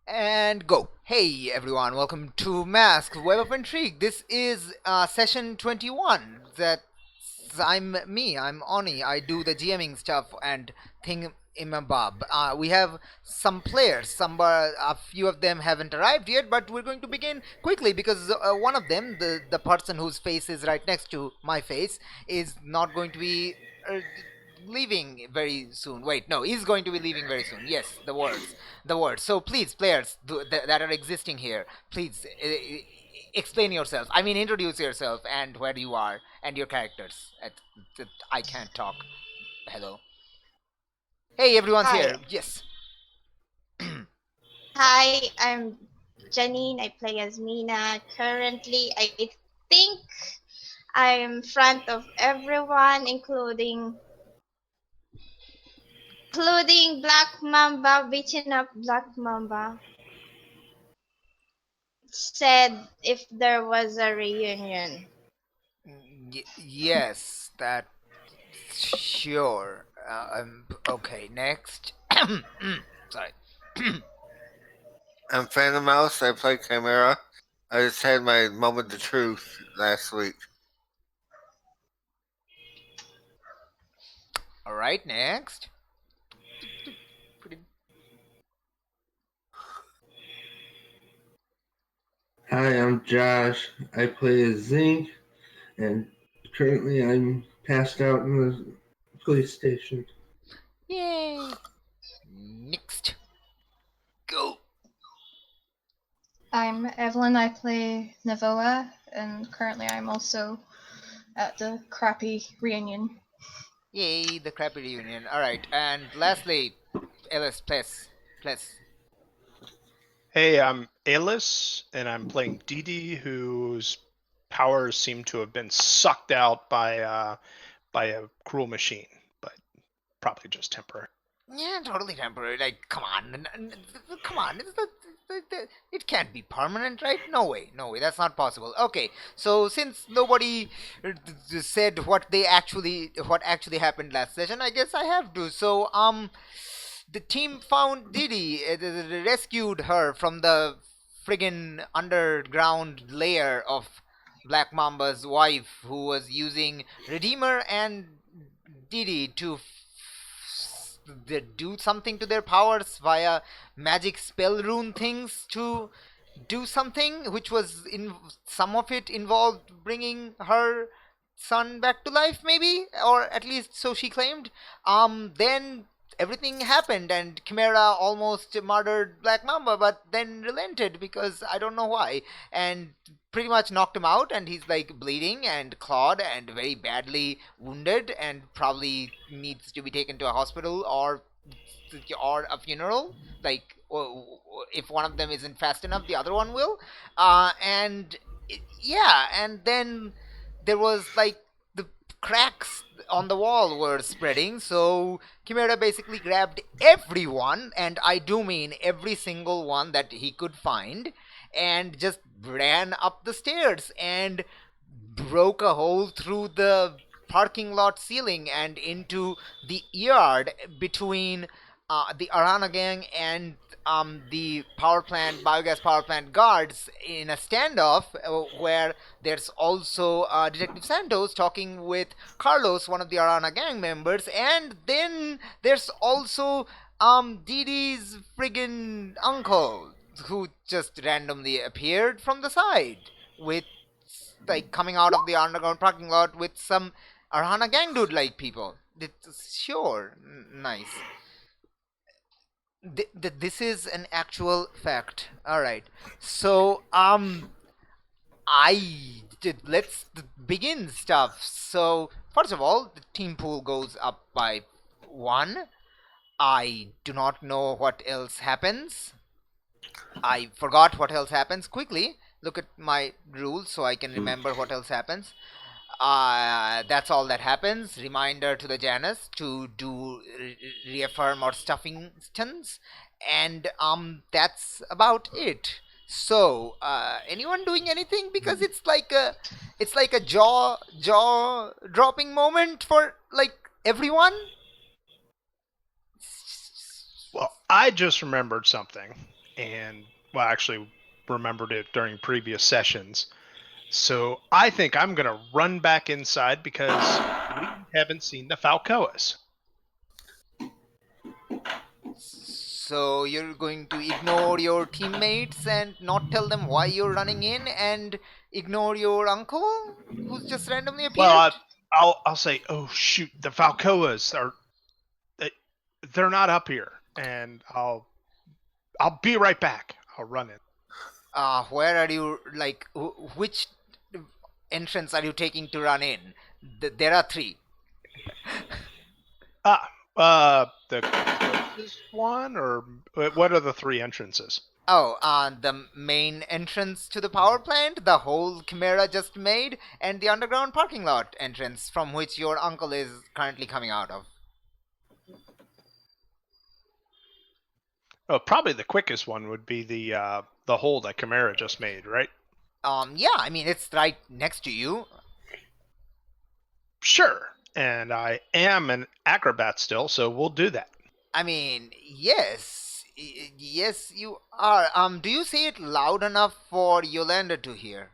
And go. Hey everyone, welcome to Mask Web of Intrigue. This is session 21. I'm me, I'm Oni. I do the GMing stuff and thing Imabab. We have some players. A few of them haven't arrived yet, but we're going to begin quickly because one of them, the person whose face is right next to my face, is not going to be leaving very soon. Wait, no, he's going to be leaving very soon. Yes, the words. So please, players that are existing here, please explain yourself. I mean, introduce yourself and where you are and your characters. I can't talk. Hello. Hey, everyone's Hi. here. Yes. Hi, I'm Janine. I play as Mina. Currently, I think I'm front of everyone, including Black Mamba, beating up Black Mamba. Said if there was a reunion. Yes, that. Sure. Okay, next. Sorry. I'm Phantom Mouse. I play Chimera. I just had my moment of truth last week. Alright, next. Hi, I'm Josh. I play as Zinc, and currently I'm passed out in the police station. Yay! Next. Go! I'm Evelyn. I play Navoa, and currently I'm also at the crappy reunion. Yay, the crappy reunion. Alright, and lastly, Ellis, please. Hey, I'm Alis, and I'm playing Dee whose powers seem to have been sucked out by a cruel machine, but probably just temporary. Yeah, totally temporary. Like, come on. Come on. It can't be permanent, right? No way. That's not possible. Okay, so since nobody said what actually happened last session, I guess I have to. So, the team found Didi, rescued her from the friggin' underground lair of Black Mamba's wife, who was using Redeemer and Didi to do something to their powers via magic spell rune things to do something, which was in some of it involved bringing her son back to life, maybe, or at least so she claimed. Then everything happened, and Chimera almost murdered Black Mamba, but then relented because I don't know why, and pretty much knocked him out, and he's like bleeding and clawed and very badly wounded, and probably needs to be taken to a hospital or a funeral. Like, if one of them isn't fast enough, the other one will. And yeah, and then there was like the cracks on the wall were spreading, so Chimera basically grabbed everyone, and I do mean every single one that he could find, and just ran up the stairs and broke a hole through the parking lot ceiling and into the yard between the Arana gang and the biogas power plant guards in a standoff where there's also Detective Santos talking with Carlos, one of the Arana gang members, and then there's also Didi's friggin' uncle who just randomly appeared from the side with like coming out of the underground parking lot with some Arana gang dude like people. Sure, nice. This is an actual fact. All right. So let's begin stuff. So first of all, the team pool goes up by 1. I do not know what else happens. I forgot what else happens. Quickly look at my rules so I can remember what else happens. That's all that happens. Reminder to the Janus to do reaffirm or stuffing stunts, and that's about it. So, anyone doing anything? Because it's like a jaw dropping moment for like everyone. Well, I just remembered something. and well, actually remembered it during previous sessions. So I think I'm gonna run back inside because we haven't seen the Falcoas. So you're going to ignore your teammates and not tell them why you're running in, and ignore your uncle who's just randomly Well, appeared? I'll say, oh shoot, the Falcoas are they're not up here, and I'll be right back. I'll run in. Where are you, like, which entrance are you taking to run in? There are three. The closest one, or what are the three entrances? Oh, the main entrance to the power plant, the hole Chimera just made, and the underground parking lot entrance from which your uncle is currently coming out of. Oh, probably the quickest one would be the hole that Chimera just made, right? Yeah, I mean, it's right next to you. Sure. And I am an acrobat still, so we'll do that. I mean, yes. Yes, you are. Do you say it loud enough for Yolanda to hear?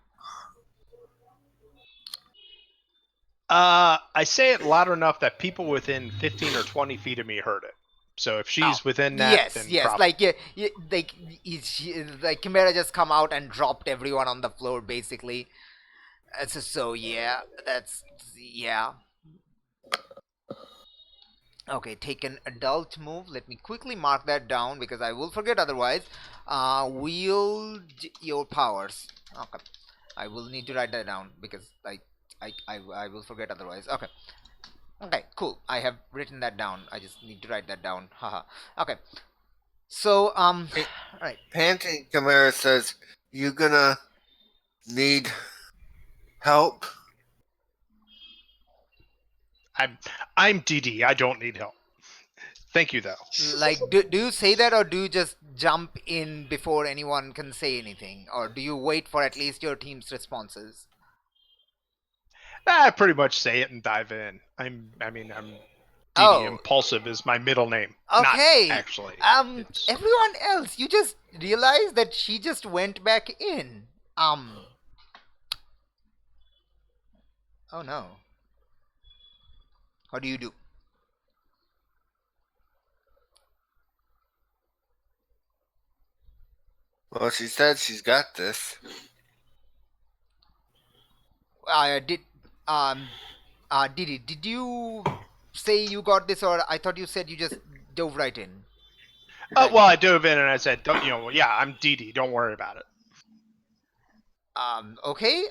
I say it loud enough that people within 15 or 20 feet of me heard it. So if she's within that, Yes, then yes. probably. Like, yeah, like Chimera just come out and dropped everyone on the floor, basically. So yeah, that's yeah. Okay, take an adult move. Let me quickly mark that down because I will forget otherwise. Wield your powers. Okay, I will need to write that down because I will forget otherwise. Okay. Okay, cool. I have written that down. I just need to write that down. Haha. Okay. So, right. Panting Chimera says, "You gonna need help?" I'm DD. I don't need help. Thank you, though. Like, do you say that, or do you just jump in before anyone can say anything? Or do you wait for at least your team's responses? I pretty much say it and dive in. I'm DD. Oh, Impulsive is my middle name. Not okay. actually. It's... Everyone else, you just realized that she just went back in. Oh no. What do you do? Well, she said she's got this. Did Didi, did you say you got this, or I thought you said you just dove right in? well, I dove in and I said, "Don't yeah, I'm DD. Don't worry about it." Okay.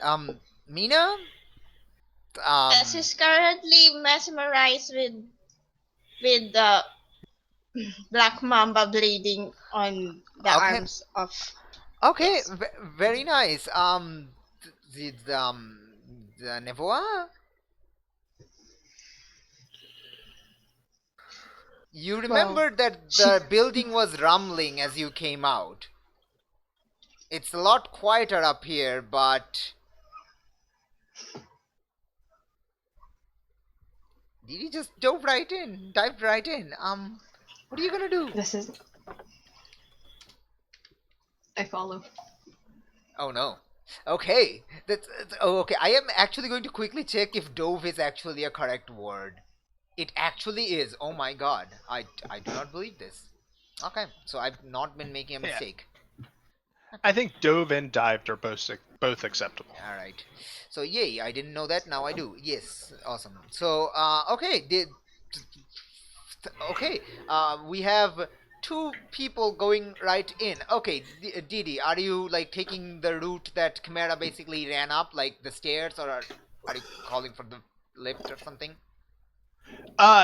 Mina. As is currently mesmerized with the black mamba bleeding on the Okay. arms of Okay. yes. Very nice. The Nevoa. You Well, remembered that she the building was rumbling as you came out. It's a lot quieter up here, but Didi just dived right in. What are you gonna do? This is. I follow. Oh no. Okay. Okay. I am actually going to quickly check if dove is actually a correct word. It actually is. Oh my god. I do not believe this. Okay. So I've not been making a Yeah. mistake. I think dove and dived are both acceptable. All right. So yay, I didn't know that. Now I do. Yes. Awesome. So okay. Okay. We have two people going right in. Okay, Didi, are you like taking the route that Chimera basically ran up, like the stairs, or are you calling for the lift or something?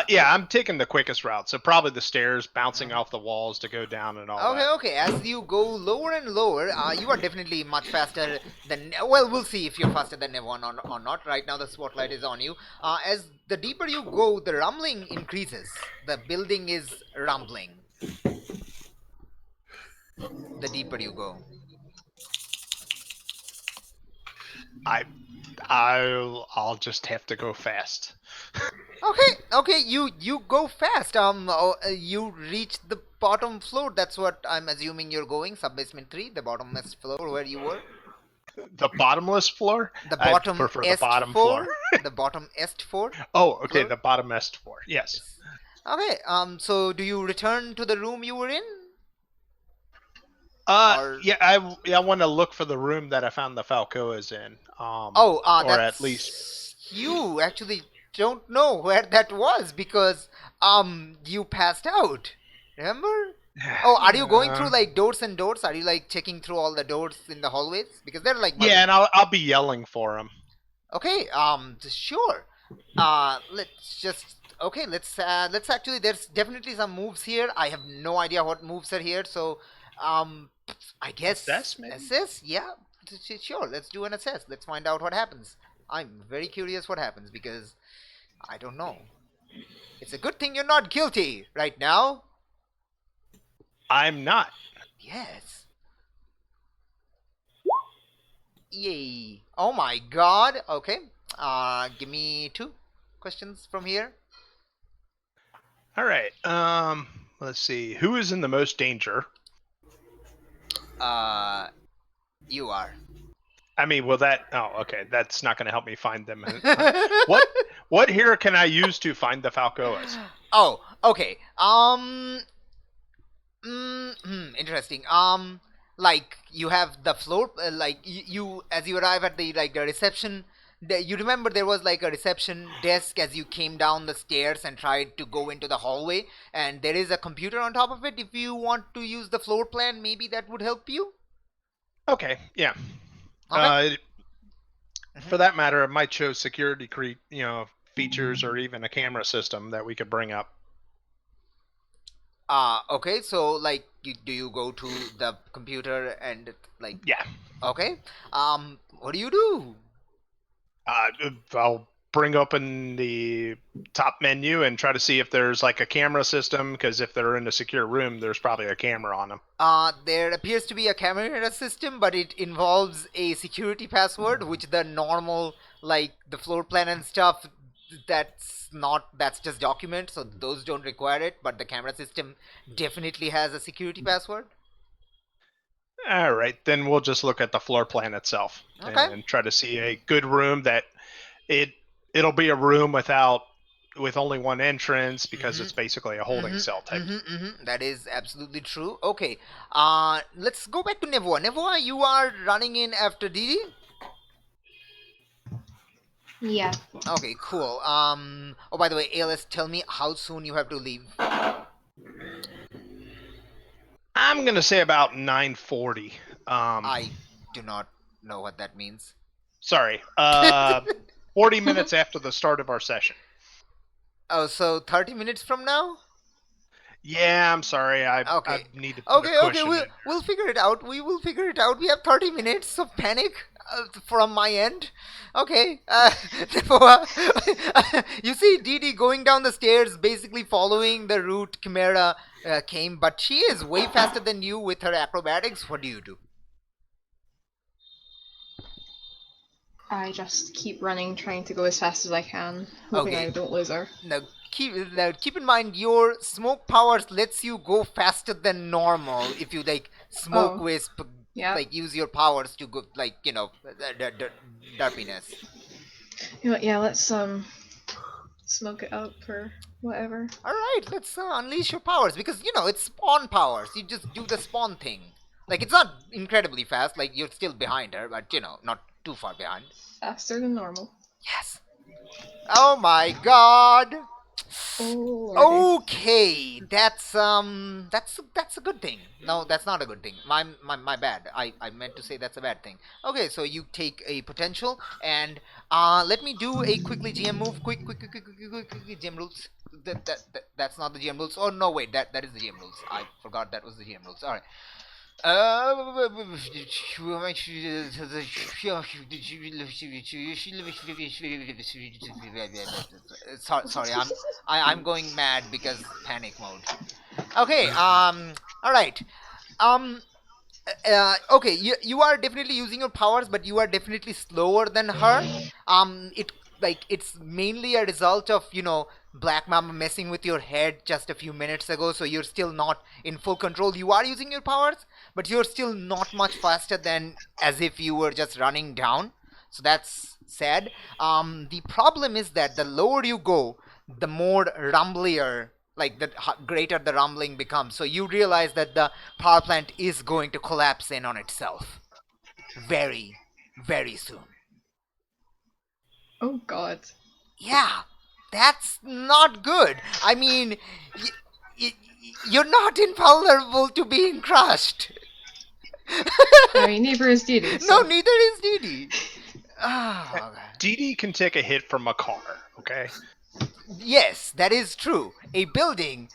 Yeah, I'm taking the quickest route, so probably the stairs, bouncing off the walls to go down and all Okay, that. okay. As you go lower and lower, you are definitely much faster than. Well, we'll see if you're faster than Nevon or not. Right now, the spotlight is on you. As the deeper you go, the rumbling increases. The building is rumbling. The deeper you go. I'll just have to go fast. Okay, you go fast. You reach the bottom floor. That's what I'm assuming you're going. Sub-basement 3, the bottommost floor where you were. The bottomless floor? The I bottom prefer the est bottom floor. floor. The bottom est floor. Oh, okay, Floor? the bottomest floor. Yes. Yes. Okay. So do you return to the room you were in? Or I want to look for the room that I found the Falcoas in. Or at least that's you actually don't know where that was because you passed out. Remember? Oh, are you going through like doors and doors? Are you like checking through all the doors in the hallways? Because they're like yeah, and I'll be yelling for him. okay, sure. Let's just okay. Let's actually. There's definitely some moves here. I have no idea what moves are here, so um, I guess Assess, maybe? assess. Yeah, sure. Let's do an assess. Let's find out what happens. I'm very curious what happens because I don't know. It's a good thing you're not guilty right now. I'm not. Yes. Yay. Oh my god. Okay. Give me 2 questions from here. All right. Let's see. Who is in the most danger? You are. I mean, will that? Oh, okay. That's not going to help me find them. What here can I use to find the Falcoas? Oh, okay. Interesting. Like you have the floor, like you as you arrive at the like the reception. You remember there was like a reception desk as you came down the stairs and tried to go into the hallway, and there is a computer on top of it. If you want to use the floor plan, maybe that would help you. Okay. Yeah. Okay. For that matter, it might show security features or even a camera system that we could bring up. Okay. So like, do you go to the computer and like? Yeah. Okay. What do you do? I'll bring open the top menu and try to see if there's like a camera system, because if they're in a secure room, there's probably a camera on them. There appears to be a camera system, but it involves a security password, which the normal, like the floor plan and stuff, that's just document, so those don't require it, but the camera system definitely has a security password. All right, then we'll just look at the floor plan itself Okay. and try to see a good room that it'll be a room with only one entrance, because it's basically a holding cell type. That is absolutely true. Okay. Let's go back to Nevoa. Nevoa, you are running in after Didi? Yeah. Okay, cool. Oh, by the way, ALS, tell me how soon you have to leave. I'm gonna say about 9:40. I do not know what that means. Sorry. 40 minutes after the start of our session. Oh, so 30 minutes from now? Yeah, I'm sorry. I need to put a Okay, cushion in there. we'll figure it out. We will figure it out. We have 30 minutes of panic from my end. Okay. You see Didi going down the stairs, basically following the route Chimera came, but she is way faster than you with her acrobatics. What do you do? I just keep running, trying to go as fast as I can, hoping Okay. I don't lose her. Now keep in mind your smoke powers lets you go faster than normal if you like smoke Oh. wisp, Yeah. like use your powers to go like derpiness. You know, yeah, let's smoke it up or whatever. All right, let's unleash your powers because it's spawn powers. You just do the spawn thing. Like it's not incredibly fast. Like you're still behind her, but not too far behind. Faster than normal. Yes. Oh my God. Oh. Okay, that's a good thing. No, that's not a good thing. My bad. I meant to say that's a bad thing. Okay, so you take a potential and let me do a quickly GM move. Quick GM rules. That's not the GM rules. Oh no, wait, that is the GM rules. I forgot that was the GM rules. All right. Sorry, I'm going mad because panic mode. Okay, all right. Okay, you are definitely using your powers, but you are definitely slower than her. It like it's mainly a result of Black Mamba messing with your head just a few minutes ago, so you're still not in full control. You are using your powers, but you're still not much faster than as if you were just running down. So that's sad. The problem is that the lower you go, the more rumblier, like the greater the rumbling becomes. So you realize that the power plant is going to collapse in on itself very, very soon. Oh god. Yeah, that's not good. I mean, you're not invulnerable to being crushed. I mean, neither is Didi. No, So. neither is Didi. Oh, Dee Dee can take a hit from a car, okay? yes, that is true. A building,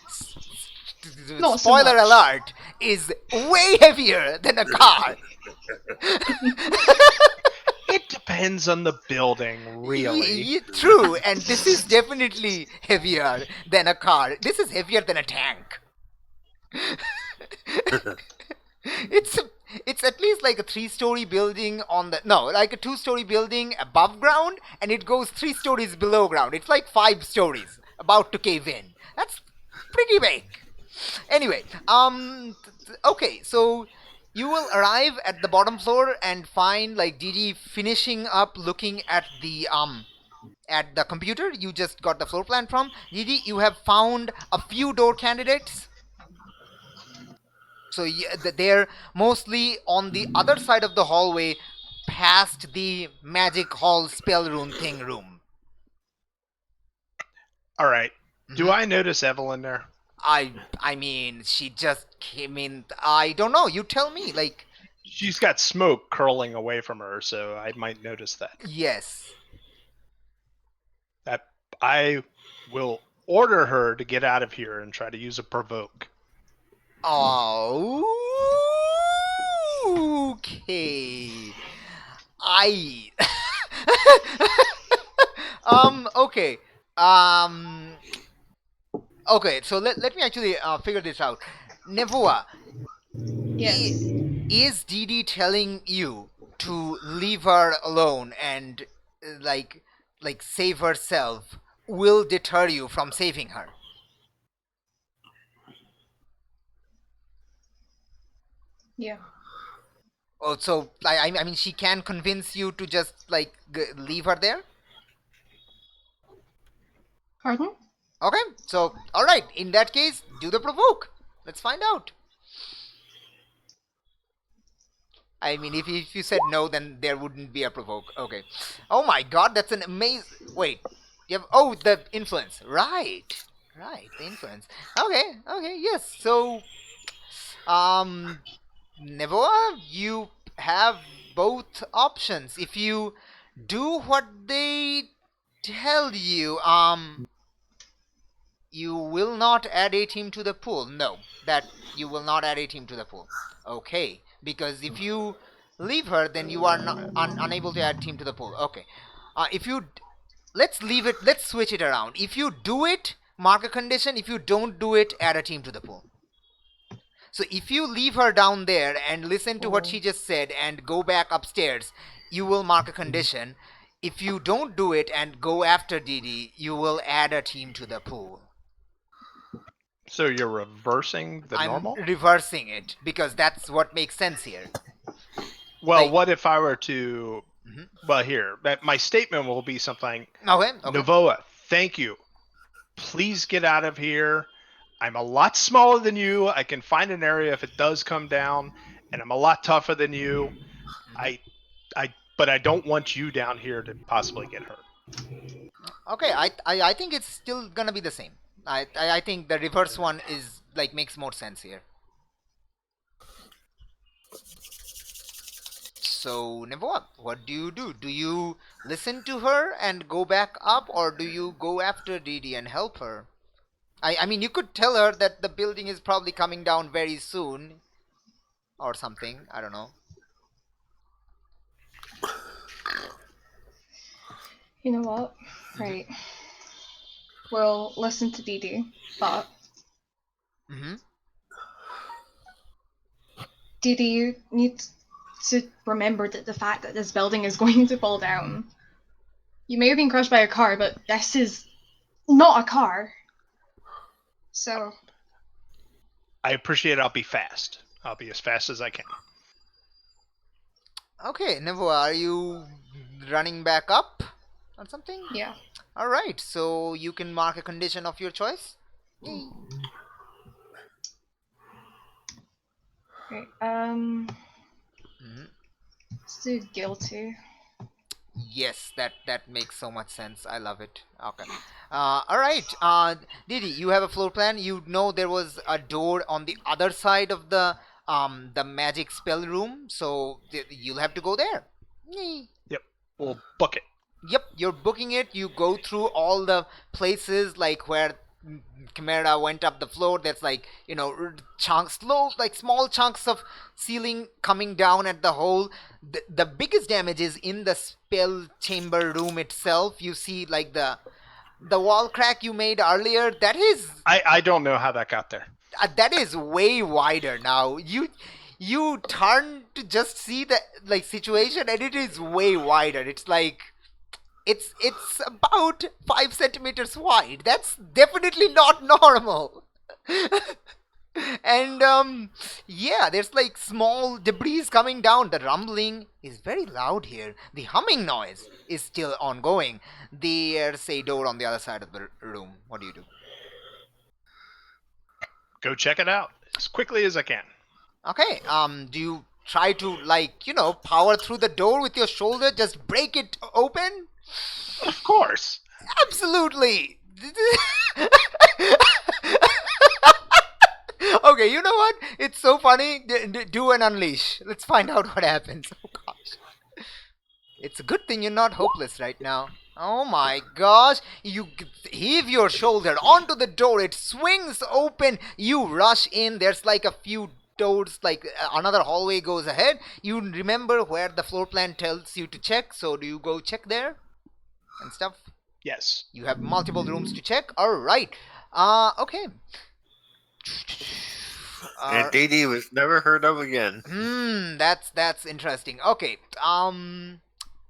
Not so spoiler much. alert, is way heavier than a car. It depends on the building, really. True, and this is definitely heavier than a car. This is heavier than a tank. it's it's at least like a 3-story building like a 2-story building above ground, and it goes 3 stories below ground. It's like 5 stories about to cave in. That's pretty big. Anyway, okay, so you will arrive at the bottom floor and find like Didi finishing up looking at the computer you just got the floor plan from. Didi, you have found a few door candidates. So they're mostly on the other side of the hallway, past the magic hall spell rune thing room. All right. Do I notice Evelyn there? I mean, she just came in. I don't know. You tell me. Like, She's got smoke curling away from her, so I might notice that. yes. That I will order her to get out of here and try to use a provoke. Oh, okay. I okay. Okay, so let me actually figure this out. Nevoa, Yes. is Didi telling you to leave her alone and like save herself will deter you from saving her? Yeah. Oh, so I mean, she can convince you to just like leave her there. Pardon? Okay, so all right. In that case, do the provoke. Let's find out. I mean, if you said no, then there wouldn't be a provoke. Okay. Oh my God, that's an amazing. Wait, you have the influence. Right, the influence. Okay, yes. So, Nevoa, you have both options. If you do what they tell you, you will not add a team to the pool. No, that you will not add a team to the pool. Okay, because if you leave her, then you are not unable to add team to the pool. Okay, if you let's leave it. Let's switch it around. If you do it, mark a condition. If you don't do it, add a team to the pool. So if you leave her down there and listen to what she just said and go back upstairs, you will mark a condition. If you don't do it and go after Didi, you will add a team to the pool. So you're reversing the normal? I'm reversing it because that's what makes sense here. Well, like- what if I were to? Mhm. Well, here, my statement will be something. Okay. Novoa, thank you. Please get out of here. I'm a lot smaller than you. I can find an area if it does come down, and I'm a lot tougher than you. But I don't want you down here to possibly get hurt. Okay, I think it's still gonna be the same. I think the reverse one is like makes more sense here. So Nevoa, what do? Do you listen to her and go back up, or do you go after Didi and help her? I mean, you could tell her that the building is probably coming down very soon, or something. I don't know. You know what? Right. We'll listen to Didi, but Mm-hmm. Didi, you need to remember that the fact that this building is going to fall down. You may have been crushed by a car, but this is not a car. So, I appreciate I'll be fast. I'll be as fast as I can. Okay, Nevo, are you running back up or something? yeah. Alright, so you can mark a condition of your choice. Yay. Okay, Mhm. let's do guilty. Yes, that makes so much sense. I love it. Okay. All right. Didi, you have a floor plan. You know there was a door on the other side of the magic spell room, so you'll have to go there. Yay. Yep. We'll book it. Yep, you're booking it. You go through all the places like where Chimera went up the floor. That's like chunks, like small chunks of ceiling coming down at the hole. The biggest damage is in the spell chamber room itself. You see like the wall crack you made earlier. That is I don't know how that got there. that is way wider now. You turn to just see the like situation, and it is way wider. It's like it's about 5 centimeters wide. That's definitely not normal. And yeah, there's like small debris coming down. The rumbling is very loud here. The humming noise is still ongoing. There's a door on the other side of the room. What do you do? Go check it out as quickly as I can. Okay, do you try to power through the door with your shoulder, just break it open? Of course. Absolutely. Okay, you know what? It's so funny. Do an unleash. Let's find out what happens. Oh gosh. It's a good thing you're not hopeless right now. Oh my gosh. You heave your shoulder onto the door. It swings open. You rush in. There's like a few doors, like another hallway goes ahead. You remember where the floor plan tells you to check. So do you go check there and stuff? Yes. You have multiple rooms to check. All right. Okay. And DD was never heard of again. That's interesting. Okay.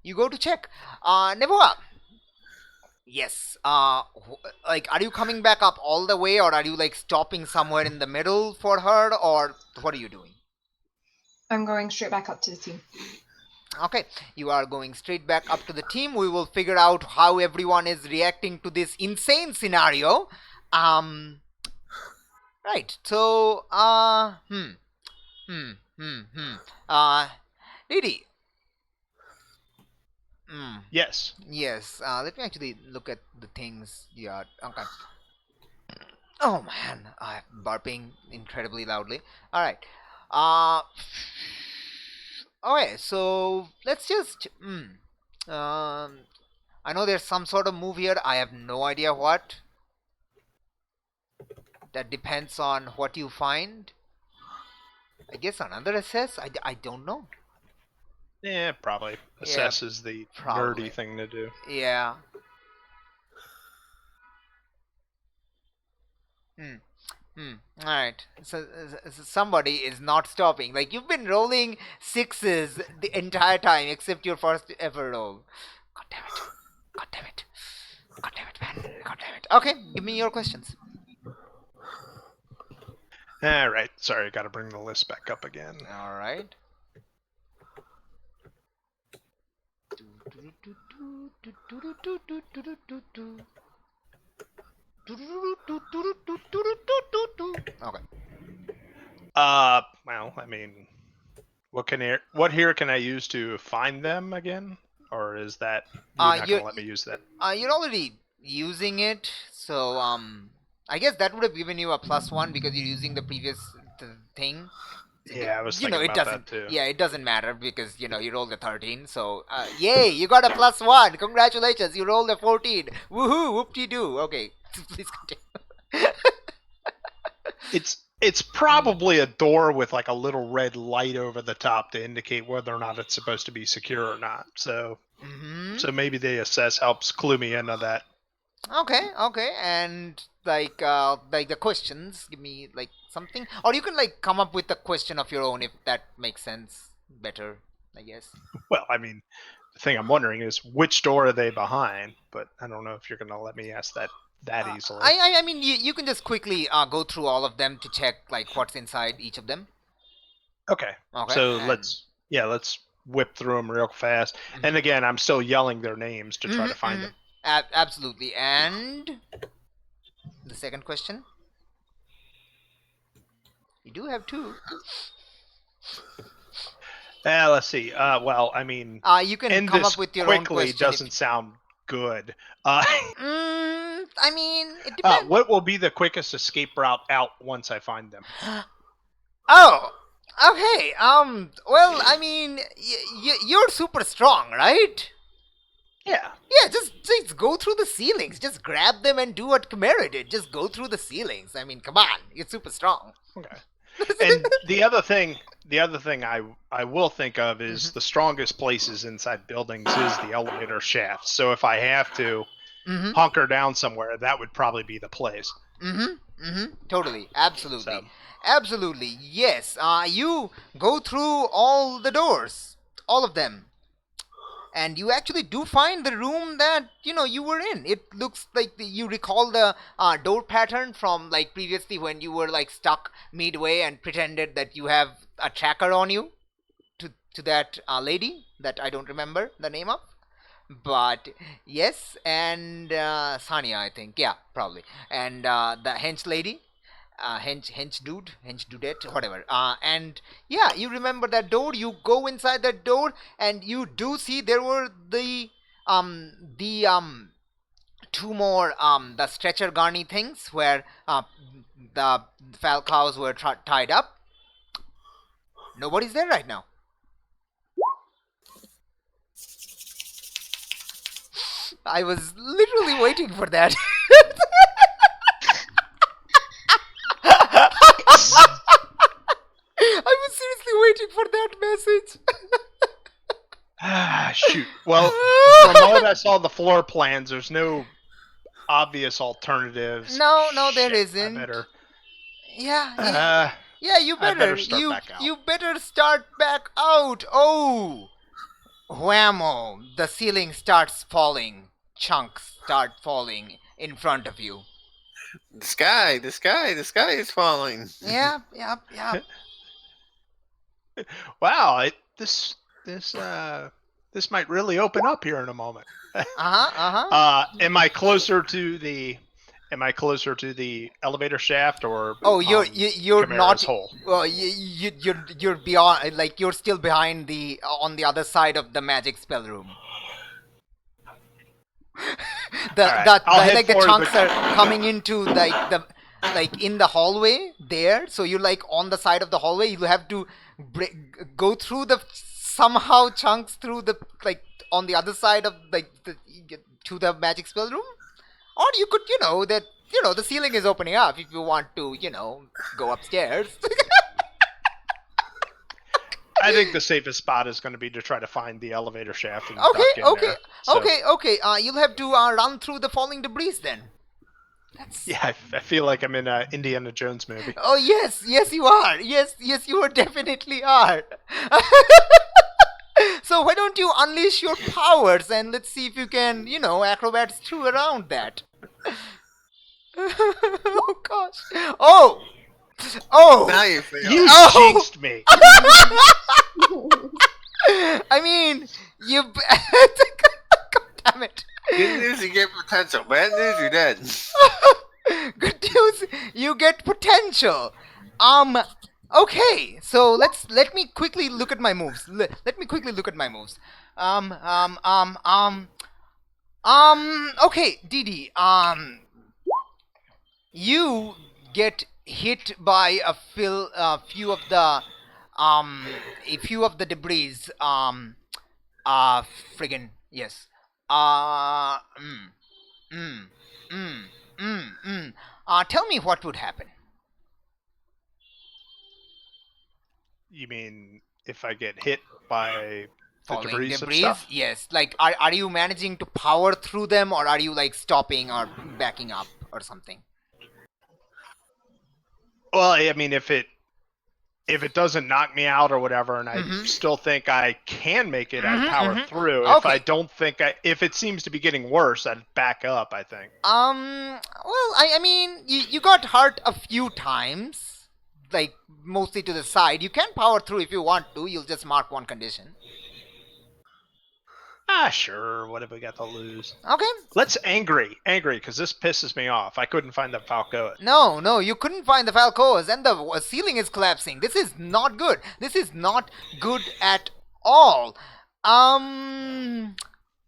You go to check. Nevoa. Yes. Like, are you coming back up all the way, or are you like stopping somewhere in the middle for her, or what are you doing? I'm going straight back up to the team. Okay, you are going straight back up to the team. We will figure out how everyone is reacting to this insane scenario. Right. So, Didi. Yes. Yes. Let me actually look at the things. Yeah. Okay. Oh man, I'm burping incredibly loudly. All right. Okay. So let's just. I know there's some sort of move here. I have no idea what. That depends on what you find. I guess another assess? I don't know. Yeah, probably. Assess is the probably. nerdy thing to do. Yeah. Alright. So somebody is not stopping. Like, you've been rolling sixes the entire time except your first ever roll. God damn it. God damn it. God damn it, man. God damn it. Okay, give me your questions. Alright, sorry, gotta bring the list back up again. Alright. Okay. Well, I mean, what here can I use to find them again? Or is that you're not gonna let me use that? You're already using it, so I guess that would have given you a +1 because you're using the previous thing. Yeah, I was thinking about that too. Yeah, it doesn't matter because you rolled a 13. So yay, you got a +1. Congratulations, you rolled a 14. Woohoo! Whoop-de-doo. Okay, please continue. It's probably a door with like a little red light over the top to indicate whether or not it's supposed to be secure or not. So so maybe the assess helps clue me into that. Okay, and like the questions, give me like something, or you can like come up with a question of your own if that makes sense better, I guess. Well, I mean, thing I'm wondering is which door are they behind? But I don't know if you're going to let me ask that easily. I mean, you can just quickly go through all of them to check like what's inside each of them. Okay. Okay. So and- let's whip through them real fast. And again, I'm still yelling their names to try to find them. Absolutely. And the second question. You do have two. Let's see. Well, I mean, You can end come this up with your own quickly question. doesn't sound good. I mean, it depends. What will be the quickest escape route out once I find them? Oh, okay. Well, I mean, you're super strong, right? Yeah. Yeah, just go through the ceilings. Just grab them and do what Chimera did. Just go through the ceilings. I mean, come on, you're super strong. Okay. And the other thing I will think of is the strongest places inside buildings is the elevator shaft. So if I have to hunker down somewhere, that would probably be the place. Totally, absolutely, So. absolutely. Yes. You go through all the doors, all of them. And you actually do find the room that you were in. It looks like you recall the door pattern from like previously when you were like stuck midway and pretended that you have a tracker on you to that lady that I don't remember the name of. But yes, and Sanya, I think, yeah, probably, and the hench lady, hench dudette, whatever. And yeah, you remember that door. You go inside that door, and you do see there were the two more the stretcher garni things where the falcows were tied up. Nobody's there right now. I was literally waiting for that. I was seriously waiting for that message. Shoot. Well, from what I saw the floor plans, there's no obvious alternatives. No, there Shit, isn't. I better. Yeah, you I better. better start back out. You better start back out. Oh, whammo! The ceiling starts falling. Chunks start falling in front of you. The sky is falling. Yeah. Wow, this might really open up here in a moment. Am I closer to the elevator shaft or? Oh, you're Chimera's not. hole? Well, you're beyond. Like you're still behind on the other side of the magic spell room. Alright, I'll head like the for chunks the- are coming into like in the hallway there. So you're like on the side of the hallway. You have to go through the somehow chunks through the like on the other side of like to the magic spell room. Or you could the ceiling is opening up if you want to go upstairs. I think the safest spot is going to be to try to find the elevator shaft and duck in Okay. there. So, Okay. You'll have to run through the falling debris then. Yeah, I feel like I'm in an Indiana Jones movie. Oh yes, you are. Yes, you definitely are. So why don't you unleash your powers and let's see if you can, acrobats through around that. Oh gosh. Oh. Now you feel. You Oh! jinxed me. I mean, you. God damn it. Good news, you get potential. Bad news, you're dead. Good news, you get potential. Okay, so let me quickly look at my moves. Let me quickly look at my moves. Okay, Didi. You get hit by a few of the debris. Friggin' yes. Tell me what would happen. You mean if I get hit by the Falling debris and debris? stuff? Yes. Like, are you managing to power through them, or are you like stopping or backing up or something? Well, I mean, if it if it doesn't knock me out or whatever, and I Mhm. still think I can make it, I'd Mhm, power mhm. through. If I Okay. don't think if it seems to be getting worse, I'd back up, I think. Well, I mean, you got hurt a few times, like mostly to the side. You can power through if you want to. You'll just mark one condition. Sure, what have we got to lose? Okay. Let's angry, because this pisses me off. I couldn't find the Falco. No, you couldn't find the Falcos, and the ceiling is collapsing. This is not good. This is not good at all.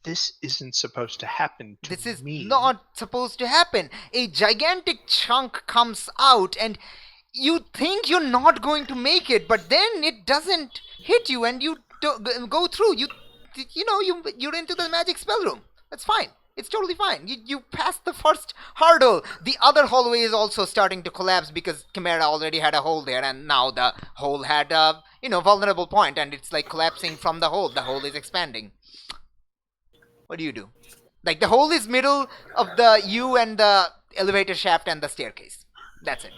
This isn't supposed to happen to This is me. not supposed to happen. A gigantic chunk comes out, and you think you're not going to make it, but then it doesn't hit you, and you go through. You're into the magic spell room. That's fine. It's totally fine. You passed the first hurdle. The other hallway is also starting to collapse because Chimera already had a hole there, and now the hole had a vulnerable point, and it's like collapsing from the hole. The hole is expanding. What do you do? Like, the hole is middle of you and the elevator shaft and the staircase. That's it.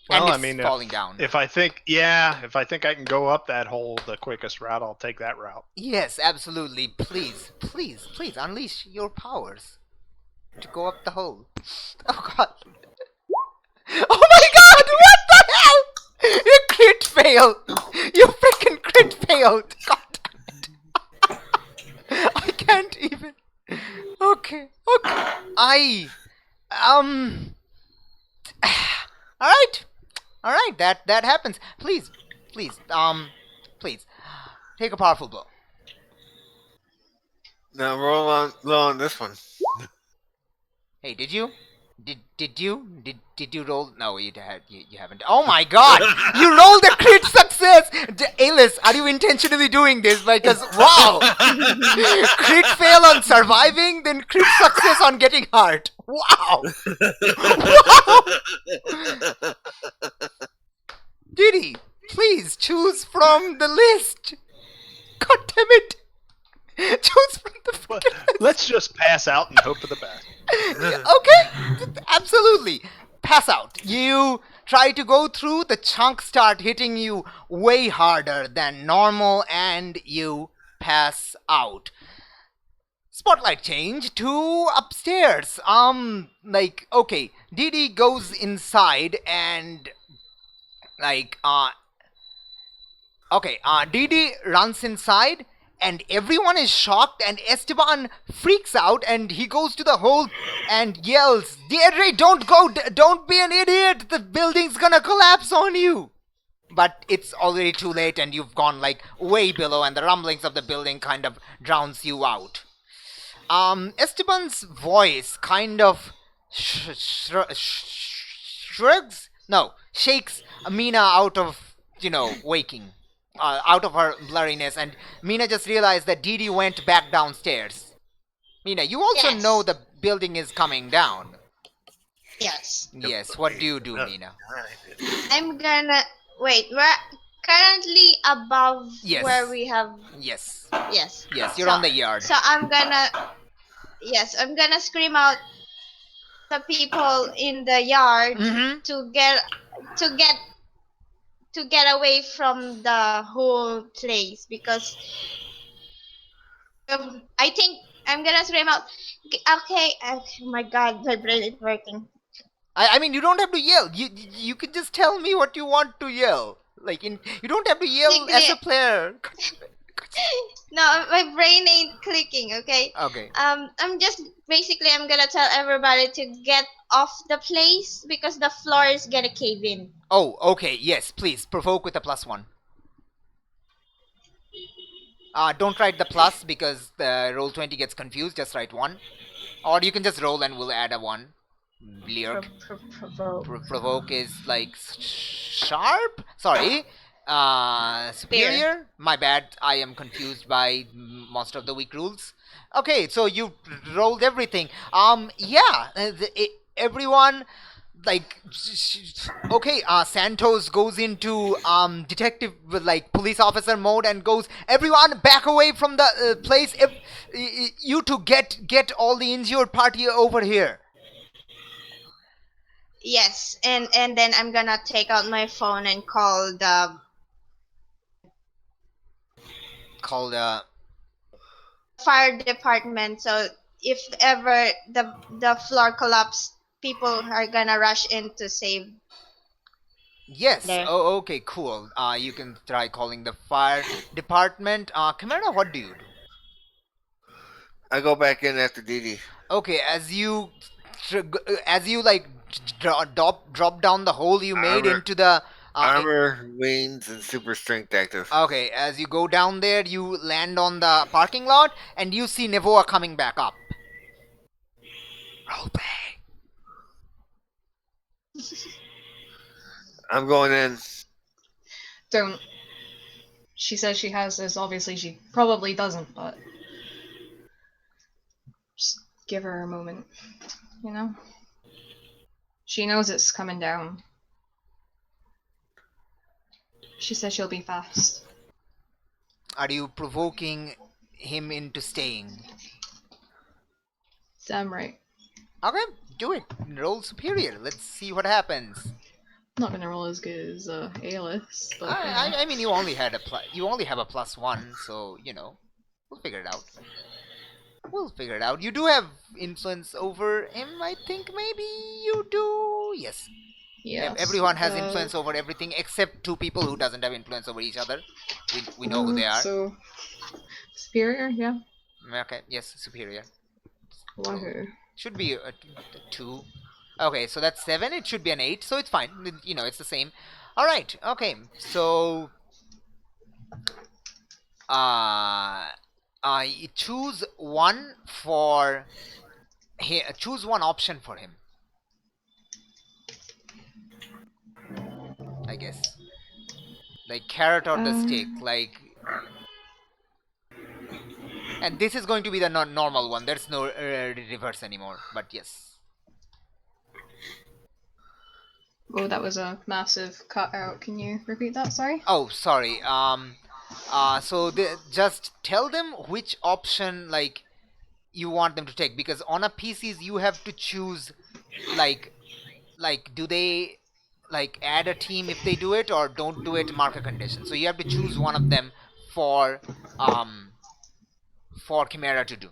Well, and I it's mean, falling down. If I think I can go up that hole the quickest route, I'll take that route. Yes, absolutely. Please, unleash your powers to go up the hole. Oh god. Oh my god! What the hell? You crit failed. You freaking crit failed. God damn it. I can't even. Okay. All right. That happens. Please, please, take a powerful blow. Now roll on low on this one. Hey, did you? Did you roll? No, you haven't. Oh my god! You rolled a crit success! Alice, are you intentionally doing this? Because, wow! Crit fail on surviving, then crit success on getting hurt. Wow! Wow! Diddy, please choose from the list. God damn it! Choose from the freaking list. Let's just pass out and hope for the best. Okay, absolutely. Pass out. You try to go through, the chunks start hitting you way harder than normal, and you pass out. Spotlight change to upstairs. Okay, Didi goes inside and Didi runs inside, and everyone is shocked, and Esteban freaks out, and he goes to the hole and yells, Deirdre, don't go, don't be an idiot, the building's gonna collapse on you. But it's already too late, and you've gone like way below, and the rumblings of the building kind of drowns you out. Esteban's voice kind of shakes Mina out of, waking. Out of her blurriness, and Mina just realized that Didi went back downstairs. Mina, you also Yes. know the building is coming down. Yes. Yes, what do you do, Mina? I'm gonna wait. We're currently above Yes. where we have. Yes, Yes. you're on the yard. So I'm gonna. Yes, I'm gonna scream out the people in the yard Mm-hmm. to get away from the whole place, because I think I'm gonna scream out. Okay, oh my god, my brain is working. I mean, you don't have to yell. You could just tell me what you want to yell. You don't have to yell as a player. No, my brain ain't clicking. Okay. Okay. I'm gonna tell everybody to get off the place because the floor is gonna cave in. Oh, okay. Yes, please provoke with a +1. Don't write the plus because the roll 20 gets confused. Just write 1, or you can just roll and we'll add a 1. Bleark. Provoke is like sharp. Sorry. Superior. My bad. I am confused by Monster of the Week rules. Okay, so you rolled everything. Yeah. Everyone. Okay, Santos goes into detective, police officer mode, and goes, everyone back away from the place. You to get all the injured party over here. Yes, and then I'm gonna take out my phone and call the Called fire department. So if ever the floor collapse, people are gonna rush in to save yes. there. Oh, okay, cool. You can try calling the fire department. Chimera, what do you do? I go back in after Didi. Okay, as you like drop down the hole you made Armor, into the armor, wings, and super strength active. okay, as you go down there, you land on the parking lot and you see Nevoa coming back up. Roleplay. I'm going in. Don't. She says she has this. Obviously, she probably doesn't, but just give her a moment. You know? She knows it's coming down. She says she'll be fast. Are you provoking him into staying? Damn right. Okay, do it. Roll superior. Let's see what happens. Not gonna roll as good as Alis, but I mean, you only have a +1, so you know, we'll figure it out. We'll figure it out. You do have influence over him, I think. Maybe you do. Yes. yes. Everyone has influence over everything except two people who doesn't have influence over each other. We know who they are. So superior, yeah. Okay. Yes, superior. Wahoo. Should be a 2. Okay, so that's 7. It should be an 8, so it's fine. You know, it's the same. All right. Okay. So, you choose one for choose one option for him. I guess, like carrot or the stick, like. And this is going to be the normal one. There's no reverse anymore. But yes. Oh, that was a massive cutout. Can you repeat that? Sorry. Oh, sorry. So just tell them which option like you want them to take, because on a PCs you have to choose like do they like add a team if they do it or don't do it, mark a condition. So you have to choose one of them for Chimera to do.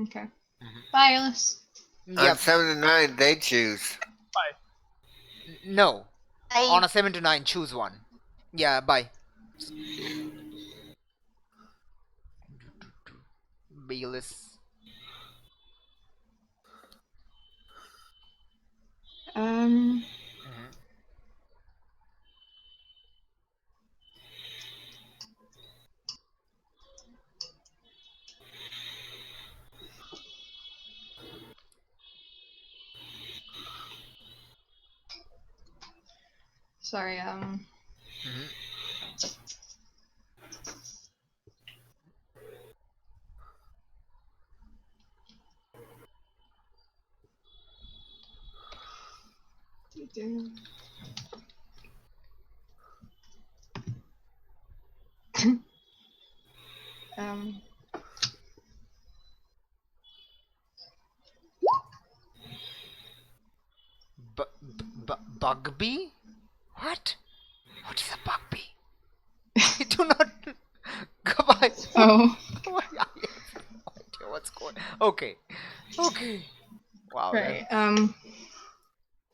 Okay. Bye, Alice. On Yep. 7 to 9, they choose. No. On I a 7 to 9, choose one. Yeah, bye. Bayless. Um. Mhm. Sorry. Mhm. um. Bugby? What? What is a bugby? I do not. Goodbye. Oh. I have no idea what's going. Okay. Okay. Wow. Right.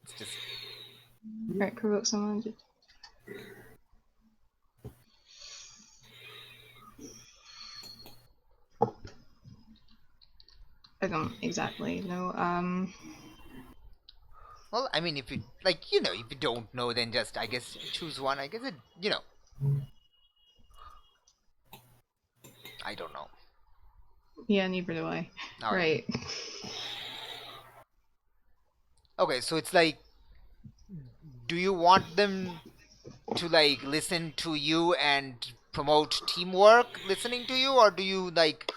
It's just. Right. Provoke someone. I don't exactly know. Well, I mean, if you like, if you don't know, then just I guess choose one. I guess it. I don't know. Yeah, neither do I. All right. Okay, so it's like, do you want them to like listen to you and promote teamwork, listening to you, or do you like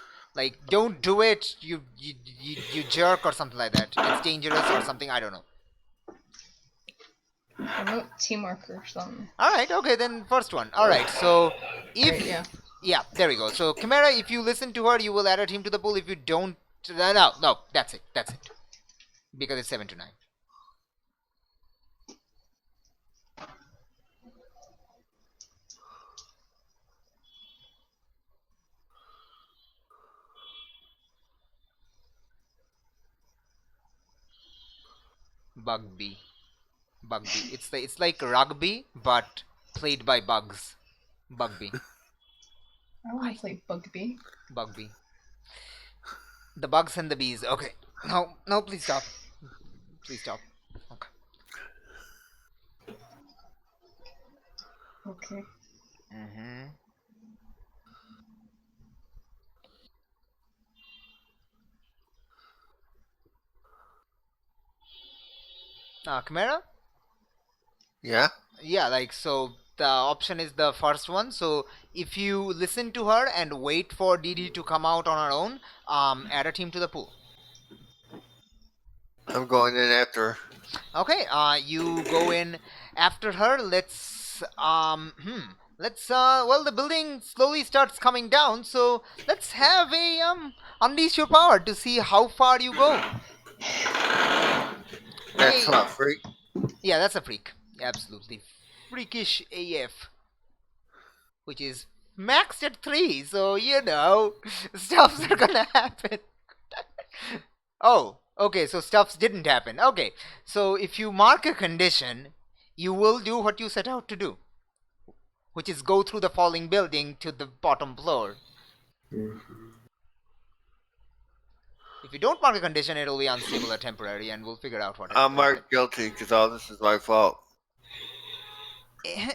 don't do it, you jerk or something like that? It's dangerous or something. I don't know. Promote teamwork or something. All right. Okay, then first one. All right. So if Right, yeah. yeah, there we go. So Chimera, if you listen to her, you will add a team to the pool. If you don't, no, that's it. That's it. because it's 7 to 9. Bugby. Bugby. It's like rugby, but played by bugs. Bugby. I want to play Bugby. Bugby. The bugs and the bees. Okay. No, please stop. Please stop. Okay. Okay. Mm-hmm. Chimera? Yeah? Yeah, like, so the option is the first one. So if you listen to her and wait for Didi to come out on her own, add a team to the pool. I'm going in after her. Okay, you go in after her. Well, the building slowly starts coming down, so let's have a unleash your power to see how far you go. That's Hey. what, freak? Yeah, that's a freak. Absolutely freakish AF, which is maxed at 3, so stuffs are gonna happen. Oh, okay, so stuffs didn't happen. Okay, so if you mark a condition, you will do what you set out to do, which is go through the falling building to the bottom floor. If you don't mark a condition, it'll be unstable or temporary, and we'll figure out what I'm happens. marked guilty because all this is my fault.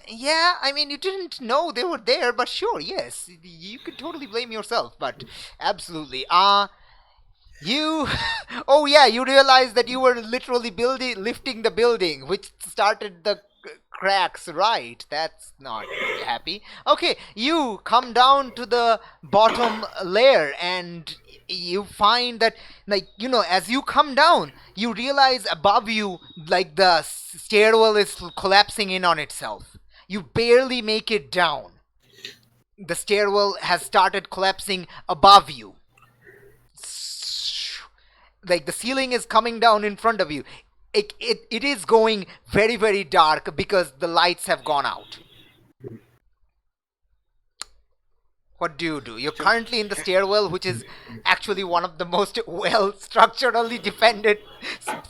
Yeah, I mean, you didn't know they were there, but sure, yes, you could totally blame yourself, but absolutely. You, oh yeah, you realized that you were literally lifting the building, which started the cracks, right? That's not happy. Okay, you come down to the bottom layer and you find that, like, as you come down, you realize above you, like, the stairwell is collapsing in on itself. You barely make it down. The stairwell has started collapsing above you. Like, the ceiling is coming down in front of you. It is going very, very dark because the lights have gone out. What do you do? You're currently in the stairwell, which is actually one of the most well structurally defended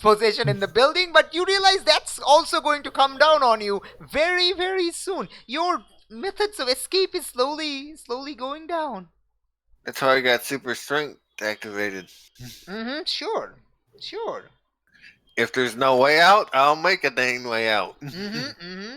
position in the building, but you realize that's also going to come down on you very, very soon. Your methods of escape is slowly going down. That's how I got super strength activated. Mm-hmm, sure. If there's no way out, I'll make a dang way out.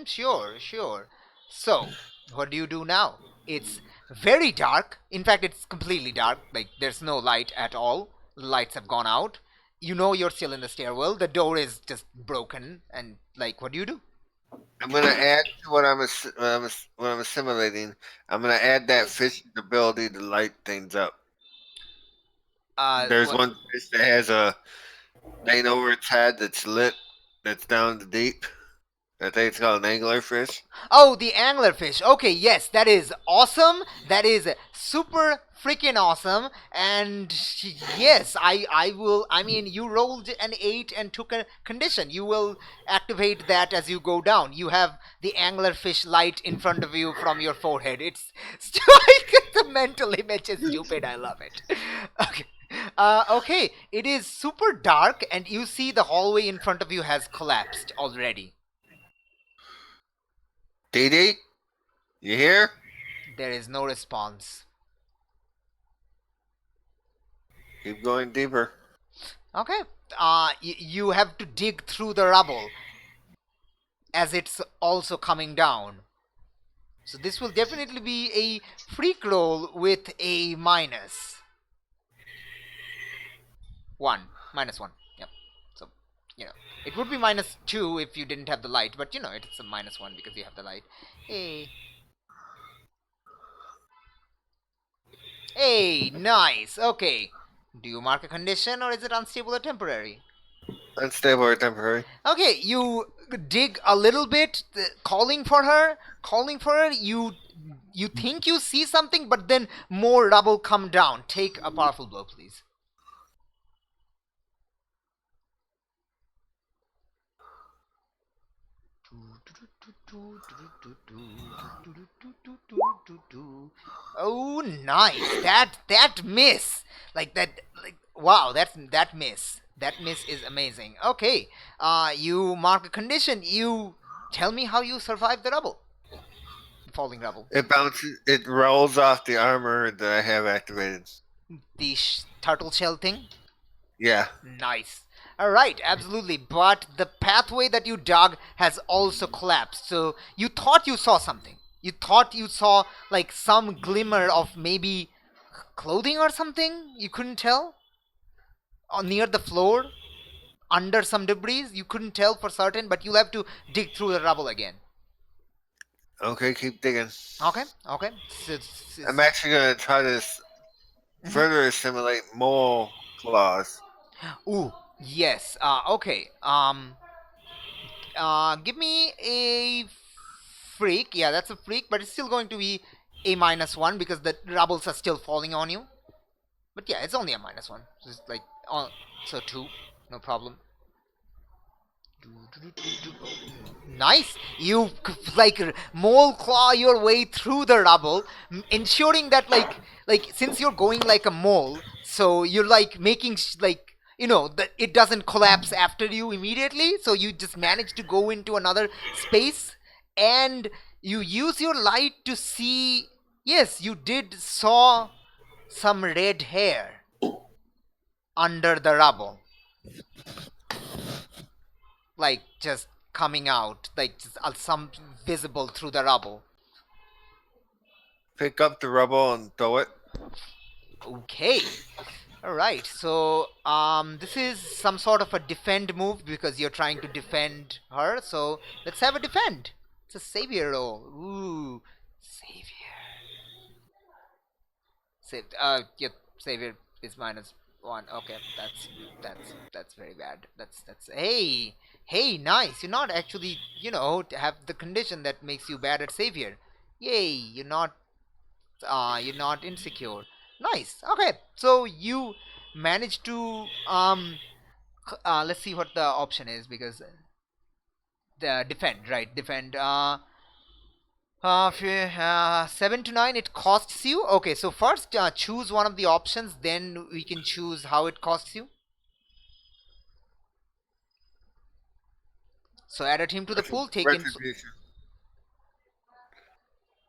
Sure. So, what do you do now? It's very dark. In fact, it's completely dark. Like, there's no light at all. The lights have gone out. You know you're still in the stairwell. The door is just broken. And, like, what do you do? I'm gonna add to what I'm assimilating. I'm gonna add that fish's ability to light things up. There's What? one fish that has a thing over its head that's lit, that's down the deep. I think it's called an anglerfish. Oh, the anglerfish. Okay, yes, that is awesome. That is super freaking awesome. And yes, I will. I mean, you rolled an 8 and took a condition. You will activate that as you go down. You have the anglerfish light in front of you from your forehead. It's the mental image is stupid. I love it. Okay. Okay, it is super dark, and you see the hallway in front of you has collapsed already. Dee, you here? There is no response. Keep going deeper. Okay. You have to dig through the rubble as it's also coming down. So this will definitely be a freak roll with a minus. -1. Yep. So, it would be -2 if you didn't have the light, but it's a -1 because you have the light. Hey, nice. Okay. Do you mark a condition or is it unstable or temporary? Unstable or temporary. Okay, you dig a little bit, calling for her. You think you see something, but then more rubble come down. Take a powerful blow, please. Oh, nice. That miss. Like that. Like wow. That miss. That miss is amazing. Okay. You mark a condition. You tell me how you survive the rubble. Falling rubble. It bounces. It rolls off the armor that I have activated. The turtle shell thing. Yeah. Nice. Alright, absolutely. But the pathway that you dug has also collapsed. So you thought you saw something. You thought you saw like some glimmer of maybe clothing or something. You couldn't tell. Near the floor, under some debris. You couldn't tell for certain, but you'll have to dig through the rubble again. Okay, keep digging. Okay, okay. I'm actually gonna try to further assimilate mole claws. Ooh, yes. Okay. Give me a freak. Yeah, that's a freak, but it's still going to be a -1 because the rubbles are still falling on you. But yeah, it's only a -1. Just like so 2, no problem. Nice. You like mole claw your way through the rubble, ensuring that like since you're going like a mole, so you're like making like that it doesn't collapse after you immediately. So you just manage to go into another space, and you use your light to see. Yes, you did saw some red hair under the rubble, like just coming out, like just, some visible through the rubble. Pick up the rubble and throw it. Okay. Alright, so this is some sort of a defend move because you're trying to defend her, so let's have a defend. It's a savior roll. Ooh, savior. Your savior is -1. Okay, that's very bad. That's hey, nice. You're not actually, have the condition that makes you bad at savior. Yay, you're not insecure. Nice. Okay, so you managed to let's see what the option is because the defend, right? Defend 7 to 9 it costs you. Okay, so first choose one of the options, then we can choose how it costs you. So add a team to the pool, take in Retribution.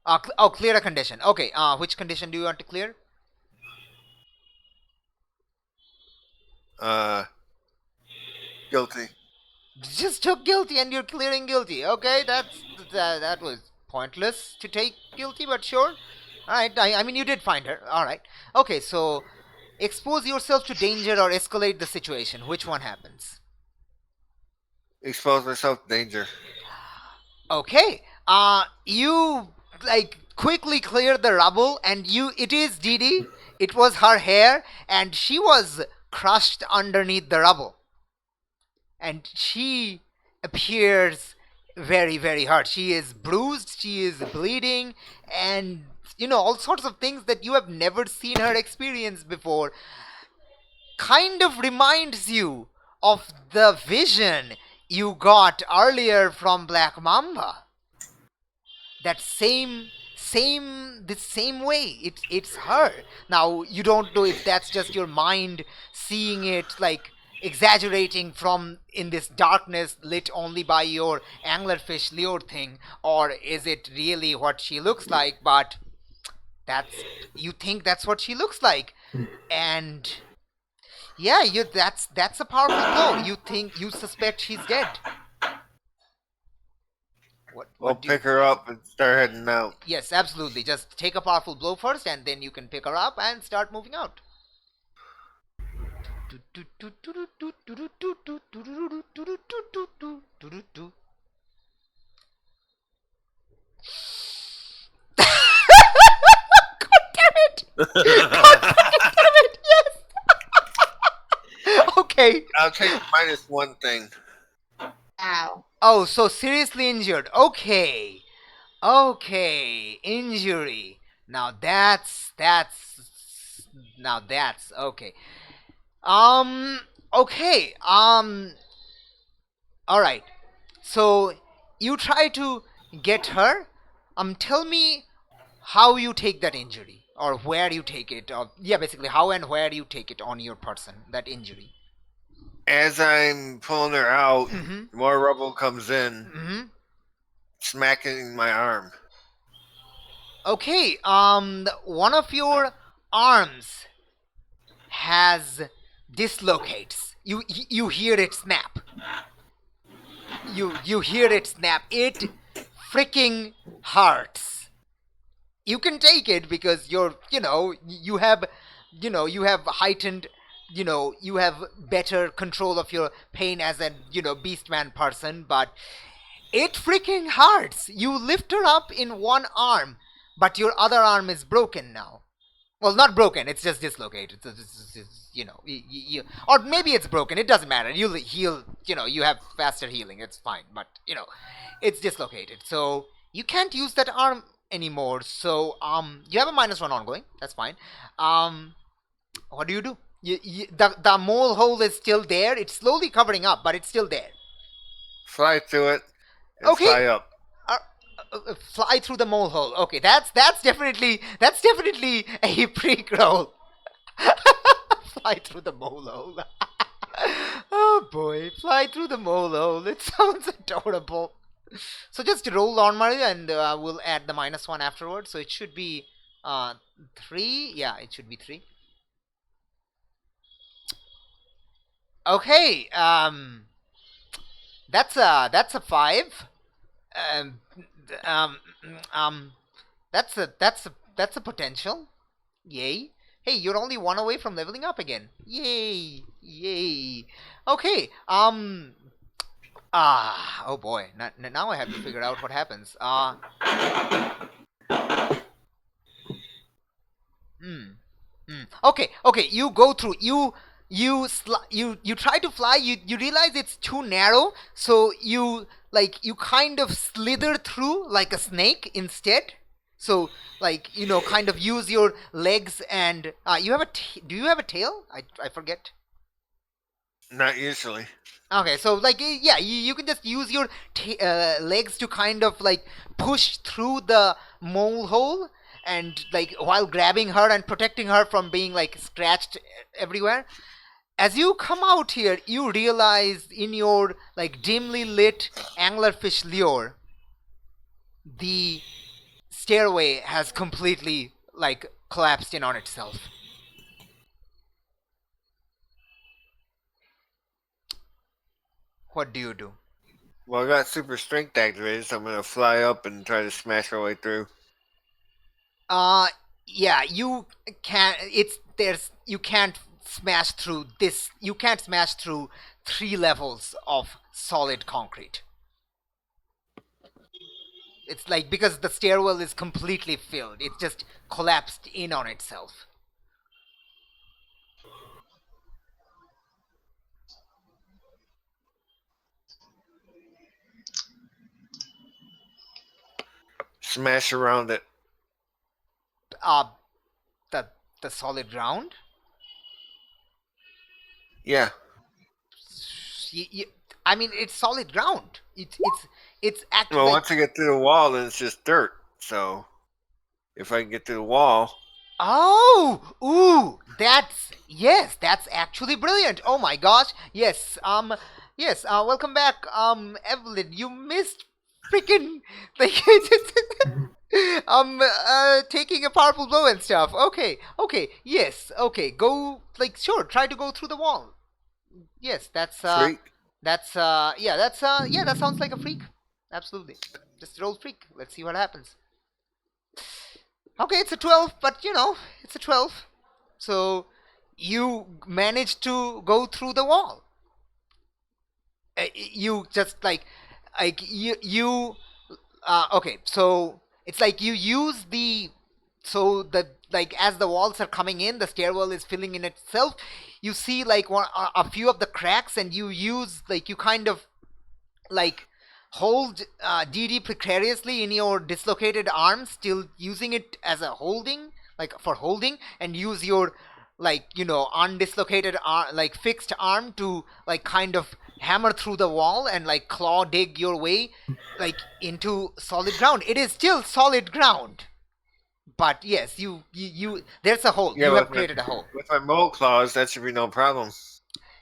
clear a condition. Okay, which condition do you want to clear? Guilty. Just took guilty and you're clearing guilty. Okay, that was pointless to take guilty, but sure. Alright, I mean you did find her. Alright. Okay, so expose yourself to danger or escalate the situation. Which one happens? Expose myself to danger. Okay. You like quickly cleared the rubble, and it is Didi. It was her hair, and she was crushed underneath the rubble. And she appears very, very hurt. She is bruised, she is bleeding, and all sorts of things that you have never seen her experience before. Kind of reminds you of the vision you got earlier from Black Mamba. That the same way. It's her. Now you don't know if that's just your mind seeing it, like exaggerating from in this darkness lit only by your anglerfish lure thing, or is it really what she looks like. But you think that's what she looks like, and yeah, that's a powerful blow. You suspect she's dead. We'll pick her up and start heading out. Yes, absolutely. Just take a powerful blow first, and then you can pick her up and start moving out. God damn it! God fucking damn it! Yes. Okay. I'll take -1 thing. Ow. Oh, so seriously injured. Okay. Injury. Now that's okay. Okay. All right. So you try to, get her. Tell me how you take that injury, or where you take it, or yeah, basically how and where you take it on your person, that injury. As I'm pulling her out, Mm-hmm. more rubble comes in, Mm-hmm. smacking my arm. Okay, one of your arms has dislocates. You hear it snap. You hear it snap. It freaking hurts. You can take it because you have heightened, you have better control of your pain as a beastman person, but it freaking hurts. You lift her up in one arm, but your other arm is broken now. Well, not broken. It's just dislocated. Or maybe it's broken. It doesn't matter. You'll heal. You have faster healing. It's fine. But it's dislocated. So you can't use that arm anymore. So you have a -1 ongoing. That's fine. What do? The mole hole is still there. It's slowly covering up, but it's still there. Fly through it and Okay. fly up. Fly through the mole hole. Okay, that's definitely a pre-roll. Fly through the mole hole. Oh boy, fly through the mole hole. It sounds adorable. So just roll on Mario, and we'll add the -1 afterwards. So it should be 3. Yeah, it should be 3. Okay. That's a 5. Um, um, that's a potential. Yay. Hey, you're only 1 away from leveling up again. Yay. Okay. Oh boy. Now I have to figure out what happens. Okay. You go through. You try to fly. You realize it's too narrow, so you kind of slither through like a snake instead. So kind of use your legs, and you have do you have a tail? I forget. Not usually. Okay, so yeah, you can just use your legs to kind of push through the mole hole, and while grabbing her and protecting her from being scratched everywhere. As you come out here, you realize in your dimly lit anglerfish lure, the stairway has completely collapsed in on itself. What do you do? Well, I got super strength activated, so I'm gonna fly up and try to smash my way through. Yeah, you can't. You can't smash through this. You can't smash through 3 levels of solid concrete. It's because the stairwell is completely filled. It just collapsed in on itself. Smash around it. The solid ground. Yeah. I mean, it's solid ground. It's actually. Well, once I get through the wall, then it's just dirt. So, if I can get through the wall. Oh, ooh, yes, that's actually brilliant. Oh my gosh, yes, yes. Welcome back, Evelyn. You missed freaking taking a powerful blow and stuff. Okay, yes, okay. Go, sure. Try to go through the wall. Yes, that's Freak. that sounds like a freak. Absolutely. Just roll freak. Let's see what happens. Okay, it's a 12, but it's a 12. So you managed to go through the wall. You just okay, so it's you use as the walls are coming in, the stairwell is filling in itself. You see a few of the cracks, and you use you kind of hold DD precariously in your dislocated arm, still using it as a holding, for holding, and use your like undislocated arm, like fixed arm to like kind of hammer through the wall and like claw dig your way like into solid ground. It is still solid ground, but yes, you there's a hole. Yeah, You have created a hole. with my mole claws, that should be no problem.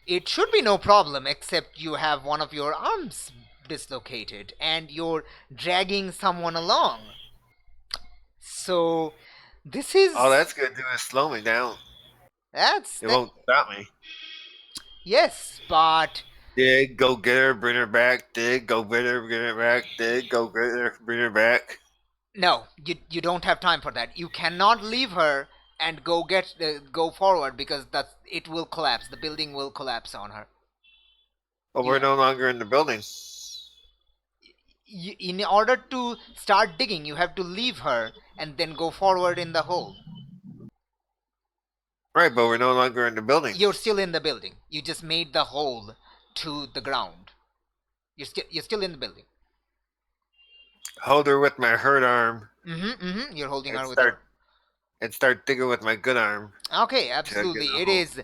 It should be no problem, except you have one of your arms dislocated and you're dragging someone along. So this is All that's gonna do is slow me down. that's It that, won't stop me. yes, but Dig, go get her, bring her back. Dig, go get her, bring her back. Dig, go get her, bring her back. no, you don't have time for that. You cannot leave her and go forward because it will collapse. The building will collapse on her. But we're no longer in the building. In order to start digging, you have to leave her and then go forward in the hole. Right, but we're no longer in the building. You're still in the building. You just made the hole to the ground. You're still in the building. Hold her with my hurt arm. You're holding her And with her. start digging with my good arm. Okay, absolutely. the It hole. is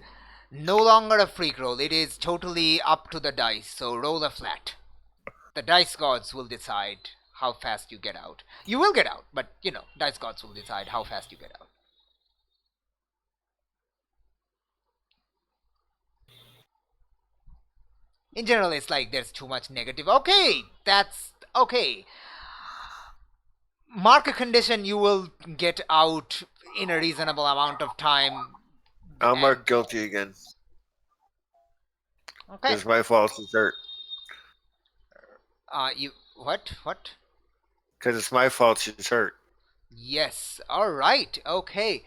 no longer a freak roll. It is totally up to the dice. So roll a flat. The dice gods will decide how fast you get out. You will get out, but dice gods will decide how fast you get out. In general, it's like there's too much negative. Okay, that's okay. Mark a condition, you will get out in a reasonable amount of time. I'll And- mark guilty again. Okay. It's my fault she's hurt. You what? What? Because it's my fault she's hurt. Yes. All right. Okay.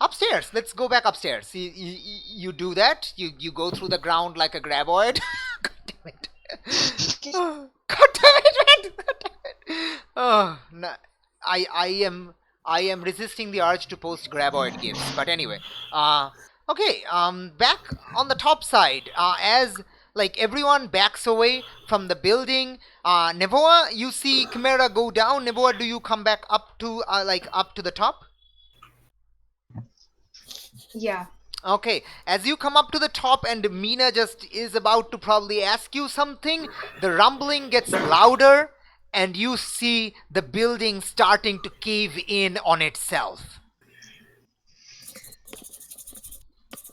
Upstairs. Let's go back upstairs. You do that. You go through the ground like a graboid. God damn it. Oh, God damn it, man. God damn it. Oh, no. I am resisting the urge to post graboid gifs. But anyway. Okay. Back on the top side. As like everyone backs away from the building, Nevoa, you see Chimera go down. Nevoa, do you come back up to up to the top? Yeah. Okay, as you come up to the top and Mina just is about to probably ask you something, the rumbling gets louder and you see the building starting to cave in on itself.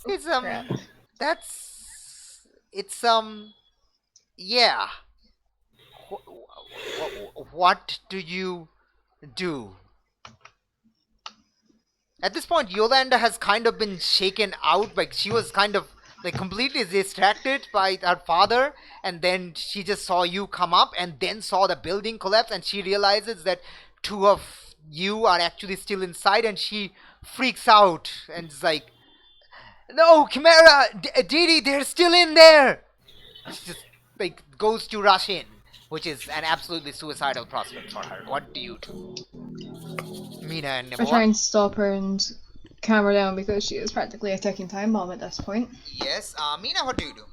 It's crap. yeah. What do you do? At this point, Yolanda has kind of been shaken out. Like, she was kind of like completely distracted by her father, and then she just saw you come up and then saw the building collapse, and she realizes that two of you are actually still inside, and she freaks out and is like, "No, Chimera, Didi, they're still in there!" She just like goes to rush in, which is an absolutely suicidal prospect for her. What do you do? Mina and I try Nemoa? and stop her and calm her down because she is practically a ticking time bomb at this point. Yes, Mina, what do you do?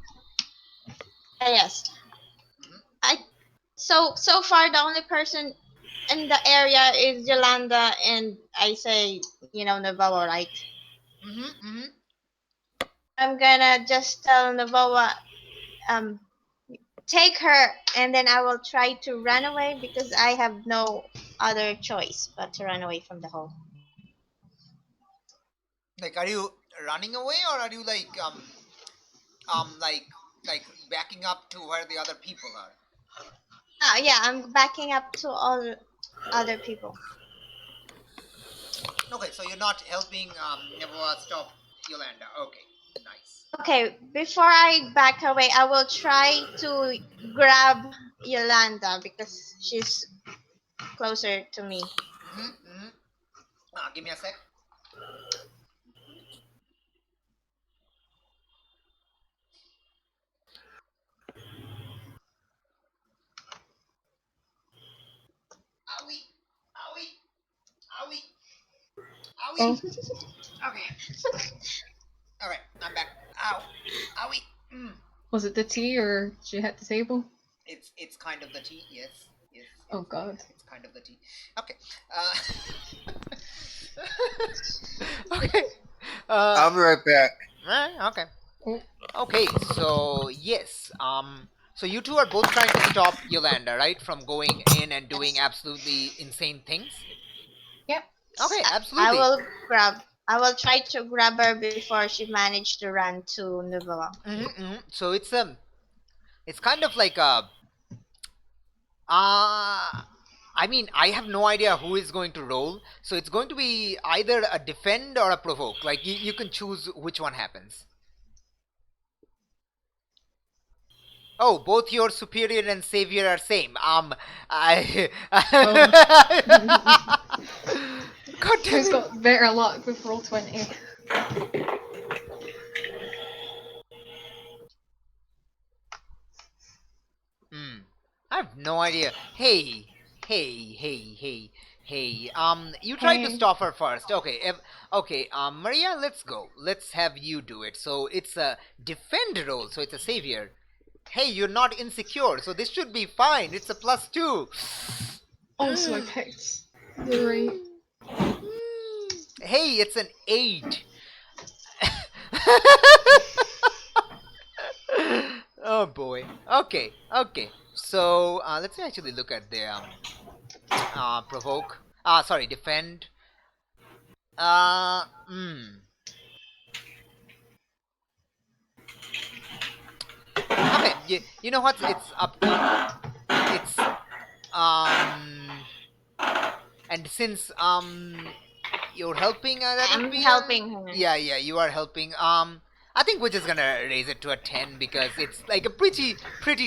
Yes. So far the only person in the area is Yolanda and I say, Navoa, right? I'm gonna just tell Navoa, take her, and then I will try to run away because I have no other choice but to run away from the hole. Like, are you running away or are you like backing up to where the other people are? Yeah, I'm backing up to all other people. Okay, so you're not helping Nevoa stop Yolanda. Okay, nice. Okay, before I back away, I will try to grab Yolanda because she's closer to me. Give me a sec. Owie, owie, owie, owie. Oh, Okay. All right, I'm back. Ow, owie. was it the tea or did she hit the table? It's kind of the tea. Yes. Oh god. It's kind of the tea. Okay. Okay. I'll be right back. Okay. Oh. Okay, so yes, so you two are both trying to stop Yolanda, right, from going in and doing Yes. absolutely insane things. Yep. Okay, I absolutely. I will try to grab her before she managed to run to Nuvola. So it's kind of like a I mean, I have no idea who is going to roll, so it's going to be either a defend or a provoke. Like you can choose which one happens. Oh, both your superior and savior are same. I. God damn Who's it. got better luck with roll 20? I have no idea. Hey. You tried to Hey. stop her first. Okay, okay. Maria, let's go. Let's have you do it. So it's a defend roll. So it's a savior. Hey, you're not insecure, so this should be fine. It's a +2. Also, I picked the right. Hey, it's an 8. Oh boy. Okay. So let's actually look at the provoke. Sorry, defend. Uh, mm. Okay, you know what? It's up to it's and since you're helping, that'll I'm be helping her. yeah, you are helping. I think we're just gonna raise it to a 10 because it's like a pretty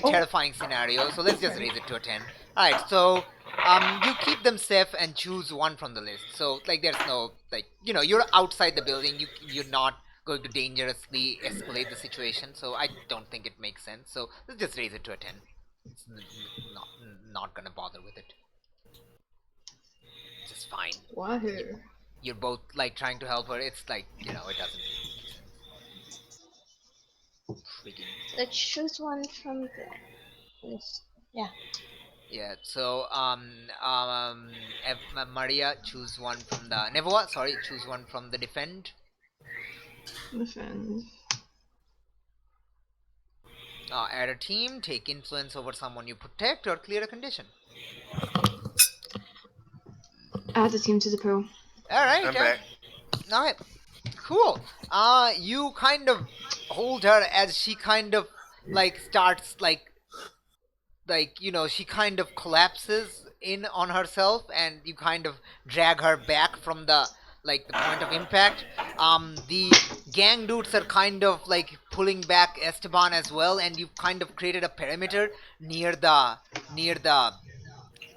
Oh. terrifying scenario. So let's just raise it to a 10. All right, so you keep them safe and choose one from the list. So like there's no like you're outside the building. You're not going to dangerously escalate the situation. So I don't think it makes sense. So let's just raise it to a 10. It's not gonna bother with it. It's just fine. Wahoo. You're both like trying to help her. It's like it doesn't make sense. Freaking. Let's choose one from the list. Yeah. Yeah. So Maria, choose one from the Nevoa. Sorry, choose one from the defend. Defend. Add a team. Take influence over someone you protect or clear a condition. Add a team to the pool. All right. I'm back. All right. Cool. You kind of hold her as she kind of like starts like she kind of collapses in on herself, and you kind of drag her back from the point of impact. The gang dudes are kind of like pulling back Esteban as well, and you've kind of created a perimeter near the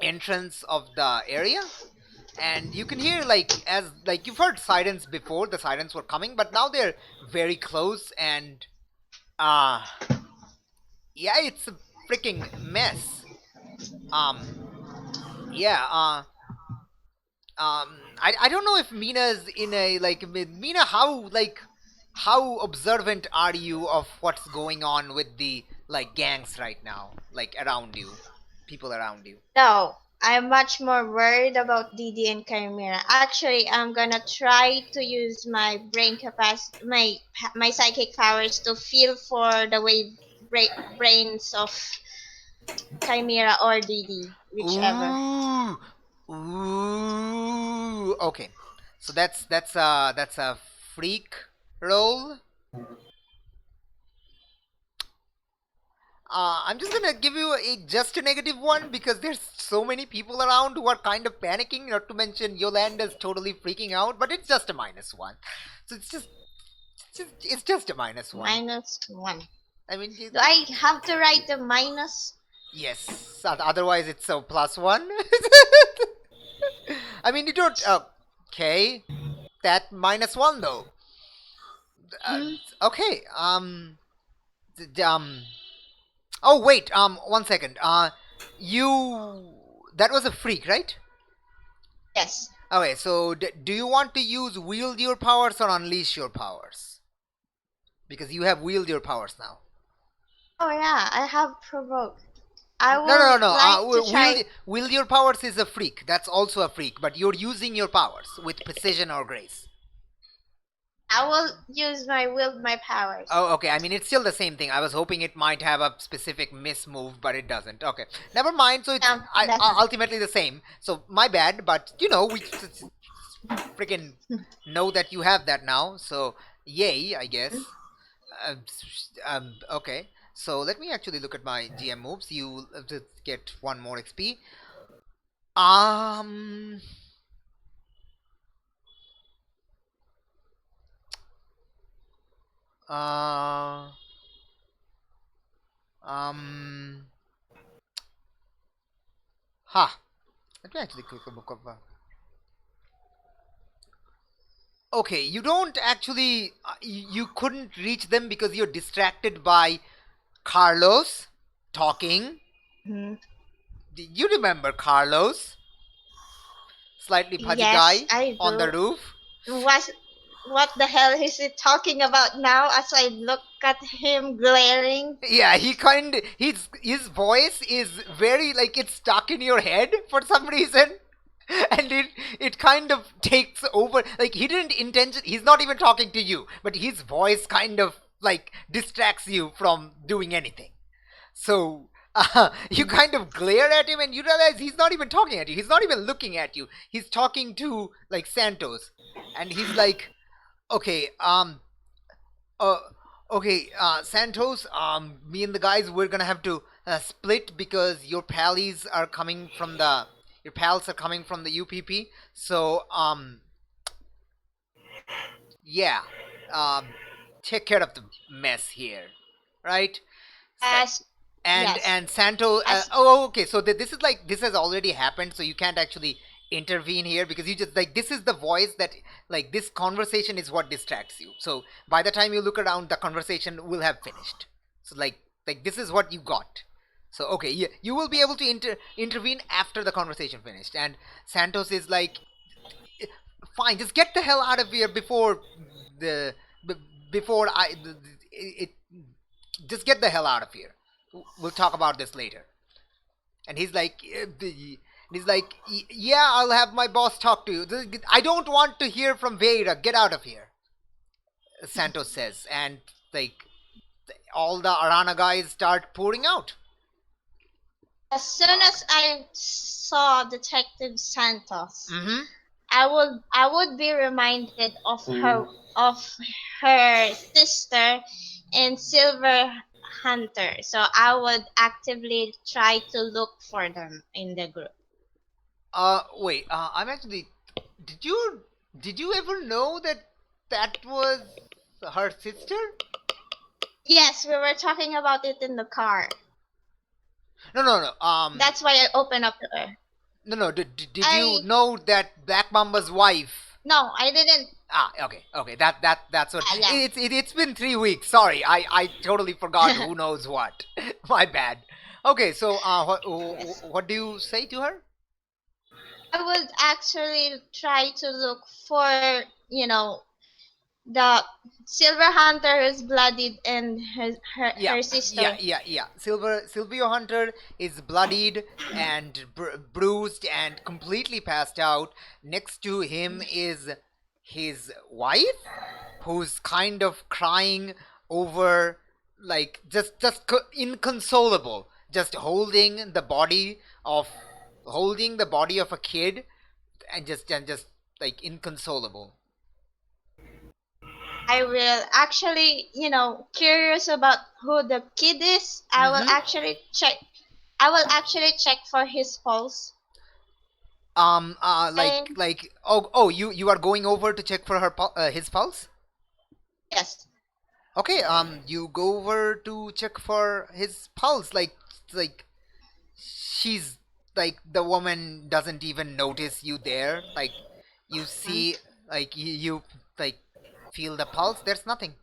entrance of the area. And you can hear as you've heard sirens before. The sirens were coming, but now they're very close, and yeah, it's a freaking mess. Yeah, I don't know if Mina's in a Mina, how observant are you of what's going on with the gangs right now, around you, people around you? No, I'm much more worried about Didi and Chimera. Actually, I'm gonna try to use my brain capacity, my psychic powers to feel for the brains of Chimera or Didi, whichever. Ooh. Okay, so that's a freak roll. I'm just gonna give you just a -1 because there's so many people around who are kind of panicking. Not to mention Yolanda's totally freaking out, but it's just a -1. So it's just a -1. -1. I mean, Do I have to write the minus? yes. Otherwise, it's a +1. I mean, you don't. Okay, that -1 though. Okay. Oh wait. 1 second. You. That was a freak, right? Yes. Okay. So do you want to use wield your powers or unleash your powers? Because you have wield your powers now. Oh yeah, I have provoke. I would No. like to try. Wield your powers is a freak. That's also a freak, but you're using your powers with precision or grace. I will use my wield my powers. Oh, okay. I mean, it's still the same thing. I was hoping it might have a specific miss move, but it doesn't. Okay, never mind. So it's Doesn't. ultimately the same. So my bad, but we freaking know that you have that now. So yay, I guess. Okay. So let me actually look at my GM moves. You just get one more XP. Um. Uh. Um. Ha. Let me actually quickly look up. Okay, you don't actually. You couldn't reach them because you're distracted by Carlos talking. Mhm. You remember Carlos? Slightly pudgy Yes, guy I on the do. roof. What the hell is he talking about now as I look at him glaring? Yeah, his voice is very like it's stuck in your head for some reason. And it kind of takes over. Like he didn't intention. He's not even talking to you, but his voice kind of like distracts you from doing anything. So you kind of glare at him, and you realize he's not even talking at you. He's not even looking at you. He's talking to like Santos, and he's like, "Okay, uh, okay, Santos, me and the guys, we're gonna have to split because your pals are coming from the UPP. So, yeah, um, take care of the mess here, right? As yes, And Santo. as Okay. So this has already happened, so you can't actually intervene here because you just like this is the voice that like this conversation is what distracts you. So by the time you look around, the conversation will have finished. So like this is what you got. So okay, you will be able to intervene after the conversation finished. And Santos is like, fine, just get the hell out of here the b- before it just get the hell out of here. We'll talk about this later. And he's like, yeah, I'll have my boss talk to you. I don't want to hear from Veira. Get out of here, Santos says. And like all the Arana guys start pouring out. as soon as I saw Detective Santos, Mm-hmm. I would be reminded of her sister and Silver Hunter. So I would actively try to look for them in the group. Wait. I'm actually. Did you did you ever know that that was her sister? Yes, we were talking about it in the car. No, no, no. That's why I opened up to her. No, no. Did you I know that Black Mamba's wife? No, I didn't. Okay. That's what. Yeah. It's been 3 weeks. Sorry, I totally forgot. Who knows what? My bad. Okay, so what do you say to her? I would actually try to look for, the Silver Hunter who's bloodied and Yeah, her sister. yeah. Silvio Hunter is bloodied and bruised and completely passed out. Next to him is his wife, who's kind of crying over, like inconsolable, just holding the body of a kid, and just like inconsolable. I will actually, curious about who the kid is. Mm-hmm. I will actually check for his pulse. And you are going over to check for his pulse. yes, Okay, you go over to check for his pulse. Like she's like the woman doesn't even notice you there. Like you see, like you like feel the pulse. There's nothing.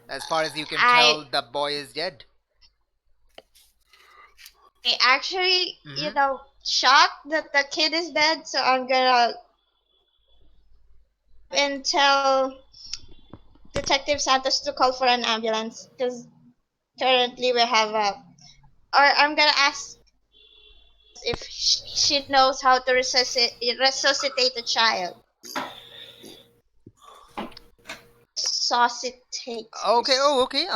As far as you can I tell, the boy is dead. I actually, Mm-hmm. shocked that the kid is dead. So I'm gonna and tell Detective Santos to call for an ambulance because currently we have a. Or I'm gonna ask if she knows how to resuscitate a child. sauce it takes. Okay, oh, okay.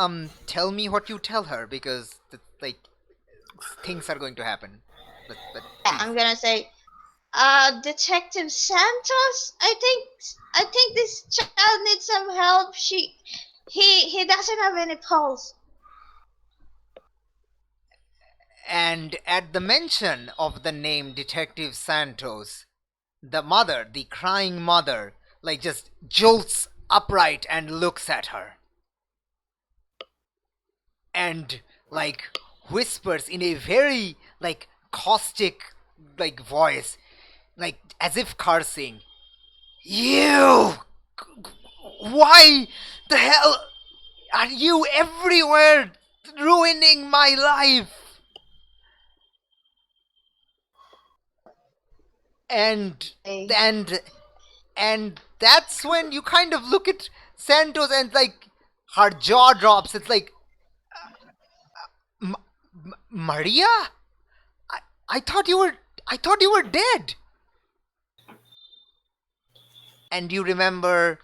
Tell me what you tell her because, like, things are going to happen. But Yeah, please. I'm gonna say, Detective Santos. I think this child needs some help. He doesn't have any pulse. And at the mention of the name Detective Santos, the mother, the crying mother, like just jolts upright and looks at her. And like whispers in a very like caustic like voice, like as if cursing, "You! Why the hell are you everywhere ruining my life?" And Hey. and that's when you kind of look at Santos and like her jaw drops. It's like, Maria? I, I thought you were dead. And you remember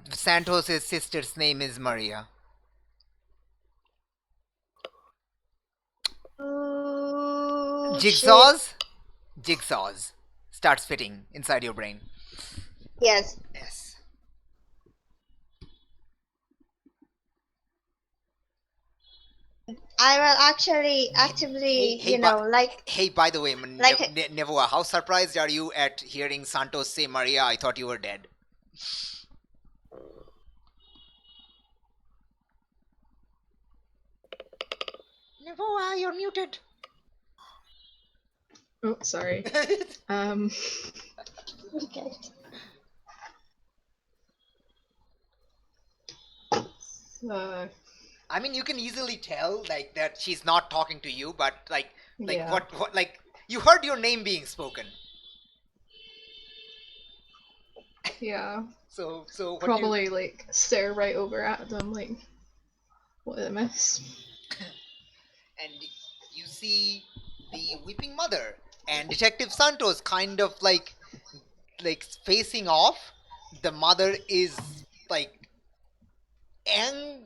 Santos' sister's name is Maria. Oh, shit. Jigsaws starts fitting inside your brain. Yes. Yes. I will actually actively, Hey, like hey, by the way, like Nevoa, how surprised are you at hearing Santos say, "Maria, I thought you were dead"? Nevoa, you're muted. Oh, sorry. okay. I mean, you can easily tell like that she's not talking to you, but like Yeah. what like you heard your name being spoken. Yeah. So what Probably like stare right over at them, like, what did I miss? and you see the weeping mother and Detective Santos kind of like facing off. The mother is like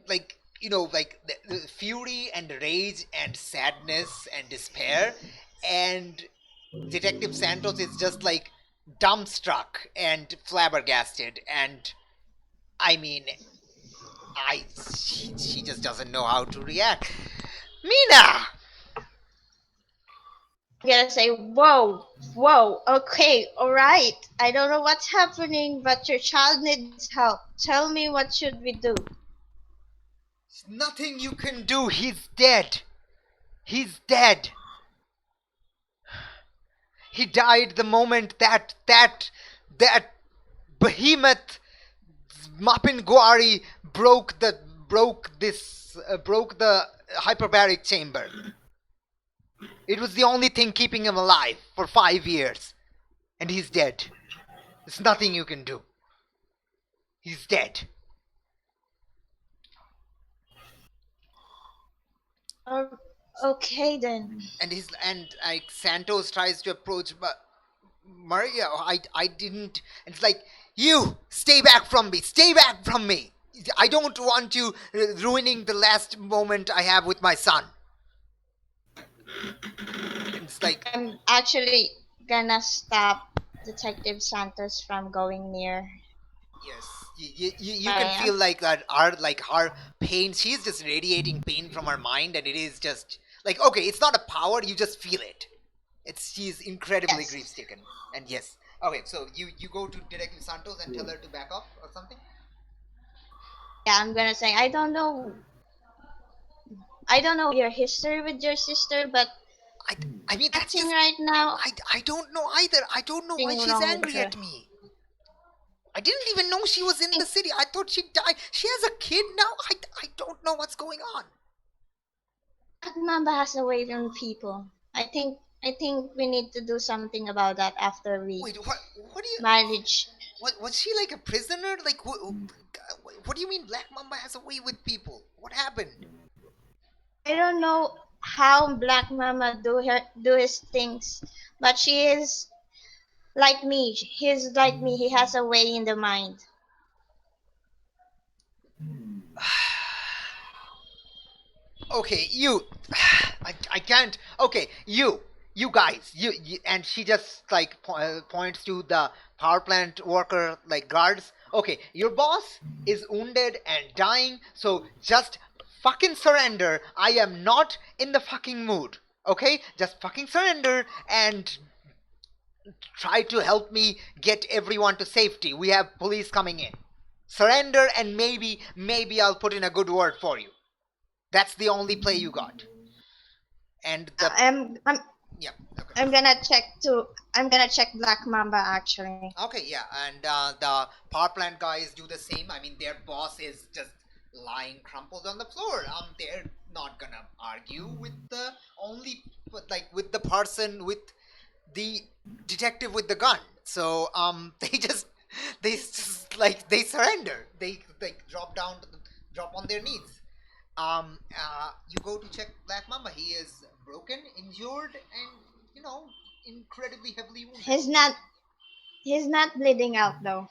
like like the fury and rage and sadness and despair, and Detective Santos is just like dumbstruck and flabbergasted, and I mean, she just doesn't know how to react. Mina, I'm gonna say, whoa, okay, alright. I don't know what's happening, but your child needs help. Tell me what should we do? nothing you can do. He's dead. He's dead. He died the moment that behemoth Mapinguari broke the hyperbaric chamber. It was the only thing keeping him alive for 5 years, and he's dead. There's nothing you can do. He's dead. Oh, okay then. And like Santos tries to approach, but Maria, I didn't. It's like, you stay back from me. Stay back from me. I don't want you ruining the last moment I have with my son. It's like, I'm actually gonna stop Detective Santos from going near. yes, you can Maria. feel like that her pain. She's just radiating pain from her mind, and it is just like, okay, it's not a power. You just feel it. She's incredibly Yes. grief stricken, and yes. Okay, so you go to Detective Santos and tell her to back off or something. Yeah, I'm gonna say, I don't know your history with your sister, but I I mean that's acting just right now, I don't know either. I don't know why something she's wrong with angry her. at me. I didn't even know she was in the city. I thought she died. She has a kid now. I don't know what's going on. Black Mamba has a way on people. I think we need to do something about that after we Wait, what do you manage. what was she like a prisoner? Like what do you mean Black Mamba has a way with people? What happened? I don't know how Black Mama do his things, but she is like me. He's like me. He has a way in the mind. Okay, you. I can't. Okay, you guys, and she just like points to the power plant worker like guards. Okay, your boss is wounded and dying, so just fucking surrender. I am not in the fucking mood. Okay, just fucking surrender and try to help me get everyone to safety. We have police coming in. Surrender, and maybe I'll put in a good word for you. That's the only play you got. And the I'm yeah, okay. I'm gonna check to. I'm gonna check Black Mamba actually. Okay, yeah, and the power plant guys do the same. I mean, their boss is just lying crumpled on the floor. They're not gonna argue with the only with the person with the detective with the gun. So they surrender. They drop on their knees. You go to check Black Mamba. He is broken, injured, and incredibly heavily wounded. He's not bleeding out though.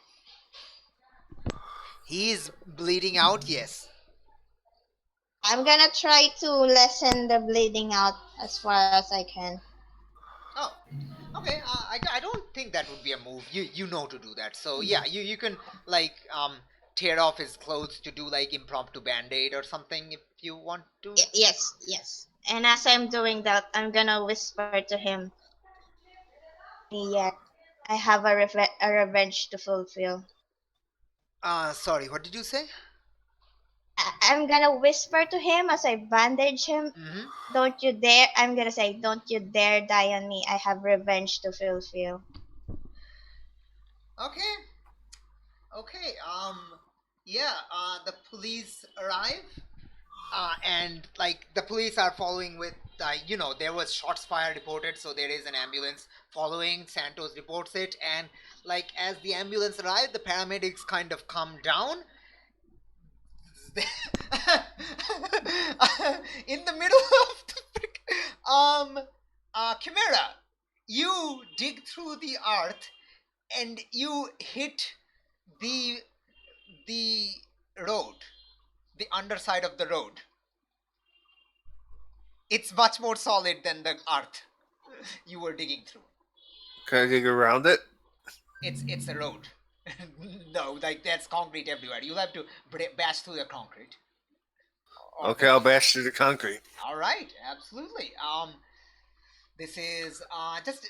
He's bleeding out, yes. I'm gonna try to lessen the bleeding out as far as I can. Oh, okay. I don't think that would be a move. You know to do that. So yeah, you can tear off his clothes to do like impromptu band-aid or something if you want to. Yes. And as I'm doing that, I'm gonna whisper to him, "Yet, I have a revenge to fulfill." Sorry, what did you say? I'm gonna whisper to him as I bandage him. Mm-hmm. Don't you dare! I'm gonna say, "Don't you dare die on me! I have revenge to fulfill." Okay. Okay. Yeah. The police arrive. And like the police are following with there was shots fired reported, so there is an ambulance following. Santos reports it, and like as the ambulance arrived, the paramedics kind of come down. In the middle of the Chimera, you dig through the earth and you hit the the road, the underside of the road. It's much more solid than the earth you were digging through. Can I dig around it? It's a road. No, like that's concrete everywhere. You'll have to bash through the concrete. Okay, I'll bash through the concrete. All right, absolutely. This is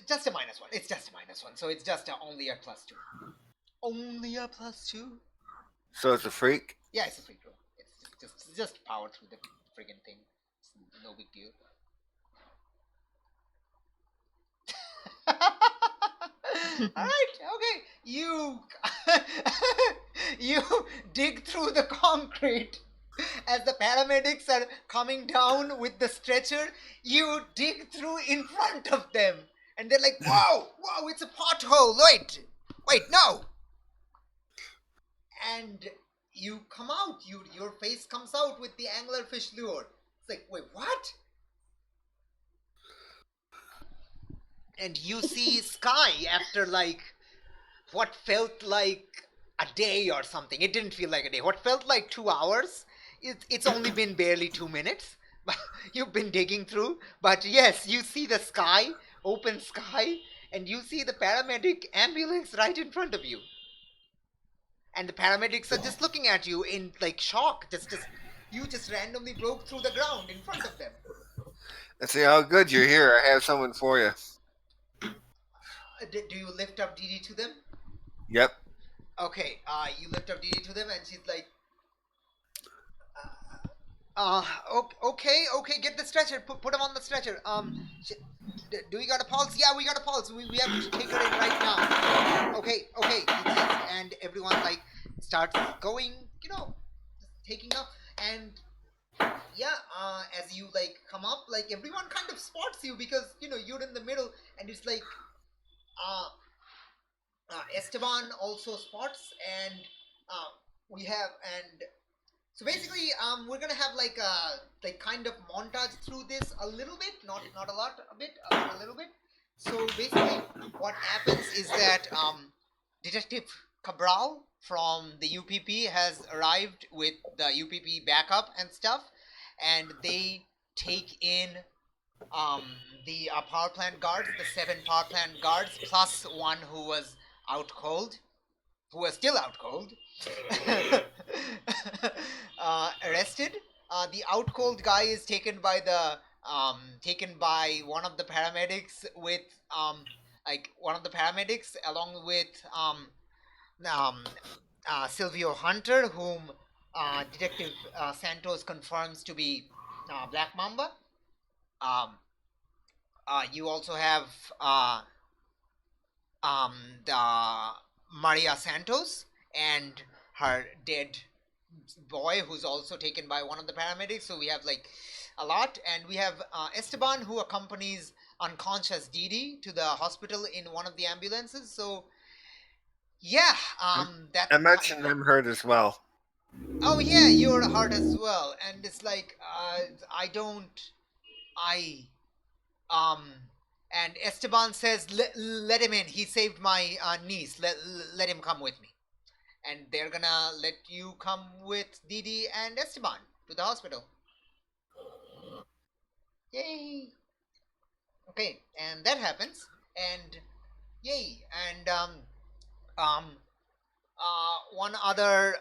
just a -1. It's just a -1, so it's just only a +2. Only a +2. So it's a freak? Yeah, it's a free roll. It's just power through the friggin' thing. It's no big deal. All right, okay. You dig through the concrete as the paramedics are coming down with the stretcher. You dig through in front of them, and they're like, "Whoa, it's a pothole! Wait, no!" And you come out. Your face comes out with the anglerfish lure. It's like, wait, what? And you see Sky after like what felt like a day or something. It didn't feel like a day. What felt like 2 hours, it's only been barely 2 minutes. You've been digging through. But yes, you see the sky, open sky, and you see the paramedic ambulance right in front of you. And the paramedics are just looking at you in like shock. You just randomly broke through the ground in front of them. Let's see how good you're here. I have someone for you. Do you lift up Didi to them? Yep. Okay, you lift up Didi to them, and she's like, okay, get the stretcher. Put him on the stretcher. Do we got a pulse? Yeah, we got a pulse. We have to take her in right now. Okay. And everyone like starts going, taking up, and yeah, as you like come up, like everyone kind of spots you because you're in the middle, and it's like Esteban also spots, and so basically we're gonna have like a kind of montage through this a little bit, not a lot, a little bit. So basically, what happens is that Detective Cabral from the UPP has arrived with the UPP backup and stuff, and they take in the power plant guards, the 7 power plant guards, plus one who was out cold, who was still out cold, arrested. The out cold guy is taken by one of the paramedics with one of the paramedics along with um, Silvio Hunter, whom Detective Santos confirms to be Black Mamba. You also have the Maria Santos and her dead boy, who's also taken by one of the paramedics. So we have like a lot, and we have Esteban, who accompanies unconscious Didi to the hospital in one of the ambulances. So yeah, that I mentioned I'm hurt as well. Oh yeah, you're hurt as well, and it's like I and Esteban says, let him in. He saved my niece. Let him come with me. And they're gonna let you come with Didi and Esteban to the hospital. Yay! Okay, and that happens, and yay, and um one other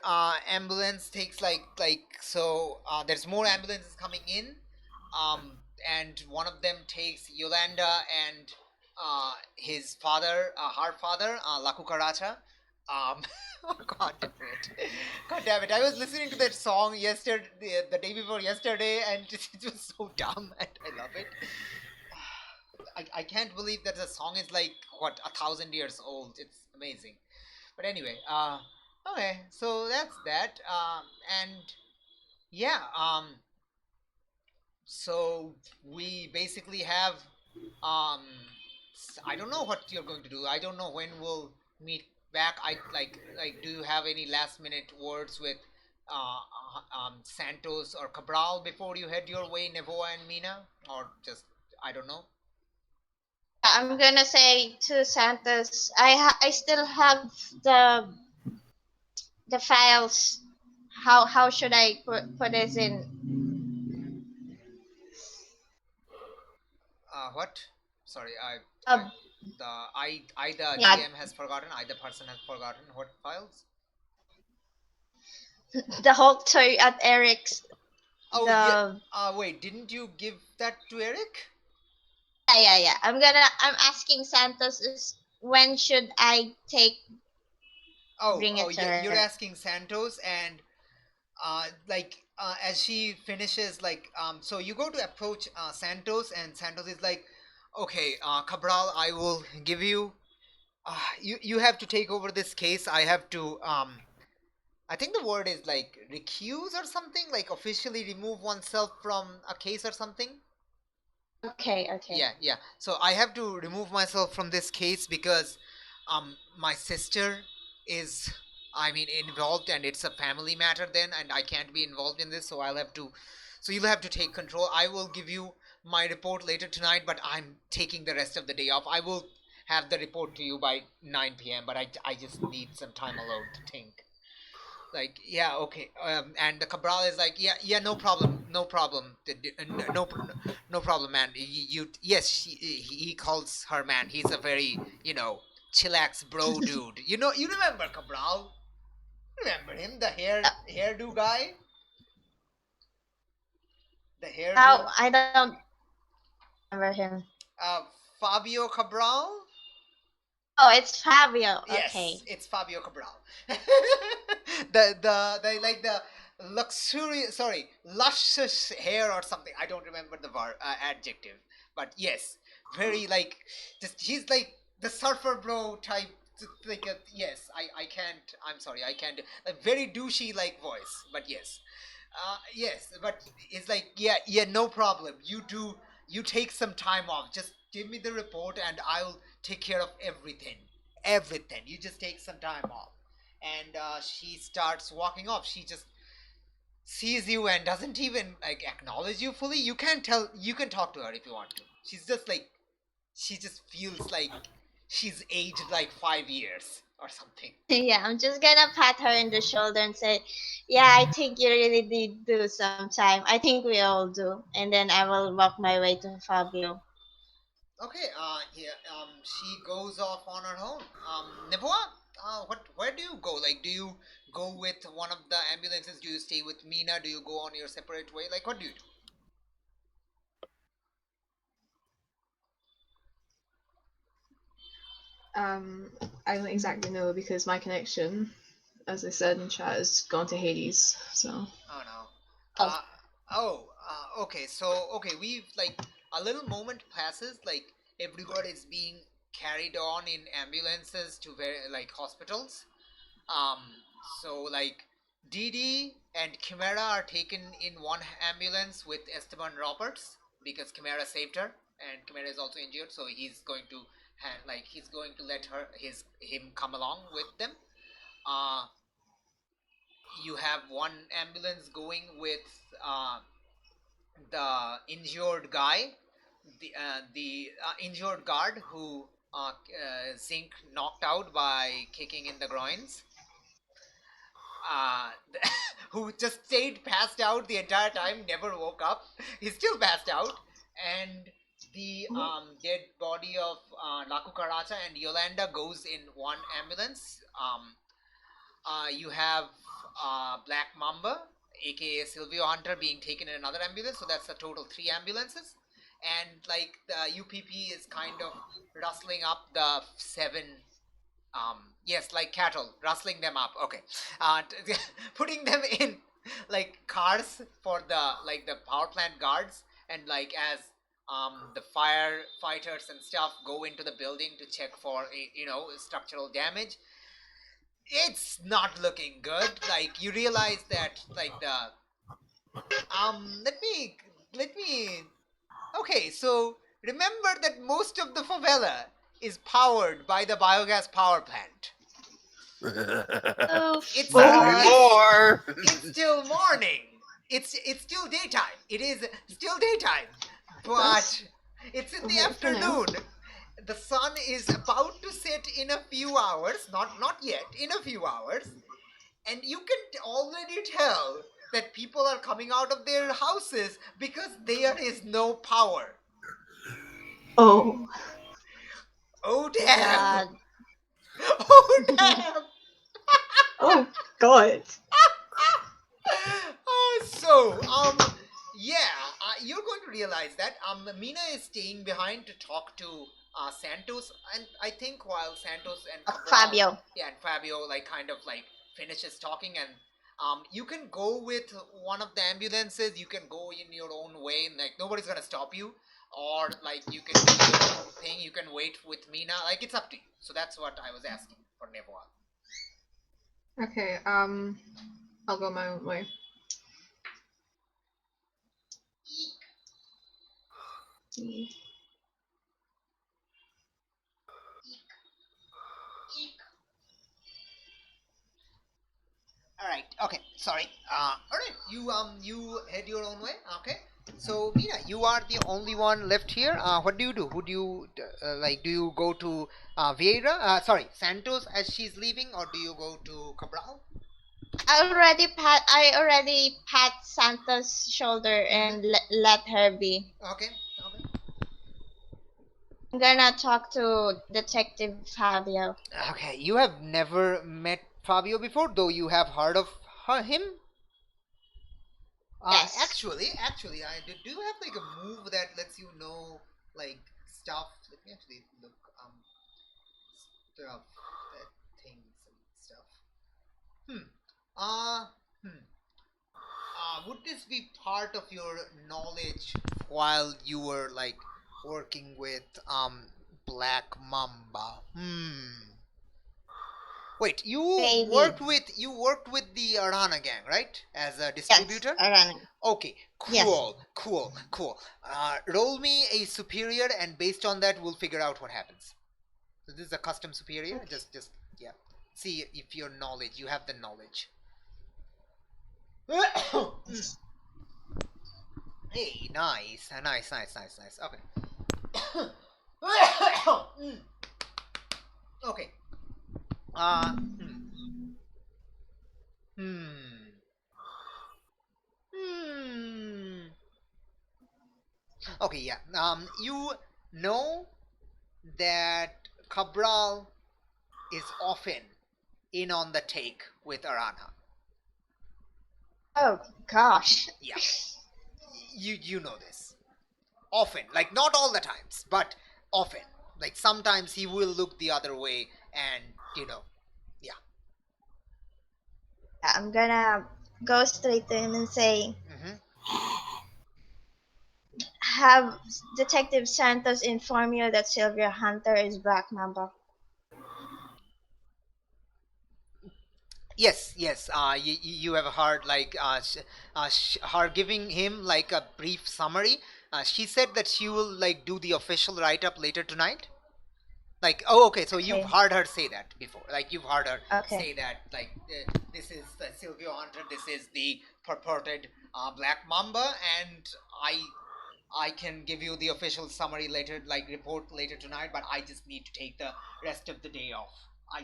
ambulance takes so there's more ambulances coming in, and one of them takes Yolanda and his father, her father, La Cucaracha. Oh God damn it! God damn it! I was listening to that song yesterday, the day before yesterday, and it was so dumb, and I love it. I can't believe that the song is like what 1,000 years old. It's amazing. But anyway, okay, so that's that. And yeah, so we basically have, I don't know what you're going to do. I don't know when we'll meet back. Do you have any last minute words with Santos or Cabral before you head your way, Nevoa and Mina, or just I don't know. I'm gonna say to Santos, I still have the files. How should I put this in? What? Sorry, Uh, the yeah, GM has forgotten. Either person has forgotten what files. the whole toy at Eric's. Oh The yeah. Wait, didn't you give that to Eric? yeah. I'm asking Santos is when should I bring it to You're her? asking Santos, and as she finishes, so you go to approach Santos, and Santos is like, okay, Cabral, I will give you. You have to take over this case. I have to. I think the word is like recuse or something, like officially remove oneself from a case or something. Okay. Yeah. So I have to remove myself from this case because my sister is, I mean, involved, and it's a family matter then, and I can't be involved in this, so you'll have to take control. I will give you my report later tonight, but I'm taking the rest of the day off. I will have the report to you by 9 p.m., but I just need some time alone to think. Like, yeah, okay. And the Cabral is like, yeah, no problem, no problem. No problem, man. Yes, he calls her man. He's a very, chillax bro dude. You remember Cabral? Remember him, the hairdo guy? The hairdo. How I don't remember him. Fabio Cabral? Oh, it's Fabio. Yes, Okay. it's Fabio Cabral. the luxurious, sorry, luscious hair or something. I don't remember the adjective, but yes, very just he's like the surfer bro type. Yes, I can't. I'm sorry, I can't. A very douchey voice, but yes, yes, but it's like yeah, no problem. You take some time off. Just give me the report, and I'll take care of everything. You just take some time off. And she starts walking off. She just sees you and doesn't even acknowledge you fully. You can talk to her if you want to. She's just she just feels like she's aged like 5 years or something. Yeah, I'm just gonna pat her in the shoulder and say, "Yeah, I think you really did do sometime. I think we all do." And then I will walk my way to Fabio. Okay, yeah, she goes off on her own. Nevoa, where do you go? Like, do you go with one of the ambulances? Do you stay with Mina? Do you go on your separate way? Like, what do you do? I don't exactly know because my connection, as I said in chat, has gone to Hades. So Oh no. Oh. Okay. So we've like a little moment passes. Like everyone is being carried on in ambulances to like hospitals. So like Didi and Chimera are taken in one ambulance with Esteban Roberts because Chimera saved her, and Chimera is also injured. So he's going to he's going to let him come along with them. Uh, you have one ambulance going with the injured guy, the injured guard who Zink knocked out by kicking in the groins. Uh, who just stayed passed out the entire time, never woke up. He's still passed out, and the dead body of La Cucaracha and Yolanda goes in one ambulance. You have Black Mamba, aka Silvio Hunter, being taken in another ambulance, so that's a total 3 ambulances. And like the UPP is kind of rustling up the 7 yes, like cattle, rustling them up. Okay, putting them in like cars for the power plant guards, and like as the firefighters and stuff go into the building to check for structural damage. It's not looking good. Like you realize that like the let me okay, so remember that most of the favela is powered by the biogas power plant. Oh, It's Not anymore. it's still morning. It's still daytime. It is still daytime, but it's in the okay for now. afternoon. The sun is about to set in a few hours. Not yet. In a few hours, and you can already tell that people are coming out of their houses because there is no power. Oh, Oh damn! God. Oh damn! oh God. Yeah, you're going to realize that Mina is staying behind to talk to Santos, and I think while Santos and Cabral, Fabio. yeah, and Fabio like kind of like finishes talking, and you can go with one of the ambulances. You can go in your own way, and like nobody's gonna stop you, or like you can do your own thing. You can wait with Mina. Like it's up to you. So that's what I was asking for Nevoa. Okay. I'll go my own way. All right. Okay. Sorry. All right. You head your own way. Okay. So Mina, you are the only one left here. What do you do? Would you like? Do you go to Vieira? Sorry, Santos as she's leaving, or do you go to Cabral? I already pat Santa's shoulder and let her be. Okay. Okay. I'm gonna talk to Detective Fabio. Okay. You have never met Fabio before, though you have heard of him. Yes. Actually, I do you have like a move that lets you know like stuff. Let me actually look stuff things and stuff. Hmm. Uh. Hmm. Would this be part of your knowledge while you were like working with Black Mamba? Wait, Maybe. you worked with the Arana gang, right? As a distributor? Yes, Arana. Okay, Yes. cool. Roll me a superior, and based on that, we'll figure out what happens. So this is a custom superior. Okay. Just yeah. See if your knowledge, you have the knowledge. Hey, nice. Okay. Okay. Uh, hmm. Hmm. Okay, yeah. You know that Cabral is often in on the take with Arana. Oh gosh. Yeah, you know this. Often, like not all the times, but often. Like sometimes he will look the other way, and yeah. I'm gonna go straight to him and say, Hmm. have Detective Santos inform you that Sylvia Hunter is Black Mamba. Yes, yes. You have heard like her giving him like a brief summary. She said that she will like do the official write up later tonight. Like, oh, okay. So you've Okay. heard her say that before. Like you've heard her Okay. say that. Like this is Sylvia Hunter. This is the purported Black Mamba, and I can give you the official summary later, like report later tonight. But I just need to take the rest of the day off. I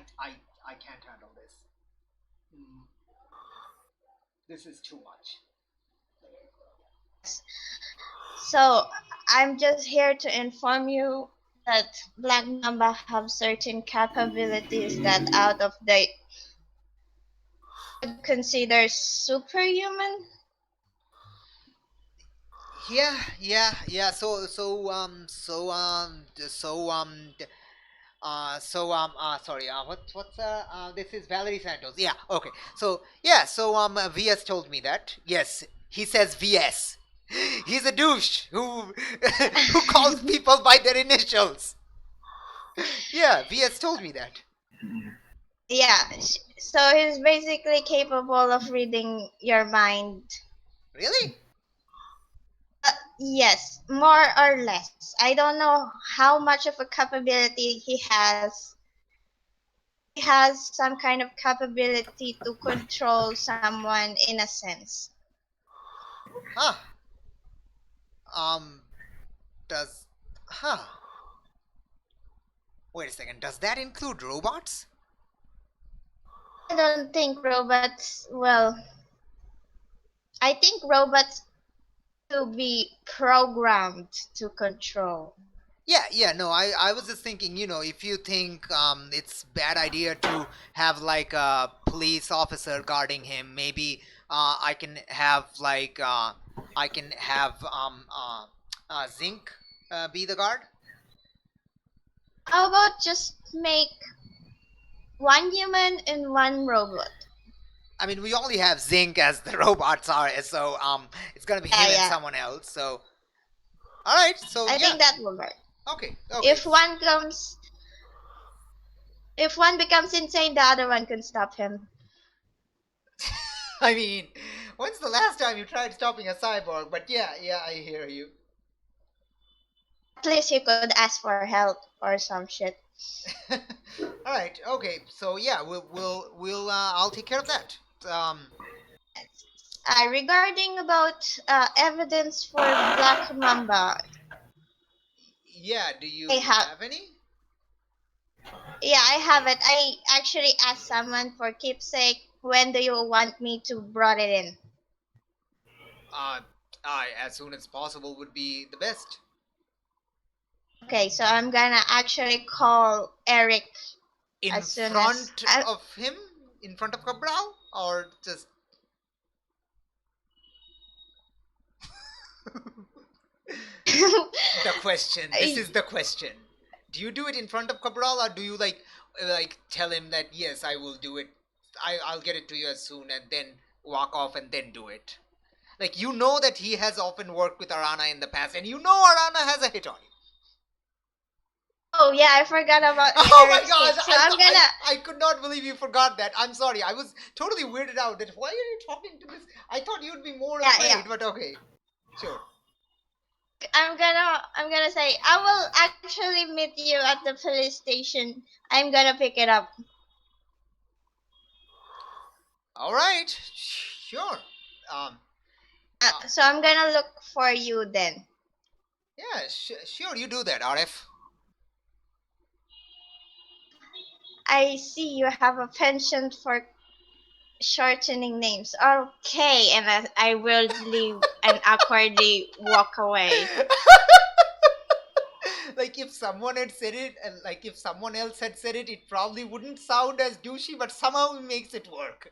can't handle this. Mm, this is too much. So I'm just here to inform you that Black Mamba have certain capabilities that out of the would consider superhuman. Yeah. Sorry. This is Valerie Santos. Yeah. Okay. So yeah. VS told me that. Yes. He says VS. He's a douche who who calls people by their initials. Yeah. VS told me that. Yeah, so he's basically capable of reading your mind. Really? Yes, more or less. I don't know how much of a capability he has. He has some kind of capability to control someone in a sense. Huh. Um. Does. Huh. Wait a second. Does that include robots? I don't think robots, well, I think robots to be programmed to control. Yeah, no, I was just thinking, if you think it's bad idea to have like a police officer guarding him, maybe I can have Zinc be the guard. How about just make one human and one robot? I mean, we only have Zinc as the robots are, so it's gonna be Yeah, him and yeah. someone else. So, all right, so I yeah, think that will work. okay. If if one becomes insane, the other one can stop him. I mean, when's the last time you tried stopping a cyborg? But yeah, I hear you. At least you could ask for help or some shit. All right. Okay. So yeah, I'll take care of that. Um. Regarding about evidence for Black Mamba, Yeah. Do I you have. have any? Yeah, I have it. I actually asked someone for keepsake. When do you want me to brought it in? Uh. As soon as possible would be the best. Okay, so I'm gonna actually call Eric In as soon as front of him, in front of Cabral, or just. The question. This is the question. Do you do it in front of Cabral, or do you like tell him that yes, I will do it. I'll get it to you as soon, and then walk off and then do it. Like you know that he has often worked with Arana in the past, and you know Arana has a hit on you. Oh yeah, I forgot about Oh my Eric's gosh! hit. So I'm gonna. I could not believe you forgot that. I'm sorry. I was totally weirded out. That why are you talking to this? I thought you'd be more Yeah, afraid, yeah. but okay, sure. I'm gonna say I will actually meet you at the police station. I'm gonna pick it up. All right, sure. Um, So I'm gonna look for you then. yeah, sure. You do that, RF. I see you have a penchant for shortening names. Okay, and I weirdly and awkwardly walk away. Like if someone had said it, and like if someone else had said it, it probably wouldn't sound as douchey, but somehow it makes it work.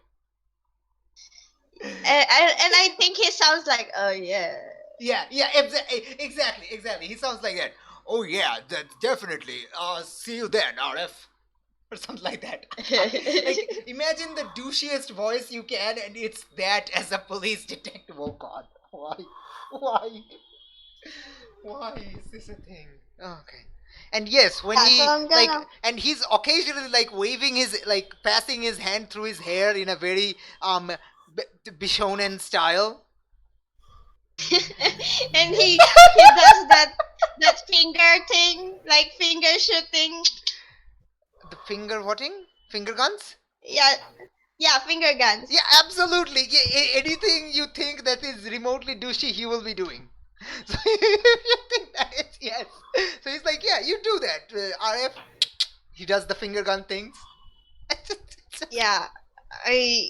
And I think he sounds like, oh yeah. Yeah, exactly. He sounds like that. Oh yeah, definitely. See you then, RF. Or something like that. Like, imagine the douchiest voice you can, and it's that as a police detective. Oh God, why, why, why is this a thing? Okay. And yes, when Yeah, so he I'm like, gonna. and he's occasionally like waving his, like passing his hand through his hair in a very Bishonen style. And he does that finger thing, like finger shooting. The finger whatting? Finger guns? Yeah, yeah, finger guns. Yeah, absolutely. Anything you think that is remotely douchey, he will be doing. So if you think that is yes, so he's like, yeah, you do that, RF. He does the finger gun things. Yeah, I.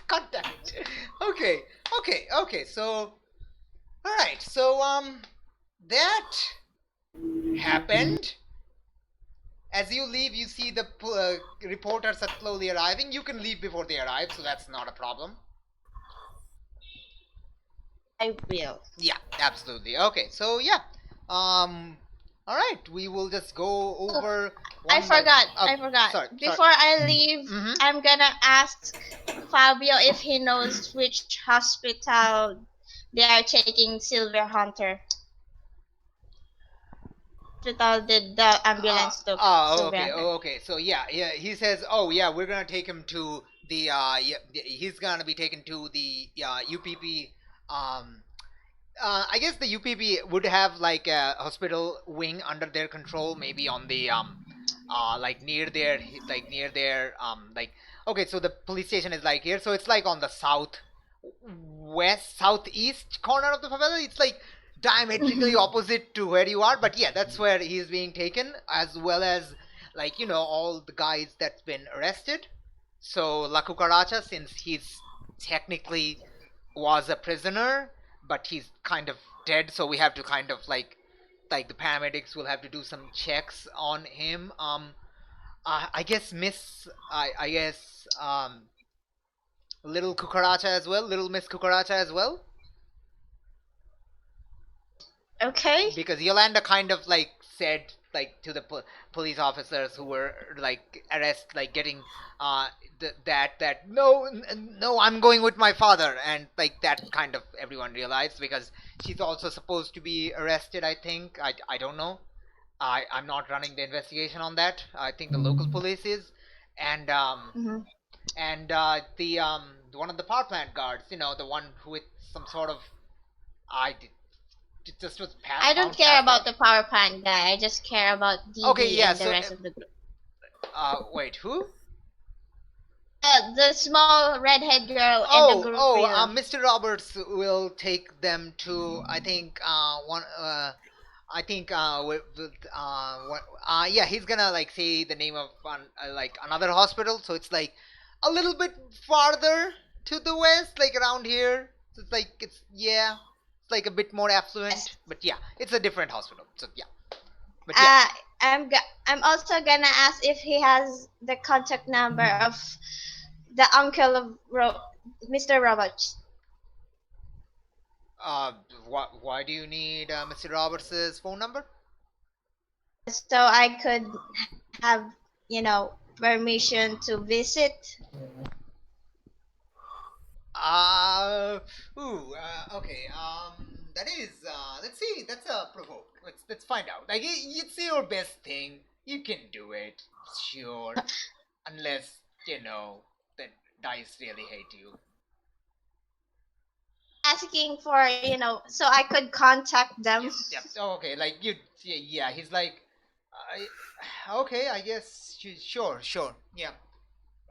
God damn it. Okay. So, all right. So that happened. As you leave, you see the reporters are slowly arriving. You can leave before they arrive, so that's not a problem. I will. Yeah, absolutely. Okay, so yeah. All right, we will just go over. I forgot. I Sorry. forgot. Before I leave, Mhm. I'm gonna ask Fabio if he knows which hospital they are taking Silver Hunter. Hospital did the ambulance took Silver Okay. Hunter. Oh, okay. So yeah. He says, "Oh yeah, we're gonna take him to the he's gonna be taken to the UPP um I guess the UPP would have like a hospital wing under their control, maybe on the like near their like okay, so the police station is like here, so it's like on the southeast corner of the favela. It's like diametrically opposite to where you are, but yeah, that's where he's being taken, as well as like all the guys that's been arrested. So La Cucaracha, since he's technically was a prisoner, but he's kind of dead, so we have to kind of like the paramedics will have to do some checks on him. I guess I guess little Cucaracha as well, little Miss Cucaracha as well, Okay. because Yolanda kind of like said like to the police officers who were like getting uh that no, I'm going with my father, and like that kind of everyone realized, because she's also supposed to be arrested, I think. I don't know. I'm not running the investigation on that. I think the local police is. And Mhm. the one of the power plant guards, the one who with some sort of I did, it just was I don't found care passed about out. the power plant guy. I just care about Okay, DD yeah. and the So rest of the group. wait, who? The small redhead girl and the group leader. Mr. Roberts will take them to, I think, one. I think yeah, he's gonna like say the name of like another hospital, so it's like a little bit farther to the west, like around here. So it's like it's like a bit more affluent, Yes. but yeah, it's a different hospital. So yeah, but yeah. Uh, I'm also gonna ask if he has the contact number of the uncle of Mr. Roberts. Why do you need Mr. Roberts' phone number? So I could have, permission to visit. Uh, okay. That is, let's see. That's a provoke. Let's find out. Like, it's your best thing. You can do it, sure. Unless the dice really hate you. Asking for, so I could contact them. Yep. Oh, okay. Like yeah. He's like, okay. I guess sure. Yeah.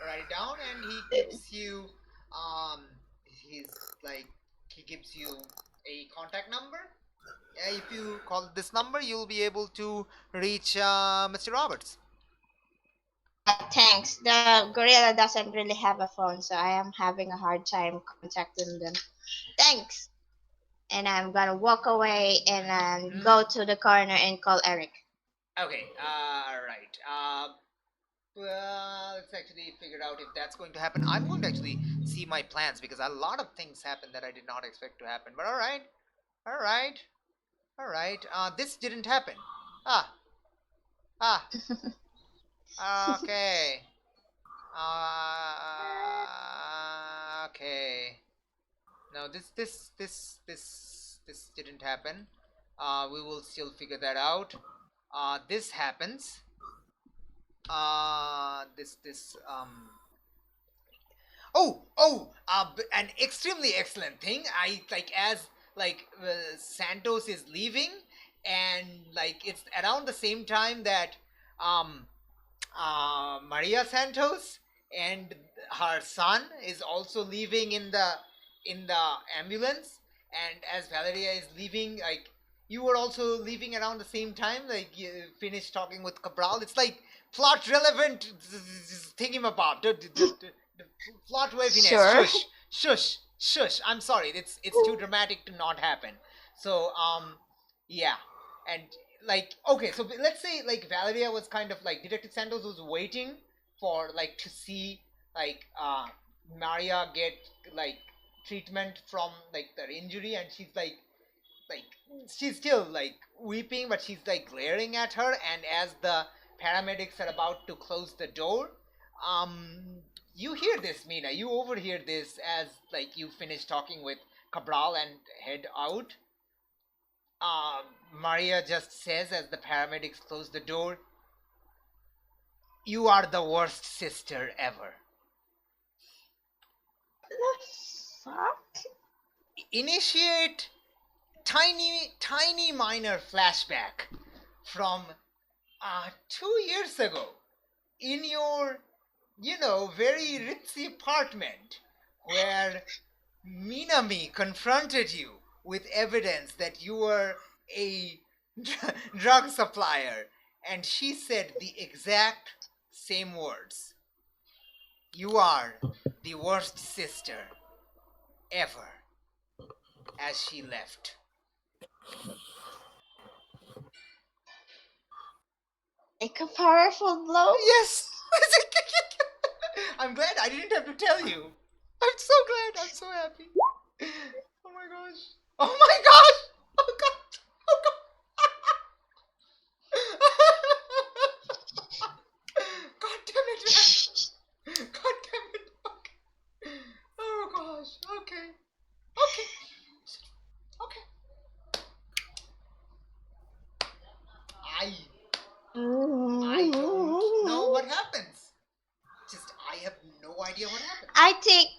Write it down, and he gives you, he's like, he gives you a contact number. If you call this number, you'll be able to reach Mr. Roberts. Thanks. The gorilla doesn't really have a phone, so I am having a hard time contacting them. Thanks. And I'm gonna walk away and then go to the corner and call Eric. Okay, right. Well, let's actually figure out if that's going to happen. I'm going to actually see my plans because a lot of things happened that I did not expect to happen. But alright, alright, alright. This didn't happen. Ah, ah, okay. Okay. No, this didn't happen. We will still figure that out. This happens. An extremely excellent thing. I like as like Santos is leaving, and like it's around the same time that um Maria Santos and her son is also leaving in the ambulance, and as Valeria is leaving, like you were also leaving around the same time, like you finished talking with Cabral. It's like plot relevant thingamabob. Plot waviness. Sure. Shush, shush, shush. I'm sorry. It's too dramatic to not happen. So yeah, and like okay, so let's say like Valeria was kind of like Detective Santos was waiting for like to see like Maria get like treatment from like their injury, and she's like she's still like weeping, but she's like glaring at her, and as the paramedics are about to close the door, you hear this, Mina. You overhear this as like you finish talking with Cabral and head out. Maria just says as the paramedics close the door, "You are the worst sister ever." The fuck? Initiate tiny minor flashback from 2 years ago in your, very ritzy apartment where Minami confronted you with evidence that you were a drug supplier, and she said the exact same words. "You are the worst sister ever," as she left. Like a powerful blow? Yes! I'm glad I didn't have to tell you. I'm so glad. I'm so happy. Oh my gosh. Oh my gosh! Oh god! Oh god! God damn it, man! God damn it! Okay. Oh gosh. Okay. Okay. Okay. I don't know what happens. Just I have no idea what happens. I think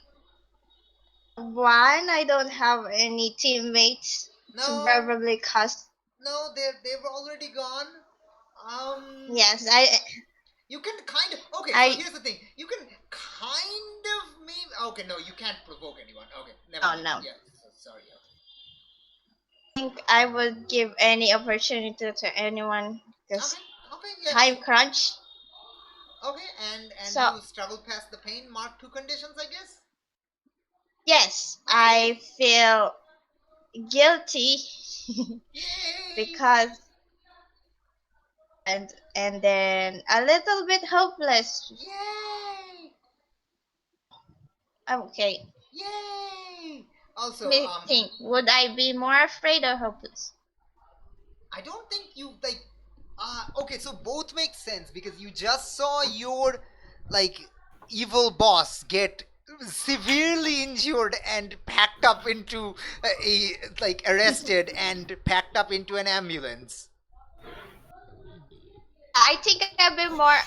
I don't have any teammates to No. verbally cuss. No, they were already gone. Yes, You can kind of okay. I- So here's the thing. You can kind of maybe. Okay, no, you can't provoke anyone. Okay, never Oh, mind. no. Yeah, sorry. think I would give any opportunity to anyone because Okay. Okay. Yeah. time crunch. Okay. And So- you struggled past the pain. Mark 2 conditions, I guess. Yes, I feel guilty Yay! because and then a little bit hopeless. Yay! Okay, Yay! Also, let me think. Would I be more afraid or hopeless? I don't think you like. Okay, so both make sense because you just saw your like evil boss get severely injured and packed up into a like arrested and packed up into an ambulance. I think I'd be more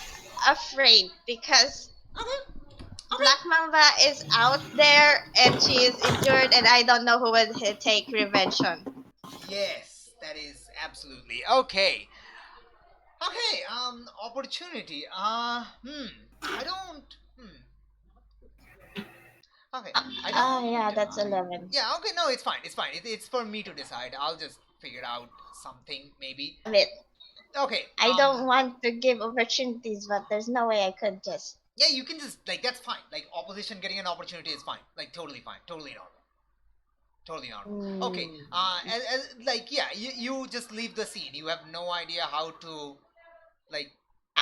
afraid because Black Mamba is out there and she is injured and I don't know who will take revenge on. Yes, that is absolutely okay. Okay, opportunity. I don't. Okay, I don't. Oh yeah, that's 11. Yeah, okay, no, it's fine. It's fine. It's for me to decide. I'll just figured out something maybe. Wait, Okay. I don't want to give opportunities, but there's no way I could just. Yeah, you can just like that's fine. Like opposition getting an opportunity is fine. Like totally fine. Totally normal. Totally normal. Okay. Like yeah, you just leave the scene. You have no idea how to like.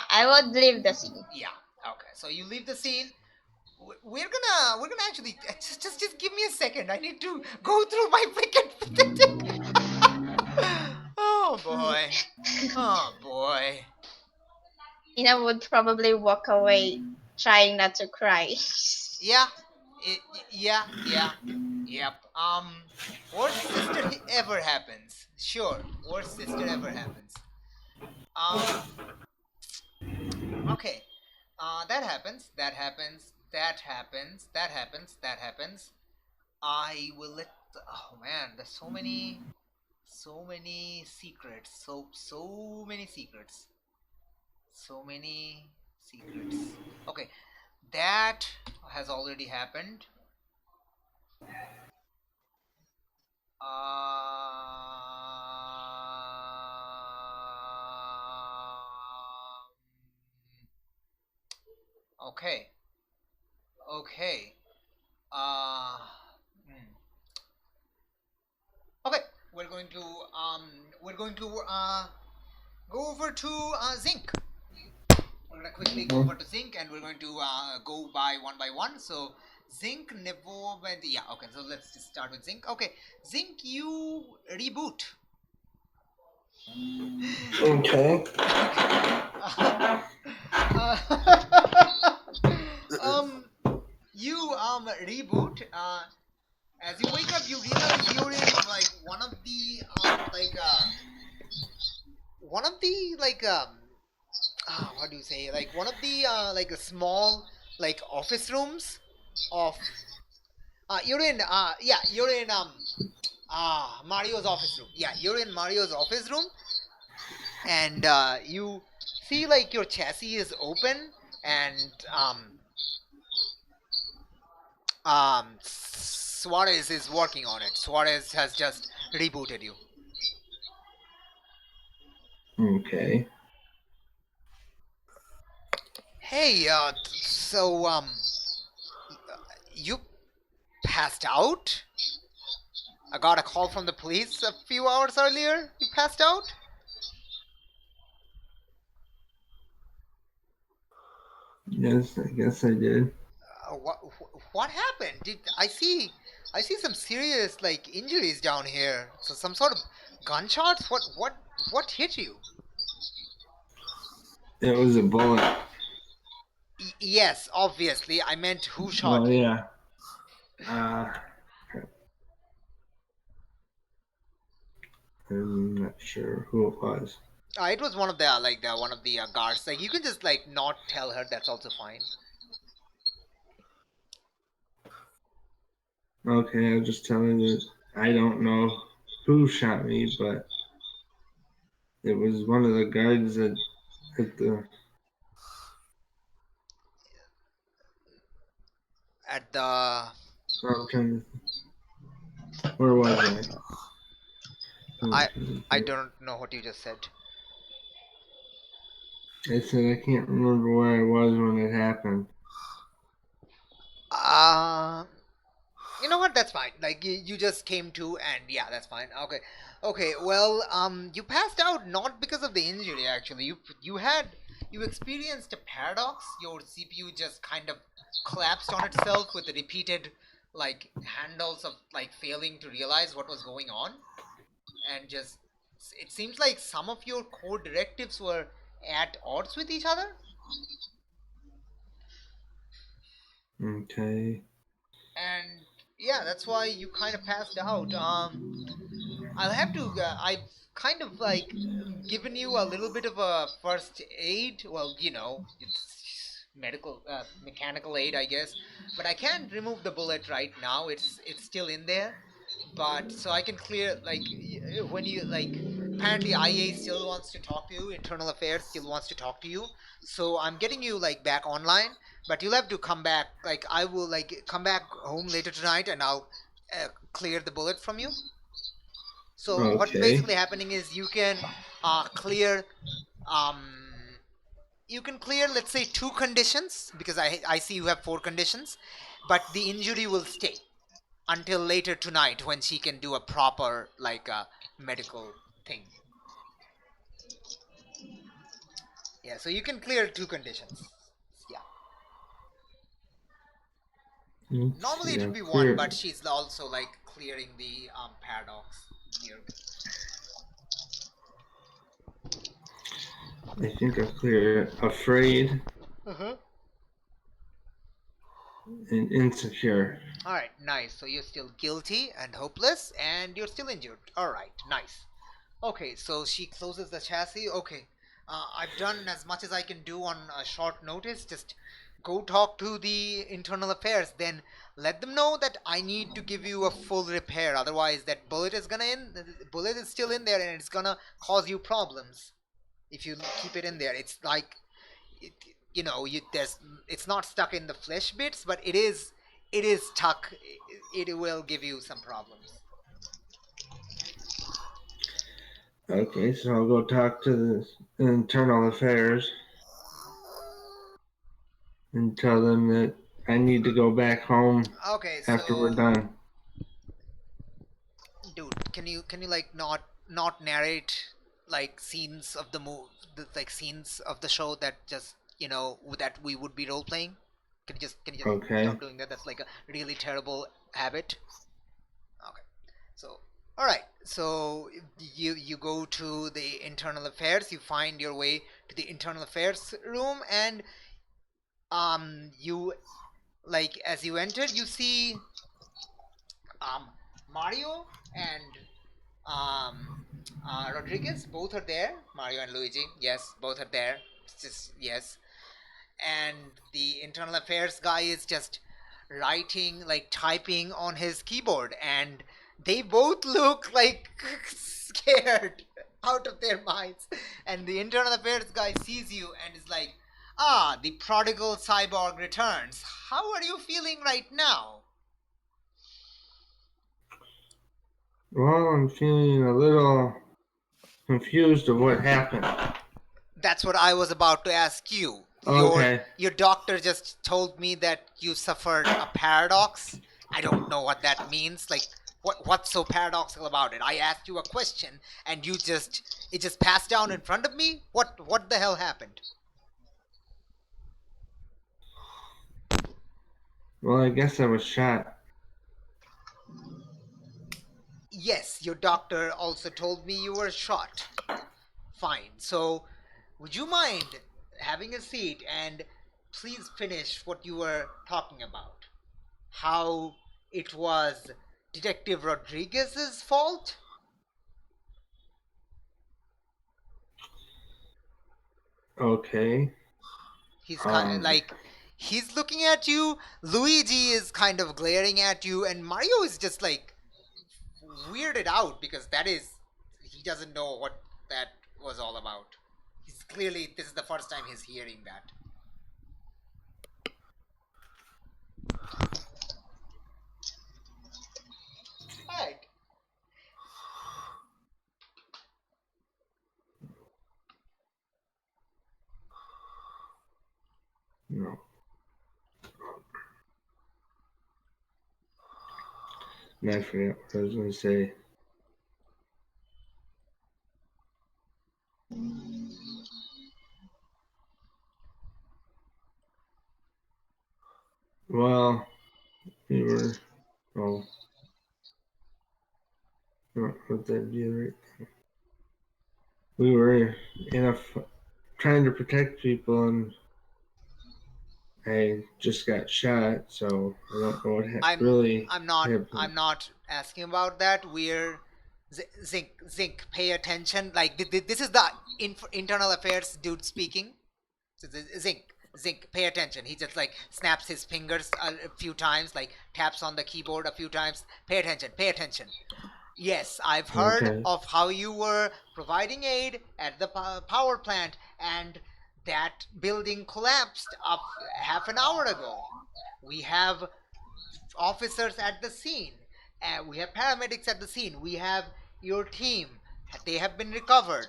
I would leave the scene. Yeah. Okay. So you leave the scene. We're gonna actually just give me a second. I need to go through my freaking. Oh boy. Oh boy. Ina would probably walk away, trying not to cry. Yeah. Yeah. Yep. Worst sister ever happens. Sure. Worst sister ever happens. Okay. That happens. That happens. That happens. That happens. That happens. I will let. Oh man, there's so many secrets. So many secrets. So many secrets. Okay, that has already happened. Okay. Okay. Uh, hmm. Okay. We're going to go over to Zinc. We're gonna quickly go over to Zinc, and we're going to go by one. So Zinc, Nevo, and yeah. Okay. So let's just start with Zinc. Okay, Zinc, you reboot. Okay. You reboot. As you wake up, you realize you're in like one of the what do you say, like one of the like a small like office rooms of you're in Mario's office room. Yeah, you're in Mario's office room, and you see like your chassis is open, and Suarez is working on it. Suarez has just rebooted you. Okay. Hey, so you passed out? I got a call from the police a few hours earlier. You passed out? Yes, I guess I did. What happened? Did I see some serious like injuries down here? So some sort of gunshots? What hit you? It was a bullet. Yes, obviously. I meant who shot Oh you. yeah. I'm not sure who it was. It was one of the guards. Like you can just like not tell her. That's also fine. Okay, I'll just tell her that I don't know who shot me, but it was one of the guards at the. At the I'm trying to. Where was I? I don't know what you just said. I said I can't remember where I was when it happened. You know what? That's fine. Like you just came to, and yeah, that's fine. Okay, okay. Well, you passed out not because of the injury. Actually, you experienced a paradox. Your CPU just kind of collapsed on itself with the repeated like handles of like failing to realize what was going on, and just it seems like some of your core directives were at odds with each other. Okay. And yeah, that's why you kind of passed out. I'll have to. I've kind of like given you a little bit of a first aid. Well, you know, it's mechanical aid, I guess. But I can't remove the bullet right now. It's still in there. But so I can clear like when you like. Apparently, IA still wants to talk to you. Internal Affairs still wants to talk to you. So I'm getting you like back online. But you'll have to come back. Like I will like come back home later tonight, and I'll clear the bullet from you. So what's Okay. basically happening is you can clear you can clear, let's say, 2 conditions, because I see you have 4 conditions, but the injury will stay until later tonight when she can do a proper medical thing. Yeah, so you can clear 2 conditions. Yeah. Normally it would be 1, but she's also clearing the paradox here. I think I cleared afraid and insecure. All right, nice. So you're still guilty and hopeless, and you're still injured. All right, nice. Okay, so she closes the chassis. Okay, I've done as much as I can do on a short notice. Just go talk to the internal affairs. Then let them know that I need to give you a full repair. Otherwise, that bullet is gonna the bullet is still in there, and it's gonna cause you problems if you keep it in there. It's like, it, it's not stuck in the flesh bits, but it is stuck. It will give you some problems. Okay, so I'll go talk to the internal affairs and tell them that I need to go back home Okay, after we're so done. dude, can you not narrate scenes of the scenes of the show that just that we would be role playing? Can you just Okay. stop doing that? That's like a really terrible habit. Okay. So, all right. So you go to the internal affairs. You find your way to the internal affairs room, and you as you enter, you see Mario and Rodriguez. Both are there. Mario and Luigi. Yes, both are there. It's just yes. And the internal affairs guy is just writing, typing on his keyboard, and they both look scared out of their minds. And the internal affairs guy sees you and is like, "Ah, the prodigal cyborg returns. How are you feeling right now?" Well, I'm feeling a little confused of what happened. That's what I was about to ask you. Okay. Your doctor just told me that you suffered a paradox. I don't know what that means. What's so paradoxical about it? I asked you a question and it just passed down in front of me? What the hell happened? Well, I guess I was shot. Yes, your doctor also told me you were shot. Fine. So, would you mind having a seat and please finish what you were talking about? How it was Detective Rodriguez's fault? Okay. He's kind of he's looking at you. Luigi is kind of glaring at you, and Mario is just weirded out because he doesn't know what that was all about. He's clearly, this is the first time he's hearing that. Right. No. I forget what I was going to say. Well, we were. Oh. What that be right? We were trying to protect people, and I just got shot, so I don't know what really happened. I'm not asking about that. We're Zink, pay attention. This is the internal affairs dude speaking. So Zink, pay attention. He just snaps his fingers a few times, taps on the keyboard a few times. Pay attention. Pay attention. Yes, I've heard Okay. of how you were providing aid at the power plant, and that building collapsed up half an hour ago. We have officers at the scene. We have paramedics at the scene. We have your team, they have been recovered.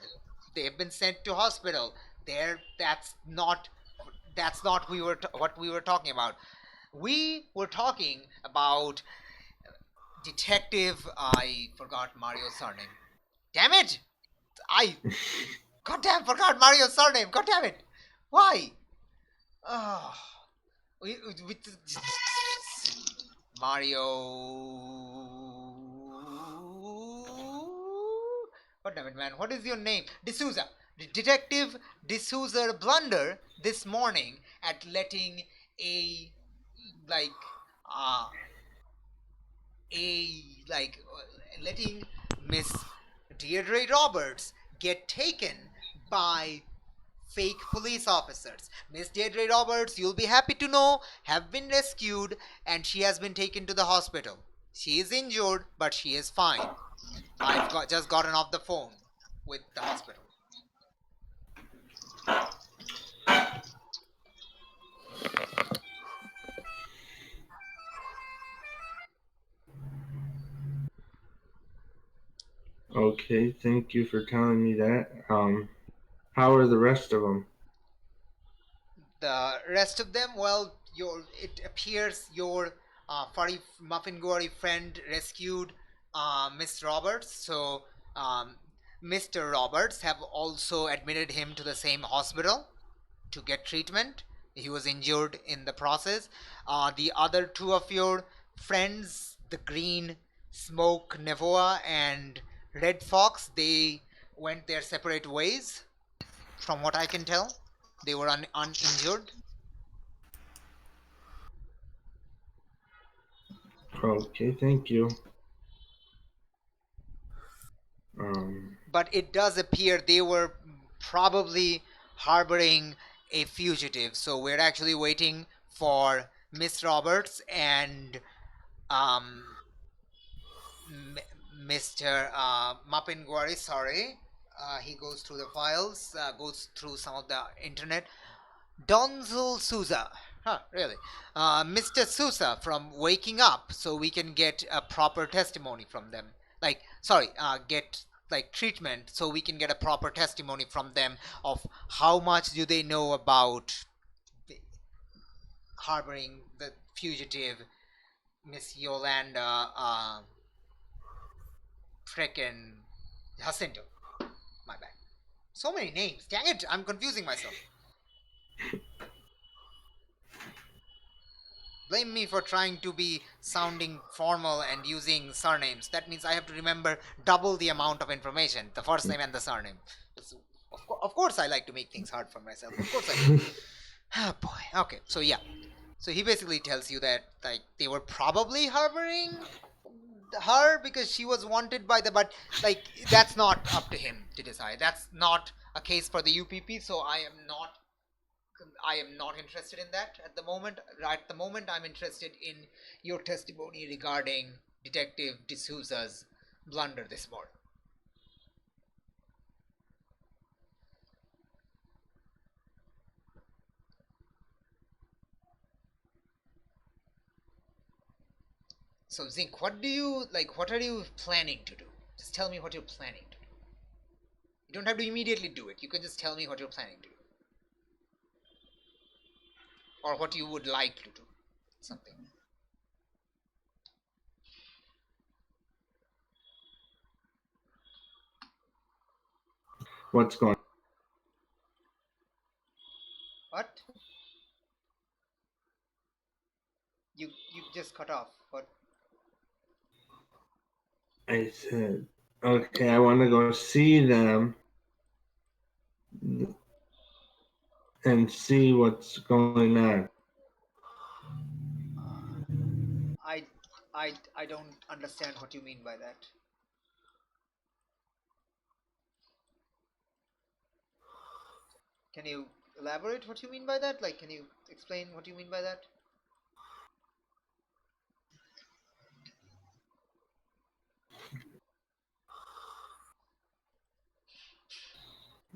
They have been sent to hospital. That's not what we were talking about. We were talking about Detective. I forgot Mario's surname. Damn it! I goddamn forgot Mario's surname. God damn it! Why? Oh, we Mario. God damn it, man! What is your name? D'Souza. Detective D'Souza blunder this morning at letting a like uh letting Miss Deirdre Roberts get taken by fake police officers. Miss Deirdre Roberts, you'll be happy to know, have been rescued and she has been taken to the hospital. She is injured, but she is fine. Just gotten off the phone with the hospital. Okay, thank you for telling me that. How are the rest of them? The rest of them, well, it appears your furry muffin gory friend rescued Miss Roberts. So Mr. Roberts have also admitted him to the same hospital to get treatment. He was injured in the process. The other two of your friends, the Green Smoke Nevoa and Red Fox, they went their separate ways. From what I can tell, they were uninjured. Okay, thank you. But it does appear they were probably harboring a fugitive. So we're actually waiting for Miss Roberts and Mr. Mapingwari. Sorry, he goes through the files, goes through some of the internet. Donzel Souza. Huh, really? Mr. Souza from waking up so we can get a proper testimony from them. Get treatment so we can get a proper testimony from them of how much do they know about the, harboring the fugitive Miss Yolanda frickin' Jacinto. My bad. So many names. Dang it, I'm confusing myself. Blame me for trying to be sounding formal and using surnames. That means I have to remember double the amount of information, the first name and the surname. Of course, I like to make things hard for myself. Of course, I do. Oh boy. Okay, so yeah. So he basically tells you that they were probably harboring her because she was wanted by the, but that's not up to him to decide. That's not a case for the UPP. So I am not interested in that at the moment. At the moment, I'm interested in your testimony regarding Detective D'Souza's blunder this morning. So, Zink, what are you planning to do? Just tell me what you're planning to do. You don't have to immediately do it. You can just tell me what you're planning to do. Or what you would like to do. Something. What's going on? What? You just cut off. What? I said, okay, I want to go see them and see what's going on. I don't understand what you mean by that. Can you elaborate what you mean by that? Can you explain what you mean by that?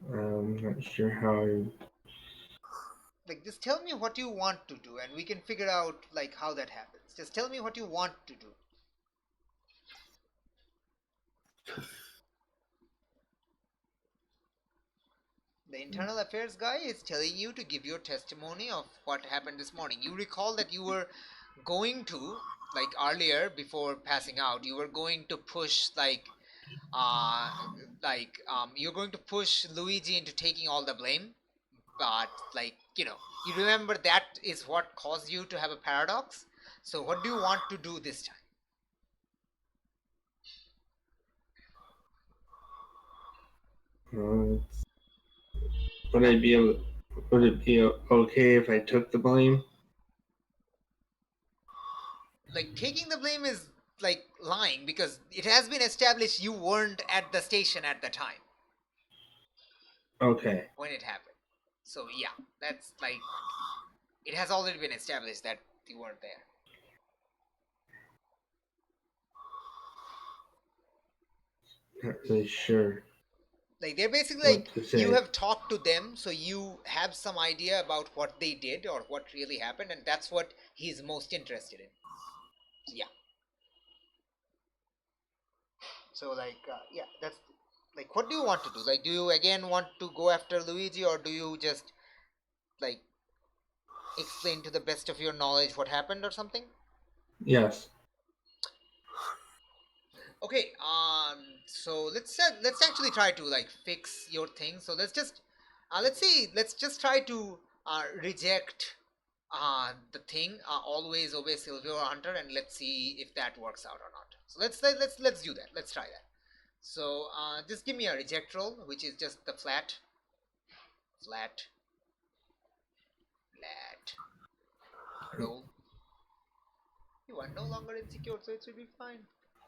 I'm not sure how Just tell me what you want to do and we can figure out how that happens. Just tell me what you want to do. The internal affairs guy is telling you to give your testimony of what happened this morning. You recall that you were going to, like earlier before passing out, you were going to push uh you're going to push Luigi into taking all the blame, but you remember that is what caused you to have a paradox. So what do you want to do this time? Would I be able? Would it be okay if I took the blame? Like, taking the blame is like lying, because it has been established you weren't at the station at the time Okay. when it happened. So yeah, that's like, it has already been established that you weren't there. Not really sure Like, they're basically what like, to you say. have talked to them, so you have some idea about what they did or what really happened, and that's what he's most interested in. Yeah. So yeah, that's like, what do you want to do? Like, do you again want to go after Luigi, or do you just like explain to the best of your knowledge what happened or something? Yes. Okay, so let's actually try to like fix your thing. So let's just try to reject the thing, always obey Silvio Hunter, and let's see if that works out or not. So let's do that. Let's try that. So just give me a reject roll, which is just the flat, flat, flat roll. You are no longer insecure, so it should be fine.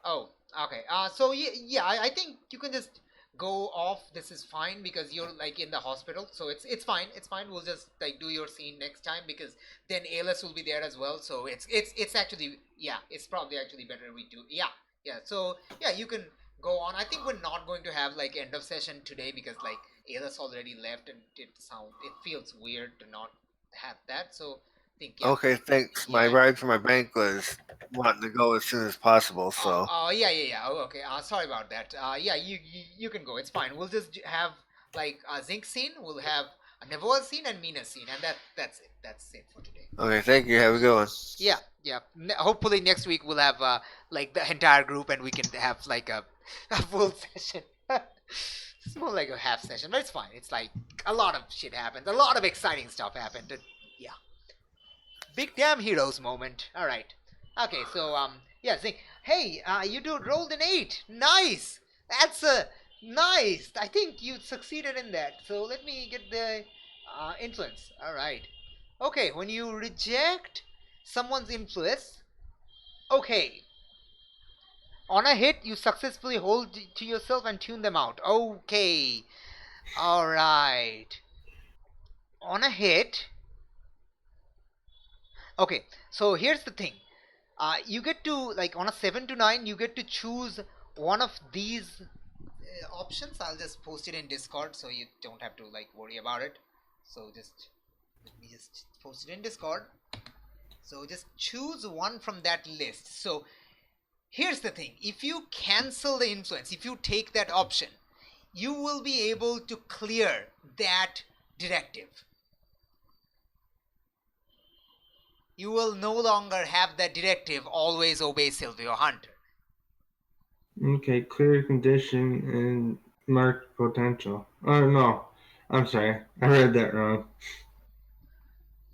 Oh, okay. So yeah, I think you can just go off. This is fine because you're like in the hospital, so it's fine. It's fine. We'll just like do your scene next time, because then ALS will be there as well. So it's actually, yeah, it's probably actually better we do. Yeah, yeah. So yeah, you can go on. I think we're not going to have like end of session today, because like ALS already left, and it feels weird to not have that. So I think, yeah. Okay, thanks. My Yeah. ride for my bank was wanting to go as soon as possible, so. Yeah. Oh, okay. Sorry about that. Yeah, you can go. It's fine. We'll just have like a Zinc scene. We'll have a Nevoa scene and Mina scene, and that's it. That's it for today. Okay, thank you. Have a good one. Yeah, yeah. Hopefully next week we'll have like the entire group, and we can have like a full session. It's more like a half session, but it's fine. It's like a lot of shit happens. A lot of exciting stuff happened. Yeah. Big damn heroes moment. All right. Okay, so yeah, think. Hey, you dude rolled an 8. Nice. That's nice. I think you succeeded in that. So let me get the influence. All right. Okay, when you reject someone's influence, okay. On a hit, you successfully hold to yourself and tune them out. Okay. All right. On a hit. Okay, so here's the thing. You get to, like, on a 7 to 9, you get to choose one of these options. I'll just post it in Discord, so you don't have to like worry about it. So just let me just post it in Discord. So just choose one from that list. So here's the thing: if you cancel the influence, if you take that option, you will be able to clear that directive. You will no longer have that directive, always obey Silvio Hunter. Okay, clear condition and mark potential. Oh no, I'm sorry, I read that wrong.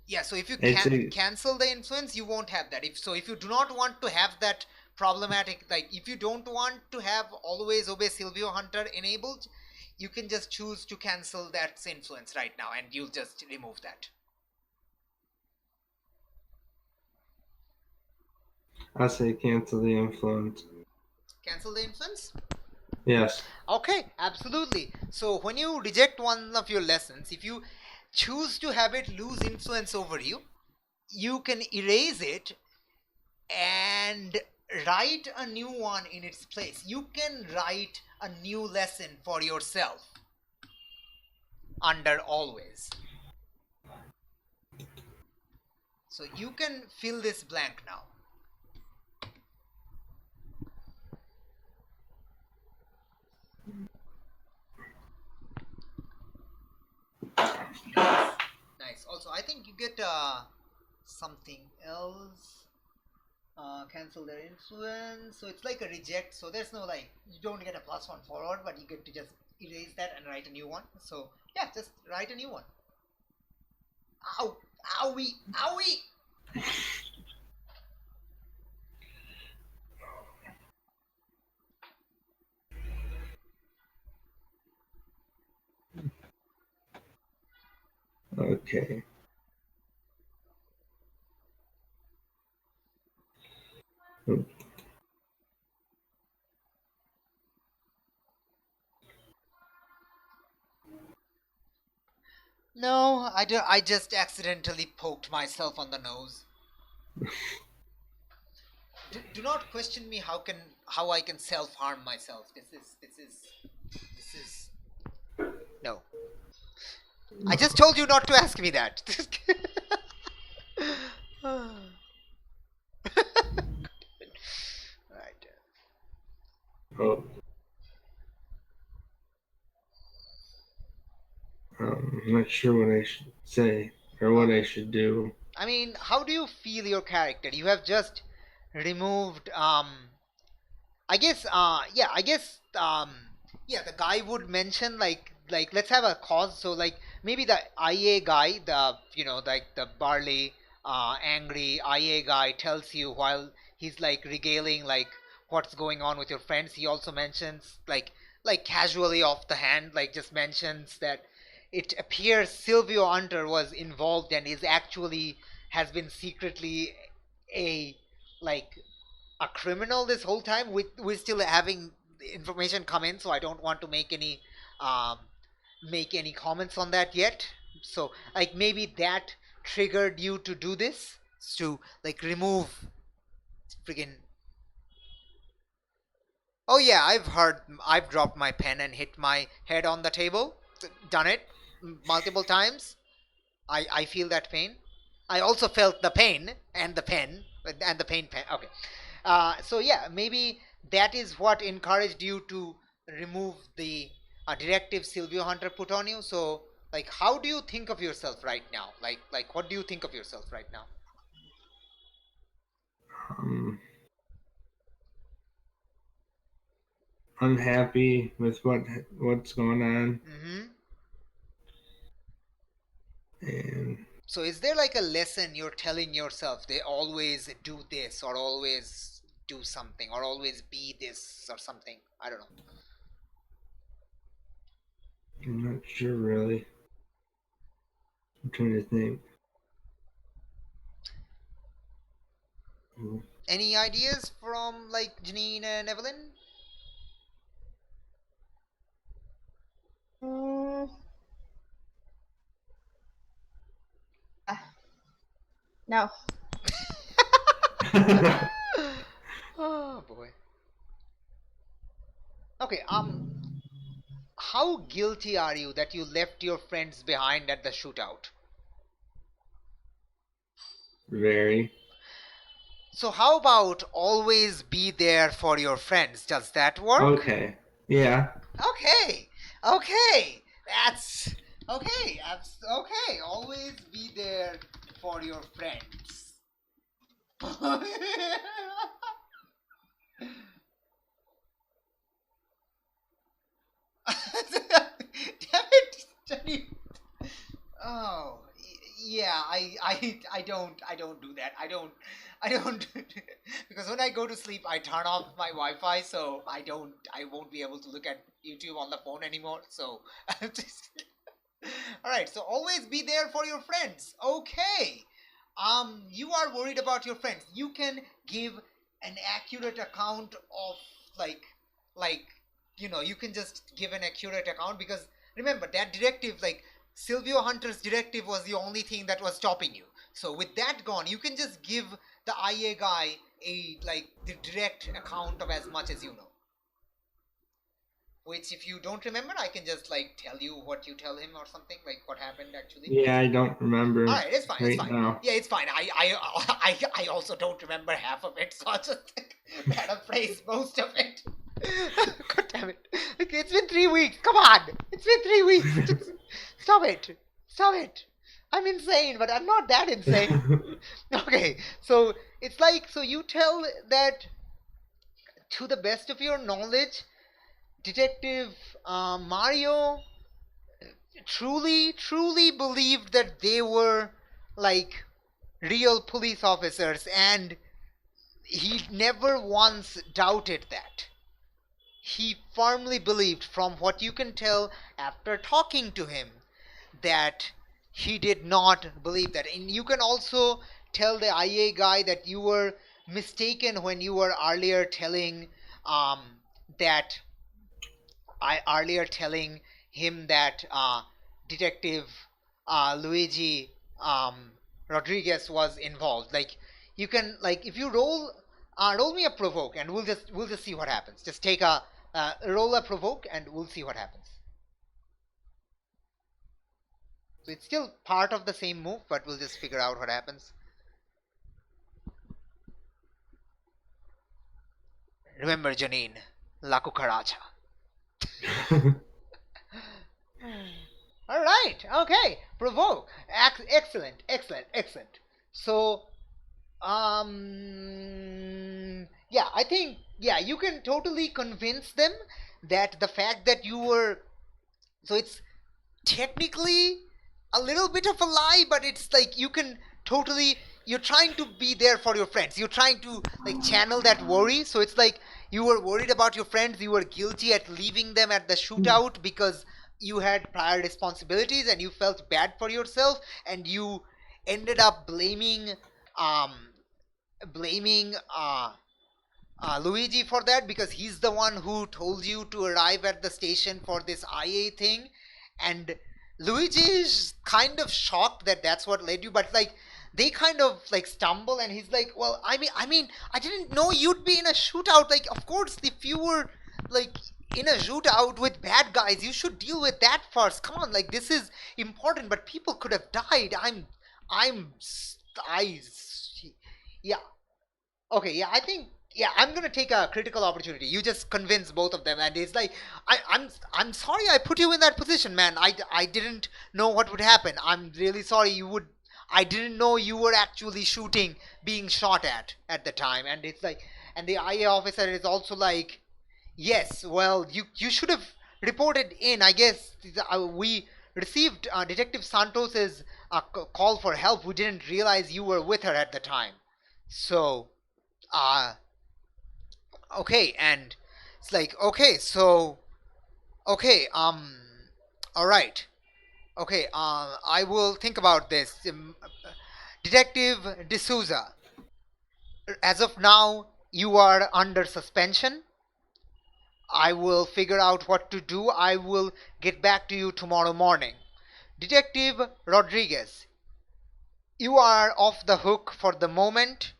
Yeah, so if you It's a, cancel the influence, you won't have that. If you do not want to have that problematic, like if you don't want to have always obey Silvio Hunter enabled, you can just choose to cancel that influence right now, and you'll just remove that. I say cancel the influence. Cancel the influence? Yes. Okay, absolutely. So when you reject one of your lessons, if you choose to have it lose influence over you, you can erase it and write a new one in its place. You can write a new lesson for yourself under always. So you can fill this blank now. Nice. Also, I think you get something else. Cancel their influence. So it's like a reject. So there's no like you don't get a +1 forward, but you get to just erase that and write a new one. So yeah, just write a new one. Ow! Owie! Owie! Okay. No, I just accidentally poked myself on the nose. Do not question me how I can self harm myself. This is no. I just told you not to ask me that. Right. Oh. I'm not sure what I should say or what I should do. I mean, how do you feel your character? You have just removed I guess yeah, the guy would mention like let's have a cause. So like maybe the IA guy, the like the barley angry IA guy tells you while he's like regaling like what's going on with your friends. He also mentions like casually off the hand, like just mentions that it appears Silvio Hunter was involved and is actually has been secretly a like a criminal this whole time. We're still having information come in, so I don't want to um, make any comments on that yet. So like maybe that triggered you to do this, to like remove friggin' oh yeah, I've dropped my pen and hit my head on the table. Done it multiple times. I feel that pain. I also felt the pain and the pen and the pen. Okay. So yeah, maybe that is what encouraged you to remove the directive Silvio Hunter put on you. So like, how do you think of yourself right now? Like what do you think of yourself right now? Unhappy with what's going on, Mm-hmm. and So is there like a lesson you're telling yourself? They always do this, or always do something, or always be this, or something. I don't know. I'm not sure really. I'm trying to think. Any ideas from like Janine and Evelyn? Mm, no. Oh boy. Okay, how guilty are you that you left your friends behind at the shootout? Very. So how about always be there for your friends? Does that work? Okay. Yeah. Okay. Okay. That's okay. Okay. Always be there for your friends. Damn it, Jenny. Oh, yeah. I don't do that. I don't because when I go to sleep, I turn off my Wi-Fi, so I won't be able to look at YouTube on the phone anymore. So, all right. So always be there for your friends. Okay. You are worried about your friends. You can give an accurate account of like like you can just give an accurate account, because remember that directive, like Silvio Hunter's directive, was the only thing that was stopping you. So with that gone, you can just give the IA guy a like the direct account of as much as you know. Which, if you don't remember, I can just like tell you what you tell him or something, like what happened actually. Yeah, I don't remember. All right, it's fine. It's right fine. now. Yeah, it's fine. I also don't remember half of it, so I'll just paraphrase most of it. God damn it! Okay, it's been 3 weeks. Come on, it's been 3 weeks. Stop it. Stop it. I'm insane, but I'm not that insane. Okay, so it's like, so you tell that to the best of your knowledge, Detective Mario truly believed that they were like real police officers, and he never once doubted that. He firmly believed, from what you can tell after talking to him, that he did not believe that. And you can also tell the IA guy that you were mistaken when you were earlier telling that telling him that Detective Luigi Rodriguez was involved. Like, you can, like, if you roll me a provoke, and we'll just see what happens. Just take a roll a provoke, and we'll see what happens. So it's still part of the same move, but we'll just figure out what happens. Remember, Janine, La Cucaracha. All right. Okay. Provoke. Excellent. So, yeah, I think, yeah, you can totally convince them that the fact that you were, so it's technically a little bit of a lie, but it's like you can totally, you're trying to be there for your friends, you're trying to like channel that worry. So it's like you were worried about your friends, you were guilty at leaving them at the shootout because you had prior responsibilities and you felt bad for yourself, and you ended up um blaming Luigi for that, because he's the one who told you to arrive at the station for this IA thing. And Luigi is kind of shocked that that's what led you, but like they kind of like stumble, and he's like, well, I mean, I didn't know you'd be in a shootout. Like, of course, if you were like in a shootout with bad guys, you should deal with that first. Come on, like this is important, but people could have died. I'm, I, yeah, okay, yeah, I think, yeah, I'm gonna take a critical opportunity. You just convince both of them, and it's like, I'm sorry I put you in that position, man. I didn't know what would happen. I'm really sorry. I didn't know you were actually being shot at the time. And it's like, and the IA officer is also like, yes, well, you should have reported in. I guess we received Detective Santos's call for help. We didn't realize you were with her at the time. So, uh, okay, and it's like, okay, so, okay, all right, okay, I will think about this. Detective D'Souza, as of now, you are under suspension. I will figure out what to do. I will get back to you tomorrow morning. Detective Rodriguez, you are off the hook for the moment.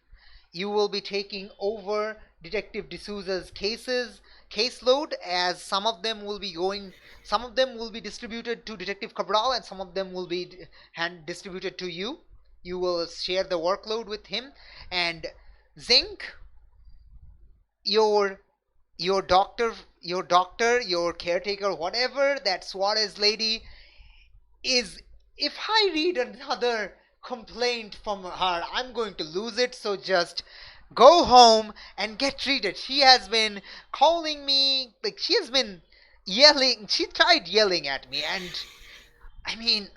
You will be taking over Detective D'Souza's caseload, as some of them will be distributed to Detective Cabral, and some of them will be distributed to you. You will share the workload with him. And Zinc, your your caretaker, whatever, that Suarez lady is, if I read another complaint from her, I'm going to lose it. So just go home and get treated. She has been calling me, like, she has been yelling. She tried yelling at me, and I mean,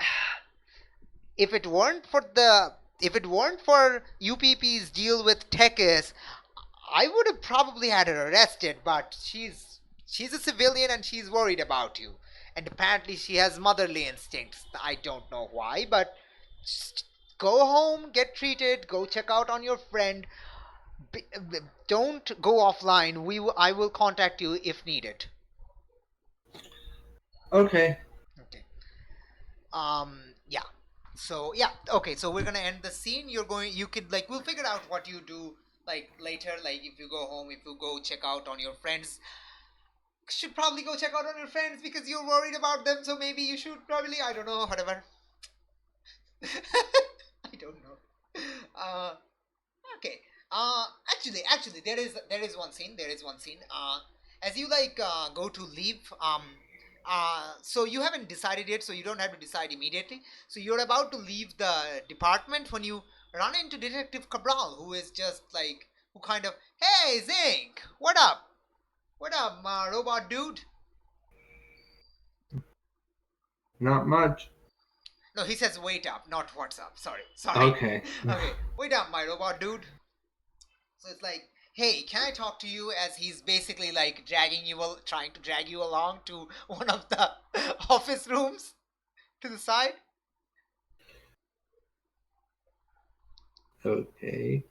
if it weren't for UPP's deal with Tekis, I would have probably had her arrested. But she's a civilian, and she's worried about you. And apparently she has motherly instincts. I don't know why, but just go home, get treated, go check out on your friend. Don't go offline. I will contact you if needed. Okay. Okay. Yeah. So yeah. Okay. So we're gonna end the scene. You could, like, we'll figure out what you do like later. Like, if you go home, if you go check out on your friends, should probably go check out on your friends because you're worried about them. So maybe you should probably, I don't know, whatever. I don't know. Okay. Actually, there is one scene. As you like go to leave, So you haven't decided yet, so you don't have to decide immediately. So you're about to leave the department when you run into Detective Cabral, who is just like, who kind of, hey, Zink, what up? What up, robot dude? Not much. No, he says wait up, not what's up. Sorry. Okay. Okay, wait up, my robot dude. So it's like, hey, can I talk to you? As he's basically like trying to drag you along to one of the office rooms to the side. Okay.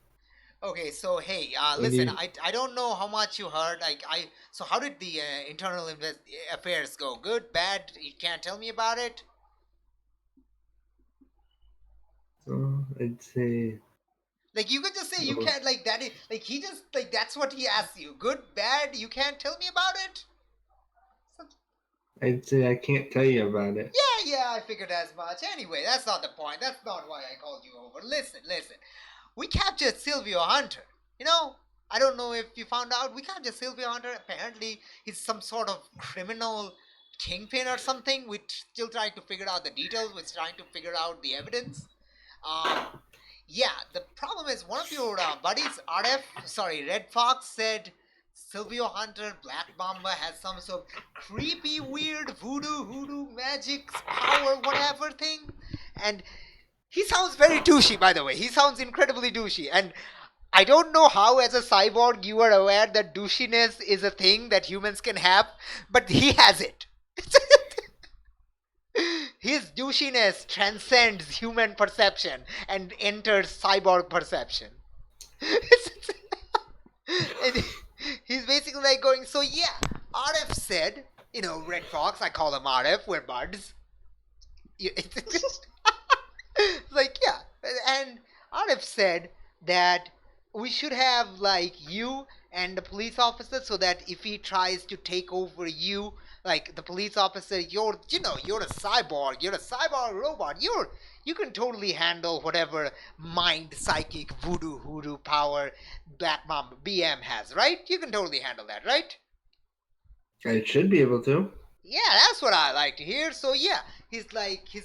Okay, so hey, What do listen, you- I don't know how much you heard. So how did the internal affairs go? Good, bad? You can't tell me about it. So I'd say Like you could just say you no. can't. Like that. Like he just like that's what he asks you. Good, bad? You can't tell me about it. I'd say I can't tell you about it. Yeah, I figured as much. Anyway, that's not the point. That's not why I called you over. Listen. We captured Silvio Hunter. You know, I don't know if you found out. We captured Silvio Hunter. Apparently, he's some sort of criminal kingpin or something. We're still trying to figure out the details. We're trying to figure out the evidence. Yeah, the problem is one of your buddies, Red Fox, said Silvio Hunter, Black Mamba, has some sort of creepy, weird hoodoo magic power, whatever thing. And he sounds very douchey, by the way. He sounds incredibly douchey. And I don't know how, as a cyborg, you are aware that douchiness is a thing that humans can have, but he has it. His douchiness transcends human perception and enters cyborg perception. And he's basically like going, so yeah, RF said, Red Fox, I call him RF, we're buds. It's like, yeah. And RF said that we should have, like, you and the police officer, so that if he tries to take over you, like the police officer, you're a cyborg robot, you can totally handle whatever mind, psychic, voodoo hoodoo power Black Mamba BM has, right? You can totally handle that, right? I should be able to. Yeah, that's what I like to hear. So yeah, he's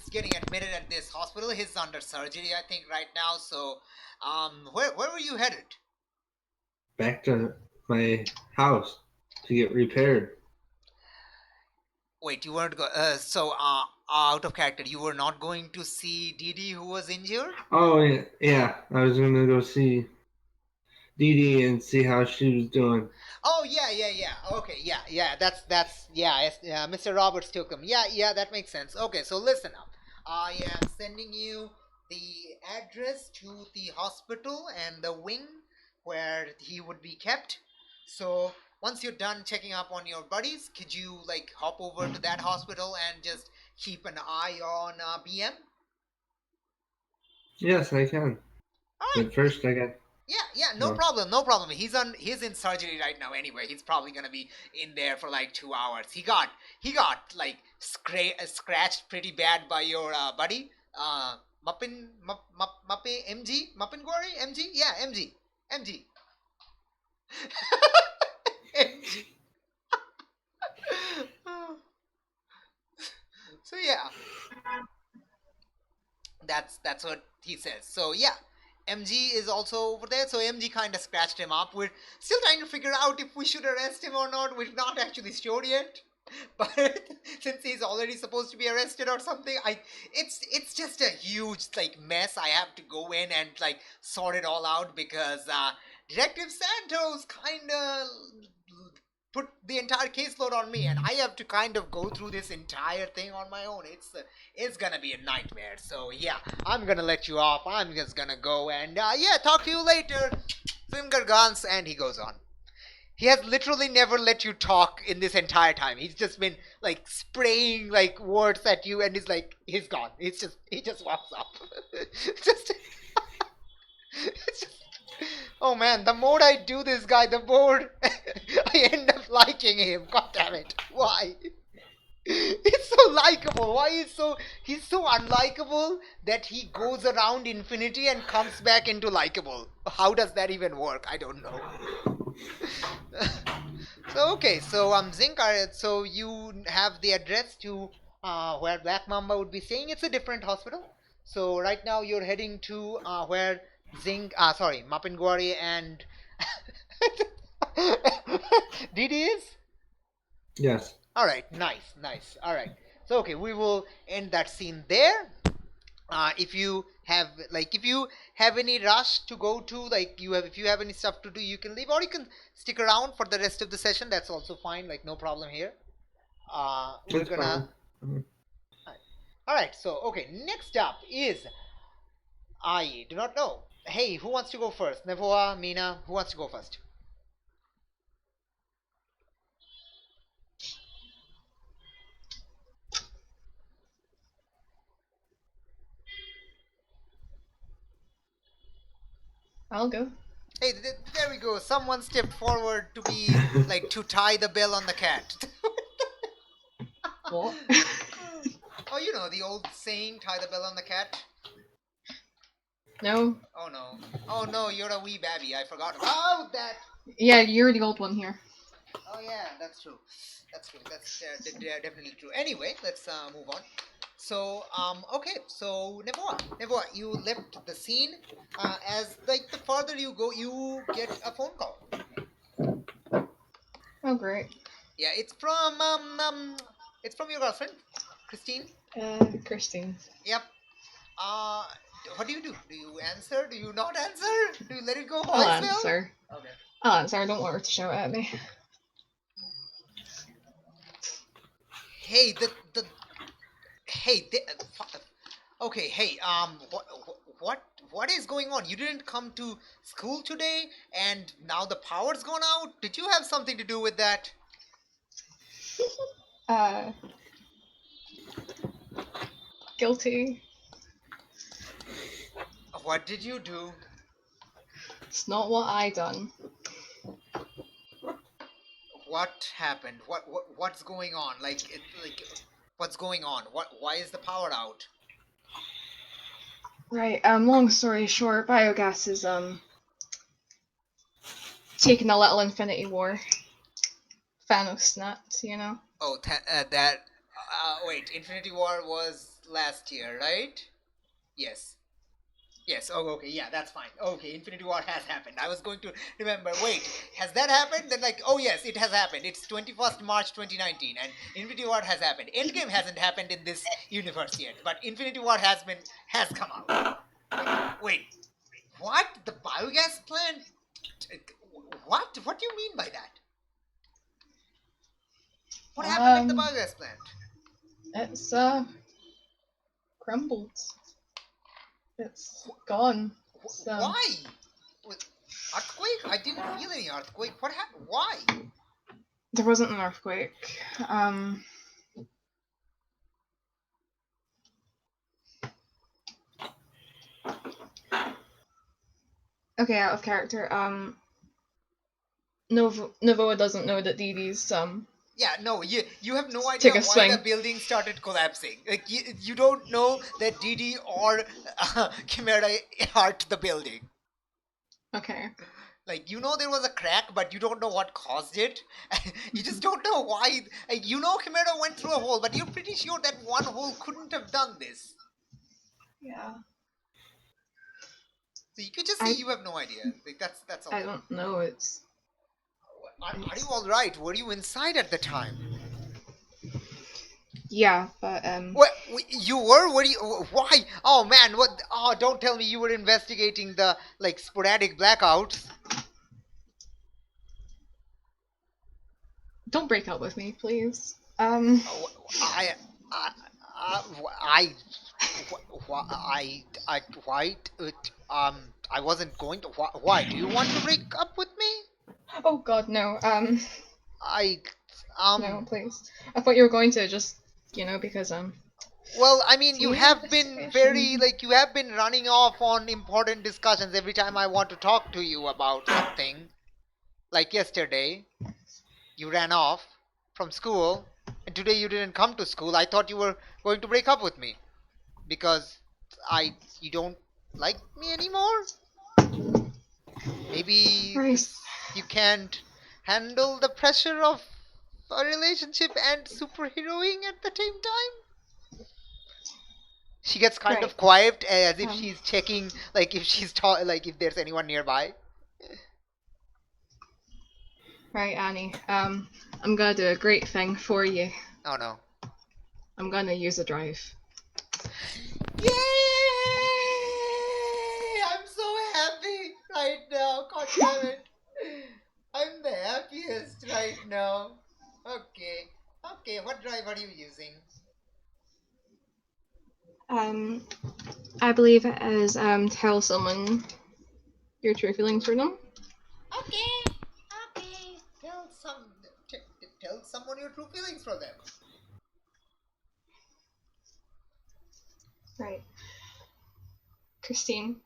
getting admitted at this hospital. He's under surgery, I think, right now. So where were you headed? Back to my house to get repaired. Wait, you weren't out of character. You were not going to see Didi, who was injured? Oh yeah. I was gonna go see Dee Dee and see how she was doing. Oh yeah. Okay, yeah. That's yeah. Mr. Roberts took him. Yeah. That makes sense. Okay, so listen up. I am sending you the address to the hospital and the wing where he would be kept. So once you're done checking up on your buddies, could you like hop over to that hospital and just keep an eye on BM? Yes, I can. All right. But first, I got. Yeah, no problem. He's in surgery right now anyway. He's probably gonna be in there for like 2 hours. He got like scratched pretty bad by your buddy, Muppin MG, Muppin Quarry MG, yeah, MG. MG. So yeah, that's what he says. So yeah, MG is also over there. So MG kind of scratched him up. We're still trying to figure out if we should arrest him or not. We're not actually sure yet. But since he's already supposed to be arrested or something, it's just a huge like mess. I have to go in and like sort it all out because Detective Santos kind of put the entire caseload on me, and I have to kind of go through this entire thing on my own. It's gonna be a nightmare. So yeah, I'm gonna let you off. I'm just gonna go and yeah, talk to you later. Finger guns, and he goes on. He has literally never let you talk in this entire time. He's just been like spraying like words at you, and he's gone. He just walks up. just, it's just, oh man, the more I do this guy, the more I end up liking him. God damn it! Why? He's so likable. Why he's so unlikable that he goes around infinity and comes back into likable? How does that even work? I don't know. So okay, so Zinc, so you have the address to where Black Mamba would be staying. It's a different hospital. So right now you're heading to where Mapinguari and DD is. Yes. All right, nice, nice. All right. So okay, we will end that scene there. If you have any rush to go to, like you have if you have any stuff to do, you can leave, or you can stick around for the rest of the session. That's also fine, like no problem here. We're It's gonna fine. All right, so okay, next up is, I do not know. Hey, who wants to go first? Nevoa, Mina, who wants to go first? I'll go. Hey, there we go. Someone stepped forward to be like to tie the bell on the cat. What? Oh, you know the old saying, tie the bell on the cat. No. Oh no. Oh no, you're a wee babby. I forgot about that. Yeah, you're the old one here. Oh yeah, that's true. That's true. That's definitely true. Anyway, let's move on. So okay. So Nevoa, you left the scene. As like the further you go, you get a phone call. Oh, great. Yeah, it's from your girlfriend, Christine. Christine. Yep. Uh, what do? Do you answer? Do you not answer? Do you let it go I'll voicemail? answer. Okay. I'll answer. I don't want her to shout at me. Hey, the hey, okay, hey, what is going on? You didn't come to school today, and now the power's gone out. Did you have something to do with that? Guilty. What did you do? It's not what I done. What happened? What's going on? What's going on? Why is the power out? Right, long story short, biogas is, taking a little infinity war. Thanos snapped, you know? Oh, wait, Infinity War was last year, right? Yes. Yes, oh, okay, yeah, that's fine. Okay, Infinity War has happened. I was going to remember, wait, has that happened? Then, like, oh, yes, it has happened. It's 21st March 2019, and Infinity War has happened. Endgame hasn't happened in this universe yet, but Infinity War has come out. Wait, what? The biogas plant? What? What do you mean by that? What happened at the biogas plant? It's, crumbled. It's gone. So. Why? Earthquake? I didn't feel any earthquake. What happened? Why? There wasn't an earthquake. Okay, out of character. Novoa doesn't know that Dee Dee's, Yeah, no, you have no idea Take a why swing. the building started collapsing. Like you don't know that Didi or Chimera hurt the building. Okay. Like you know there was a crack, but you don't know what caused it. You just don't know why. Like, you know Chimera went through a hole, but you're pretty sure that one hole couldn't have done this. Yeah. So you could just say you have no idea. Like that's all. I don't know. It's. Are you all right? Were you inside at the time? Yeah, but What you were? What do you? Why? Oh man! What? Oh, don't tell me you were investigating the like sporadic blackouts. Don't break up with me, please. Oh, I wasn't going to. Why? Do you want to break up with me? Oh God, no. No, No, please. I thought you were going to just, because Well, I mean, See, you have been investigation. very you have been running off on important discussions every time I want to talk to you about something. Like yesterday, you ran off from school, and today you didn't come to school. I thought you were going to break up with me because you don't like me anymore. Maybe Christ. you can't handle the pressure of a relationship and superheroing at the same time. She gets kind Right. of quiet, as if Um. she's checking, like if like if there's anyone nearby. Right, Annie. I'm gonna do a great thing for you. Oh no. I'm gonna use a drive. Yay! I'm so happy right now. God damn it. I'm the happiest right now. Okay. Okay, what drive are you using? I believe it is tell someone your true feelings for them. Okay. Okay. Tell someone your true feelings for them. Right. Christine,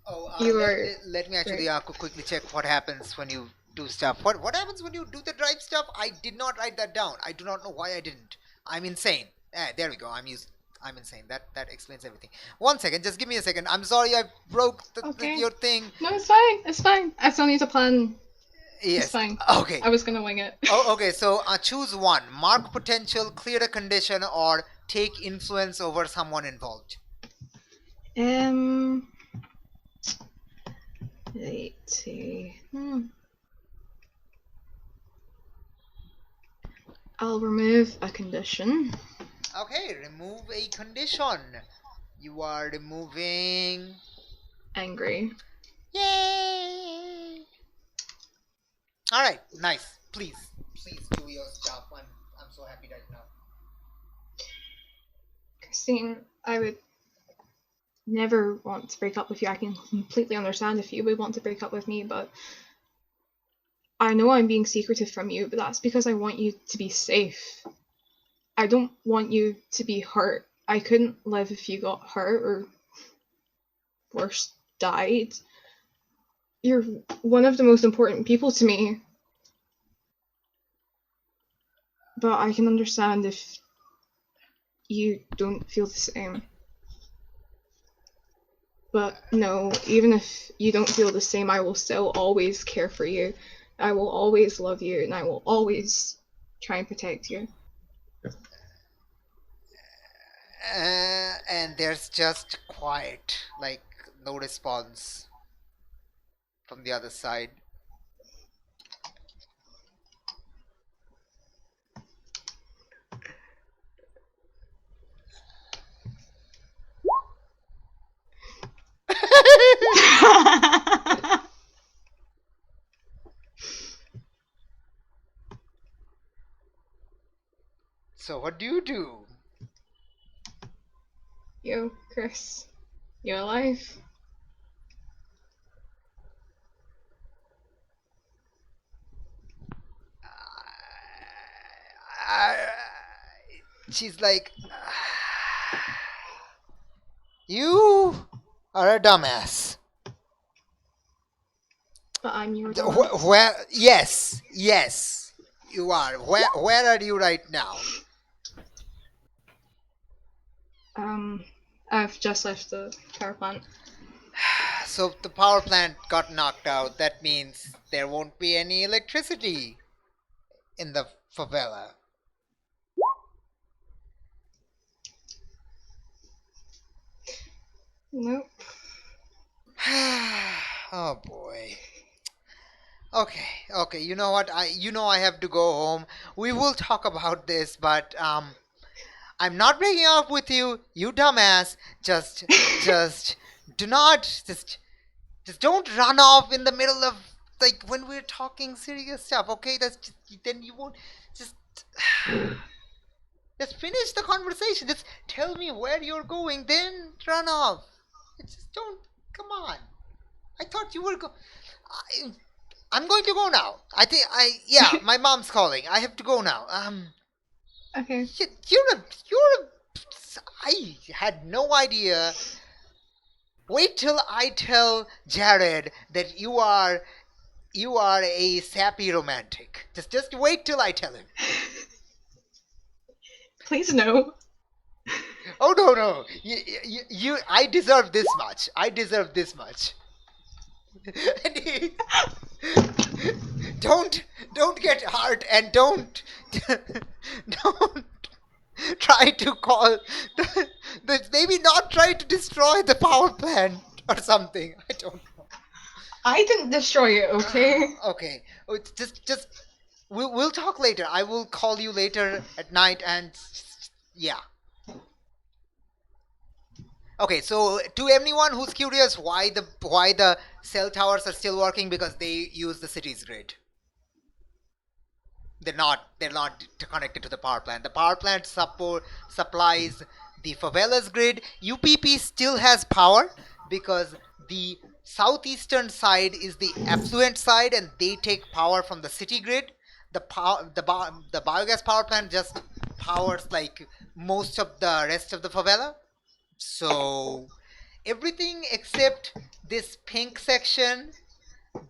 Oh, you are let me actually right. quickly check what happens when you do stuff. What happens when you do the drive stuff? I did not write that down. I do not know why I didn't. I'm insane. There we go. I'm insane. That explains everything. 1 second. Just give me a second. I'm sorry. I broke Okay. your thing. No, it's fine. It's fine. I still need to plan. Yes. It's fine. Okay. I was gonna wing it. Oh, okay. So choose one: mark potential, clear a condition, or take influence over someone involved. Let's see. I'll remove a condition. Okay, remove a condition. You are removing. Angry. Yay! All right, nice. Please do your stuff. I'm so happy right now. Christine, I would never want to break up with you. I can completely understand if you would want to break up with me, but I know I'm being secretive from you, but that's because I want you to be safe. I don't want you to be hurt. I couldn't live if you got hurt or worse, died. You're one of the most important people to me. But I can understand if you don't feel the same. But no, even if you don't feel the same, I will still always care for you. I will always love you, and I will always try and protect you. And there's just quiet, like no response from the other side. So what do you do? Yo, Chris, you alive? She's like, you are a dumbass. But I'm your dumbass. Where? Yes, you are. Where are you right now? I've just left the power plant. So the power plant got knocked out. That means there won't be any electricity in the favela. Nope. Oh boy. Okay. You know what? I have to go home. We will talk about this, but I'm not breaking up with you, you dumbass. Just do not just don't run off in the middle of like when we're talking serious stuff. Okay, that's just, then you won't just just finish the conversation. Just tell me where you're going, then run off. Just don't. Come on. I thought you were I'm going to go now. Yeah. My mom's calling. I have to go now. Okay. I had no idea. Wait till I tell Jared that you are a sappy romantic. Just wait till I tell him. Please no. Oh no. I deserve this much. don't get hurt, and don't don't try to call maybe not try to destroy the power plant or something. I don't know. I didn't destroy it, okay? Okay. Just we'll talk later. I will call you later at night, and yeah. Okay, so to anyone who's curious why the cell towers are still working, because they use the city's grid. They're not connected to the power plant. The power plant supplies the favela's grid. UPP still has power because the southeastern side is the affluent side, and they take power from the city grid. The biogas power plant just powers like most of the rest of the favela. So everything except this pink section,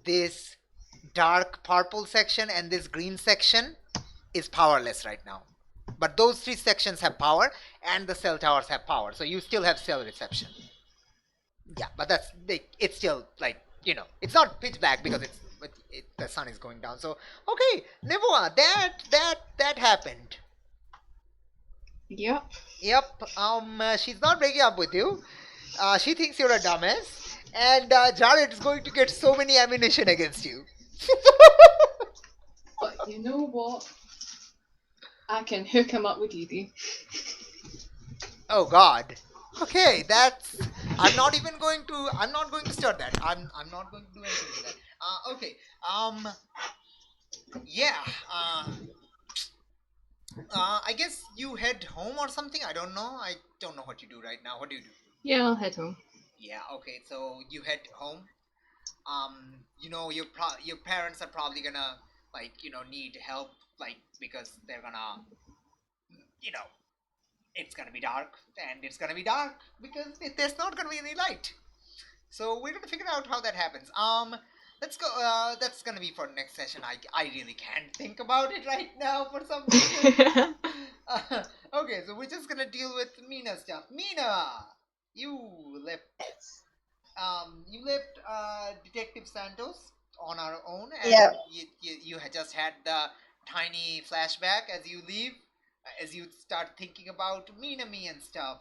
this dark purple section, and this green section is powerless right now. But those three sections have power, and the cell towers have power, so you still have cell reception. Yeah, but it's still like, it's not pitch black because the sun is going down. So okay, Nevoa, that happened. Yep. Yep. She's not breaking up with you. She thinks you're a dumbass, and Jared is going to get so many ammunition against you. But you know what? I can hook him up with Edie. Oh God. Okay, I'm not going to start that. I'm not going to do anything with that. Okay. Yeah. I guess you head home or something. I don't know. I don't know what you do right now. What do you do? Yeah, I'll head home. Yeah. Okay. So you head home. Your parents are probably gonna need help, because they're gonna, it's gonna be dark, and it's gonna be dark because there's not gonna be any light. So we're gonna figure out how that happens. Let's go. That's gonna be for next session. I really can't think about it right now for some reason. Okay, so we're just gonna deal with Mina stuff. Mina, you left. You left Detective Santos on our own, and Yeah. you had just had the tiny flashback as you leave, as you start thinking about Minami and stuff.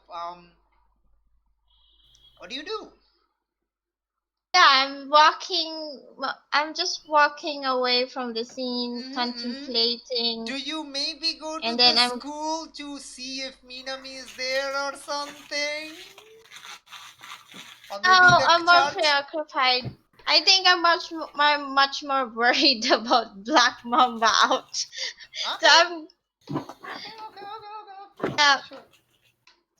What do you do? Yeah, I'm just walking away from the scene, Mhm. contemplating. Do you maybe go to And then the I'm- school to see if Minami is there or something? Or maybe No, the I'm more church? preoccupied. I think much more worried about Black Mamba out. So Okay. Okay. Yeah. Sure.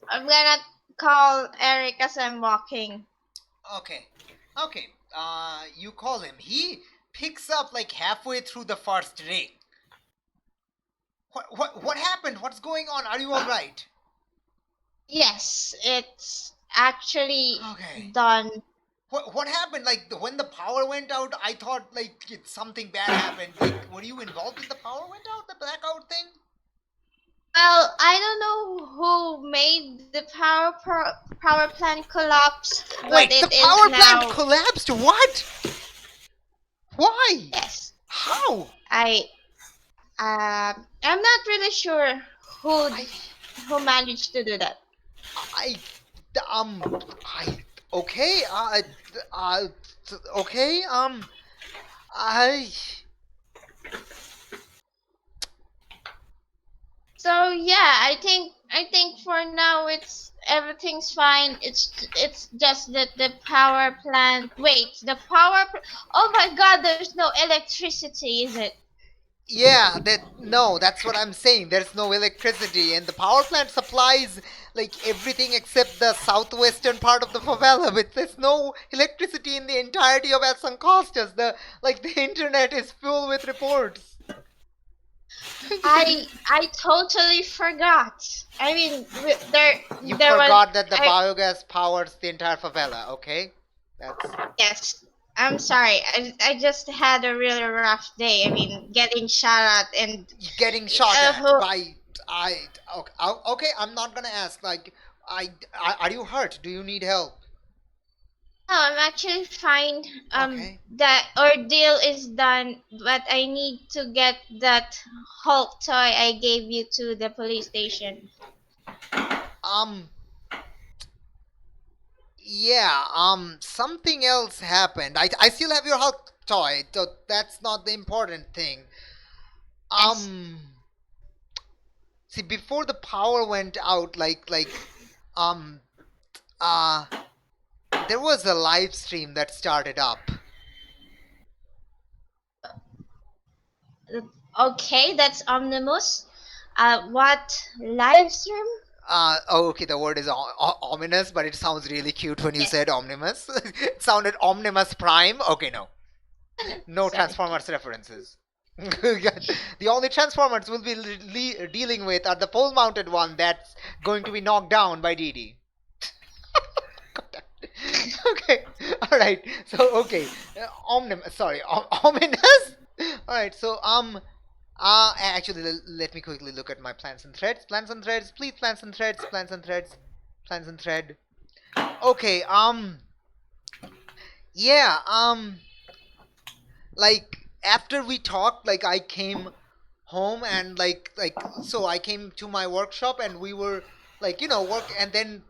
I'm gonna call Eric as I'm walking. Okay. You call him. He picks up like halfway through the first ring. What happened? What's going on? Are you all right? Yes, it's actually Okay. done. What happened? Like when the power went out, I thought like something bad happened. Like, were you involved in the power went out, the blackout thing? Well, I don't know who made the power plant collapse, but Wait, it the is power now. plant collapsed? What? Why? Yes, How? I'm not really sure who managed to do that. I okay. Okay. I. So yeah, I think for now everything's fine. It's just that the power plant. Wait, oh my God, there's no electricity, is it? Yeah, that's what I'm saying. There's no electricity, and the power plant supplies like everything except the southwestern part of the favela. But there's no electricity in the entirety of As Ancostas. The internet is full with reports. I totally forgot. I mean, You there forgot that the I- biogas powers the entire favela. Okay, that's Yes, I'm sorry. I just had a really rough day. I mean, getting shot at and getting shot uh, at who- by. Okay. I'm not gonna ask. Are you hurt? Do you need help? I'm actually fine. Okay. That ordeal is done, but I need to get that Hulk toy I gave you to the police station. Um. Yeah. Something else happened. I still have your Hulk toy, so that's not the important thing. Yes. See, before the power went out, um, uh, there was a live stream that started up. Okay, that's Omnibus. What live stream? Oh, okay, the word is ominous, but it sounds really cute when you Yes. said omnibus. It sounded Omnimus Prime. Okay, no. No Sorry. Transformers references. The only Transformers we'll be dealing with are the pole mounted one that's going to be knocked down by Dee. Okay, alright. So, okay. Sorry, ominous? Alright, so, actually, let me quickly look at my plans and threads. Plans and threads, please, plans and threads, plans and threads, plans and thread. Okay, yeah, like, after we talked, like, I came home and, so I came to my workshop and we were, work, and then,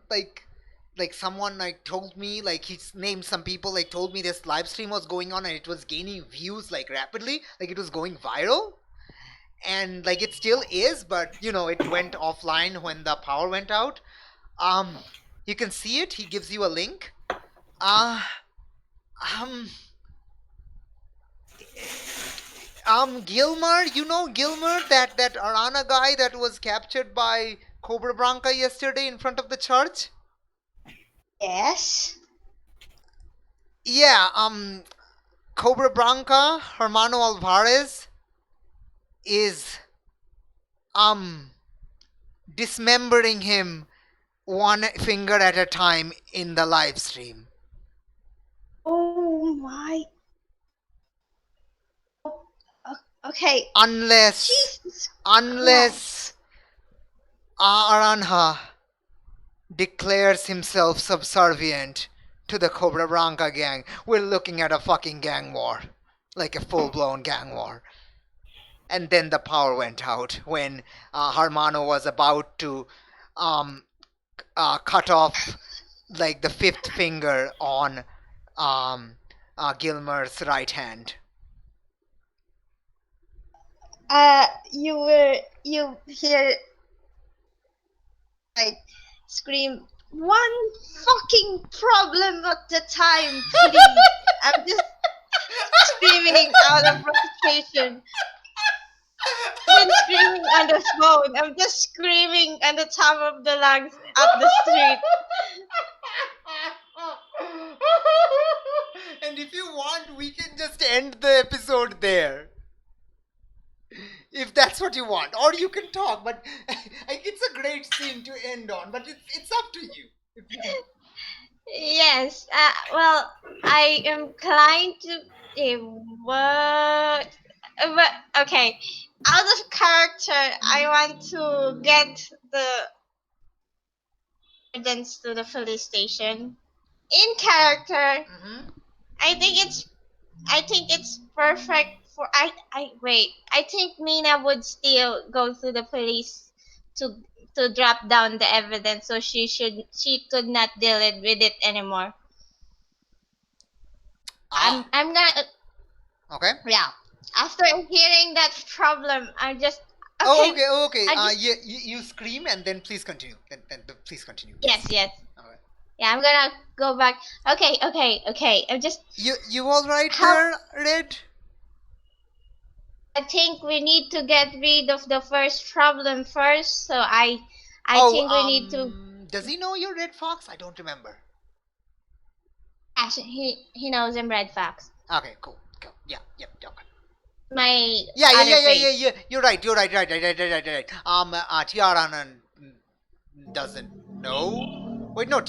someone, told me, he named some people, told me this live stream was going on and it was gaining views, rapidly, it was going viral. And it still is, but it went offline when the power went out. You can see it. He gives you a link. uh um Gilmer, Gilmer, that Arana guy that was captured by Cobra Branca yesterday in front of the church. Yes. Yeah, Cobra Branca, Hermano Alvarez, is dismembering him one finger at a time in the live stream. Oh my. Okay. Unless Jesus unless Aranha declares himself subservient to the Cobra Branca gang, we're looking at a fucking gang war. Like a full-blown gang war. And then the power went out when Hermano was about to cut off the fifth finger on Gilmer's right hand. You hear like scream one fucking problem at the time, please. I'm just screaming out of frustration. When screaming on the phone, I'm just screaming on the top of the lungs up the street. And if you want, we can just end the episode there. If that's what you want. Or you can talk, but it's a great scene to end on, but it's up to you. If you Yes. Well, I am inclined to. What? But okay. Out of character, I want to get the evidence to the police station. In character, Mhm. I think it's perfect for I wait. I think Mina would still go to the police to drop down the evidence, so she could not deal with it anymore. I'm gonna Okay. yeah. After hearing that problem, I just Oh, okay. okay. I just You scream and then please continue. Then please continue. yes. Okay. Yeah, I'm gonna go back. Okay. I'm just You all right how there, Red? I think we need to get rid of the first problem first. So I Oh, think we need to. does he know you're Red Fox? I don't remember. He knows I'm Red Fox. Okay, cool. Yeah, yep, okay. My Yeah. other face. You're right. Right. Tiara doesn't know. Wait, no,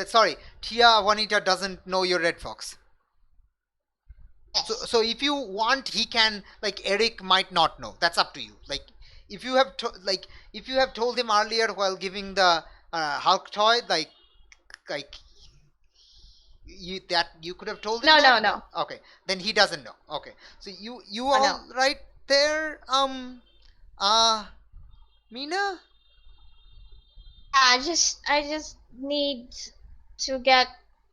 sorry, Tia Juanita doesn't know you're Red Fox. Yes. So if you want, he can, Eric might not know. That's up to you. If you have if you have told him earlier while giving the Hulk toy, like You could have told him No, that? no. Okay, then he doesn't know. Okay, so you Oh, all no. right there? Uh, Mina. I just need to get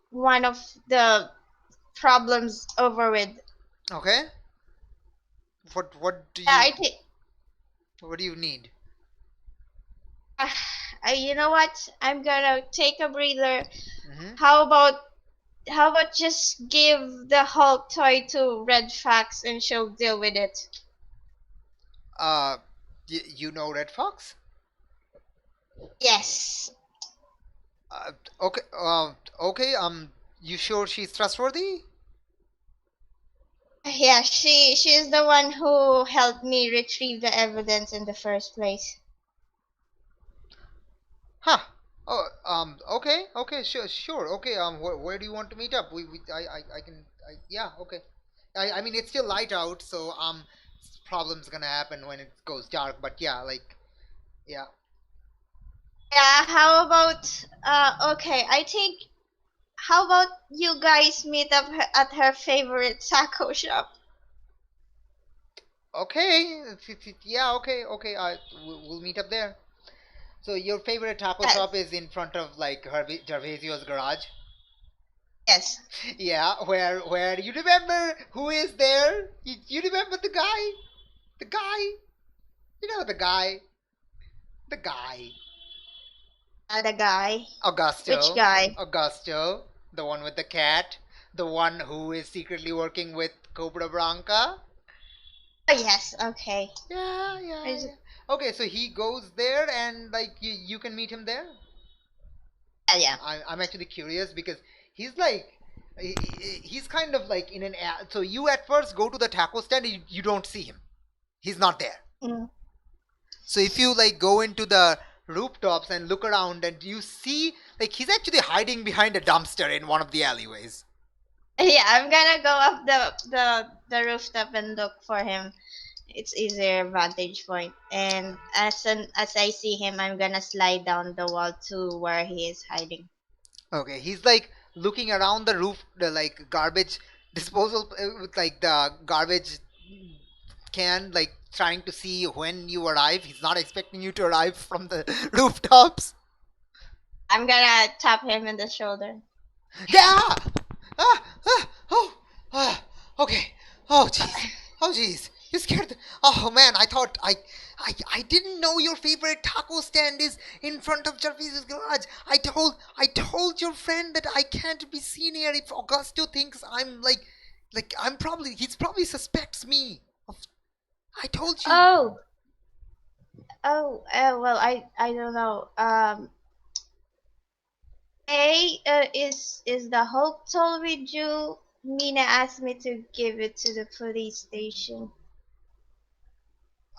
one of the problems over with. Okay. What do Yeah, you I think. what do you need? You know what? I'm gonna take a breather. Mm-hmm. How about just give the Hulk toy to Red Fox and she'll deal with it? Uh, you know Red Fox? Yes. Uh, okay. Okay. You sure she's trustworthy? Yeah, she's the one who helped me retrieve the evidence in the first place. Huh. Oh, okay, okay, sure, okay. Where do you want to meet up? I can, yeah, okay. I mean, it's still light out, so problems gonna happen when it goes dark. But yeah, like, yeah. Yeah, how about okay, I think how about you guys meet up at her favorite taco shop? Okay, yeah, okay, okay. We'll meet up there. So your favorite taco Yes. shop is in front of like Gervasio's garage. Yes. Yeah, where you remember who is there? You remember the guy, you know the guy. The guy. Which Augusto. guy? Augusto, the one with the cat, the one who is secretly working with Cobra Blanca. Oh yes, okay. Yeah, I yeah, just, yeah. Okay, so he goes there, and like you can meet him there. yeah. I'm actually curious because he's like he's kind of like in an so you at first go to the taco stand, you don't see him. He's not there. Mm. So if you like go into the rooftops and look around, and you see like he's actually hiding behind a dumpster in one of the alleyways. Yeah, I'm gonna go up the rooftop and look for him. It's easier vantage point. And as I see him, I'm gonna slide down the wall to where he is hiding. Okay, he's like looking around the roof, the like garbage disposal, with like the garbage can, like trying to see when you arrive. He's not expecting you to arrive from the rooftops. I'm gonna tap him in the shoulder. Yeah! Oh! Okay. Oh, jeez. Oh, jeez. You scared the... Oh, man, I didn't know your favorite taco stand is in front of Jarvis's garage. I told your friend that I can't be seen here if Augusto thinks I'm he's probably suspects me. I told you. Oh, well, I don't know. Is the Hulk toll with you? Mina asked me to give it to the police station.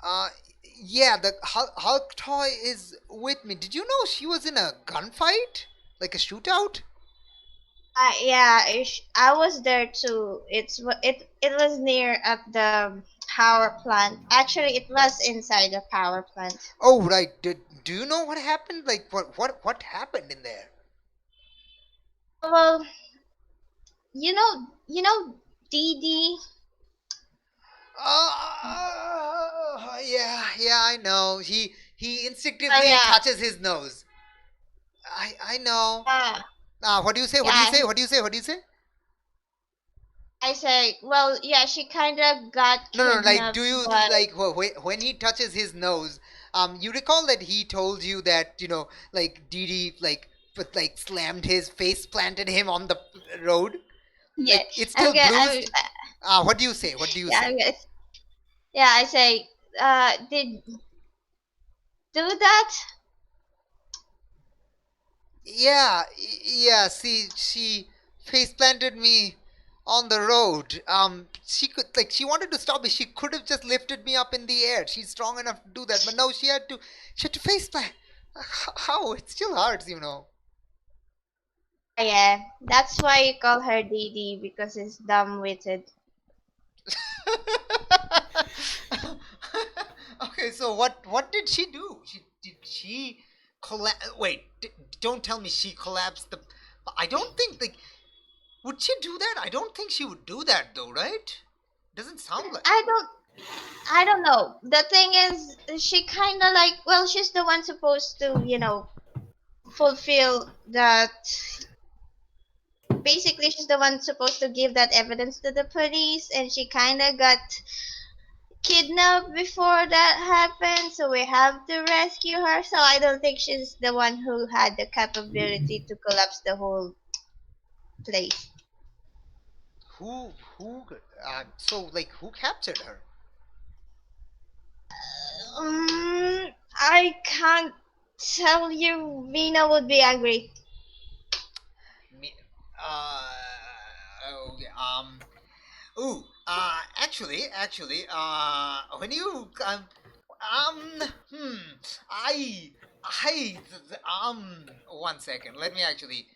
Uh, yeah, the Hulk toy is with me. Did you know she was in a gunfight? Like a shootout? Yeah, I was there too. It was near at the power plant. Actually, it was inside the power plant. Oh, right. Do you know what happened? Like, what happened in there? Well, you know, Dee Dee. Yeah, I know. He Oh instinctively yeah, touches his nose. I know. uh, What do you say? What do you yeah. say? What do you say? What do you say? I say, well, yeah, she kind of got No, no. Like, do kidnapped, you but like when he touches his nose? You recall that he told you that like Didi like slammed his face, planted him on the road. yeah, Like it's still I'm bruised. What do you say? What do you yeah, say? yeah. I say, did do that? Yeah, yeah. See, she face planted me on the road. She could she wanted to stop me. She could have just lifted me up in the air. She's strong enough to do that, but no, she had to face plant. How? It still hurts. Yeah, that's why you call her Dee Dee because it's dumb-witted. Okay, so what did she do? Did she collapse? Wait, don't tell me she collapsed the. I don't think like. Would she do that? I don't think she would do that though, right? Doesn't sound like. I don't know. The thing is, she kind of like, well, she's the one supposed to, fulfill that. Basically, she's the one supposed to give that evidence to the police, and she kind of got kidnapped before that happened, so we have to rescue her. So I don't think she's the one who had the capability to collapse the whole place. Who? So like, who captured her? I can't tell you. Mina would be angry. Me. Okay, Ooh. When you hmm. I. One second. Let me actually.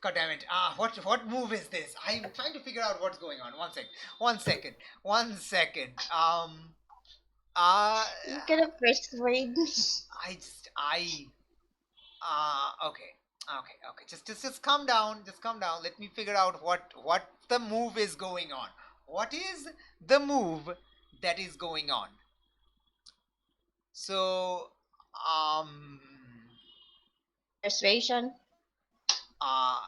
God damn it. What move is this? I'm trying to figure out what's going on. One second. One second. Uh. You could have persuaded. I just. Okay. Okay. Just calm down. Just calm down. Let me figure out what the move is going on. What is the move that is going on? So, um, Persuasion. I,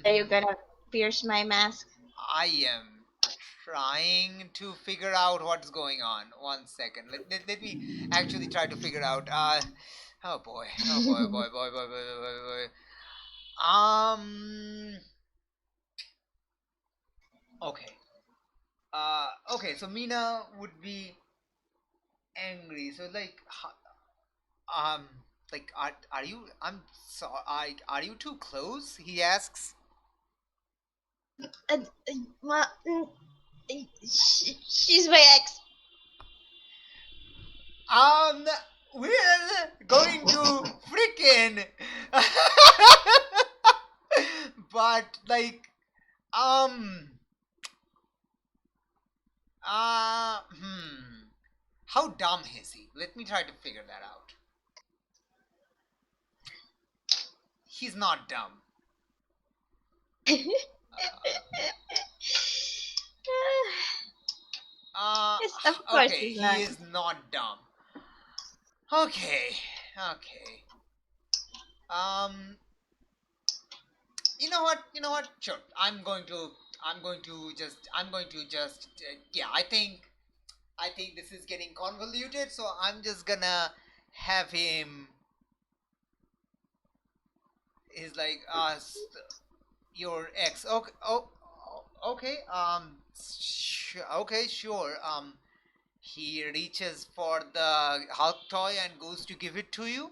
Are you gonna pierce my mask? I am trying to figure out what's going on. One second. Let me actually try to figure out. Oh boy. Oh boy. Boy. Okay. Okay. So Mina would be angry. So like, um, like, are you? I'm sorry. Are you too close? He asks. Uh, she's my ex. We're going to freaking. But like, um, how dumb is he? Let me try to figure that out. He's not dumb. Yes, of course Okay, he's he not. is not dumb. Okay. Um, you know what? Sure. I'm going to just, yeah, I think this is getting convoluted, so I'm just gonna have him. He's like, your ex. Okay, okay. Okay, sure. He reaches for the Hulk toy and goes to give it to you.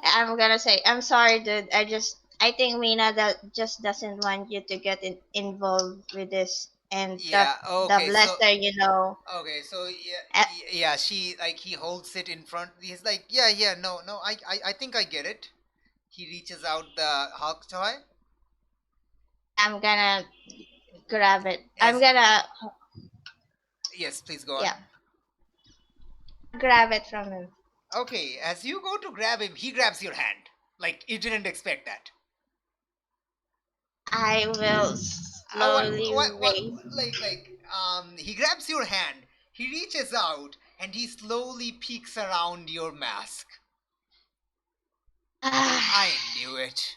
I'm gonna say, I'm sorry, dude. I think Mina that just doesn't want you to get involved with this, and Yeah. the Okay. So. lesser you know. Okay. So yeah, Uh, yeah. She like he holds it in front. He's like, yeah. No. I think I get it. He reaches out the Hulk toy. I'm gonna grab it. I'm As gonna, yes, please go on. yeah, grab it from him. Okay, as you go to grab him, he grabs your hand. Like you didn't expect that. I will slowly What? raise. He grabs your hand. He reaches out and he slowly peeks around your mask. I knew it.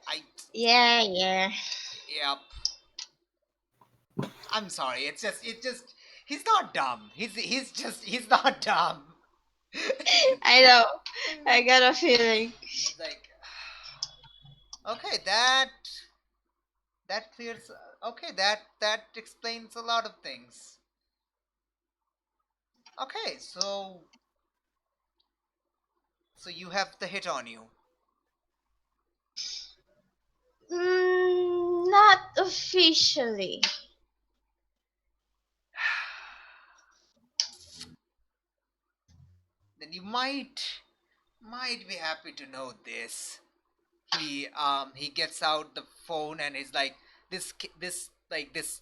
I. Yeah. Yep. I'm sorry. He's not dumb. He's not dumb. I know. I got a feeling. He's like, okay, that clears. Okay, that explains a lot of things. Okay, so you have the hit on you. Not officially. Then you might be happy to know this. He gets out the phone and is like, this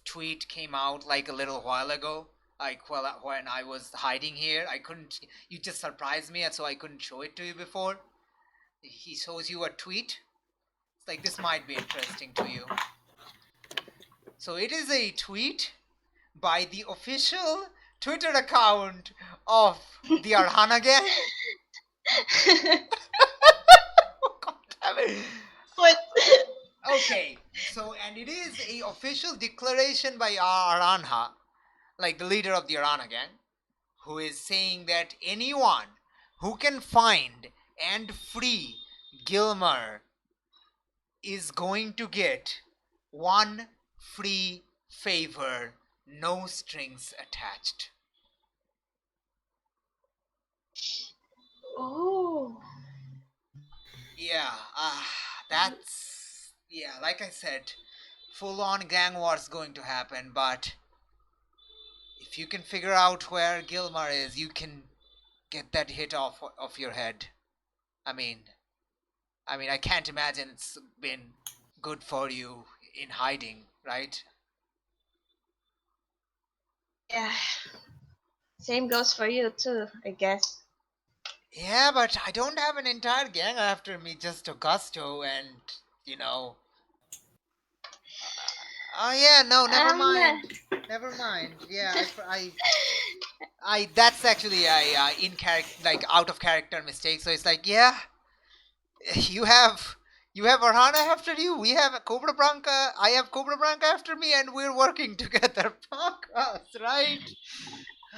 tweet came out like a little while ago. Like when I was hiding here, I couldn't. You just surprised me, and so I couldn't show it to you before. He shows you a tweet. It's like this might be interesting to you. So it is a tweet by the official Twitter account of the Arhana Gang. God damn it. What? Okay, so and it is a official declaration by Aranha, like the leader of the Arana Gang, who is saying that anyone who can find and free Gilmer is going to get one free favor, no strings attached. Oh. Yeah, like I said, full-on gang war's going to happen, but if you can figure out where Gilmar is, you can get that hit off your head. I mean, I can't imagine it's been good for you in hiding, right? Yeah. Same goes for you too, I guess. Yeah, but I don't have an entire gang after me, just Augusto and, you know... Oh yeah, no, never mind. Never mind. Yeah, that's actually a in character, like out of character mistake. So it's like, yeah, you have Arhana after you. We have a Cobra Branca. I have Cobra Branca after me, and we're working together. Fuck us, right?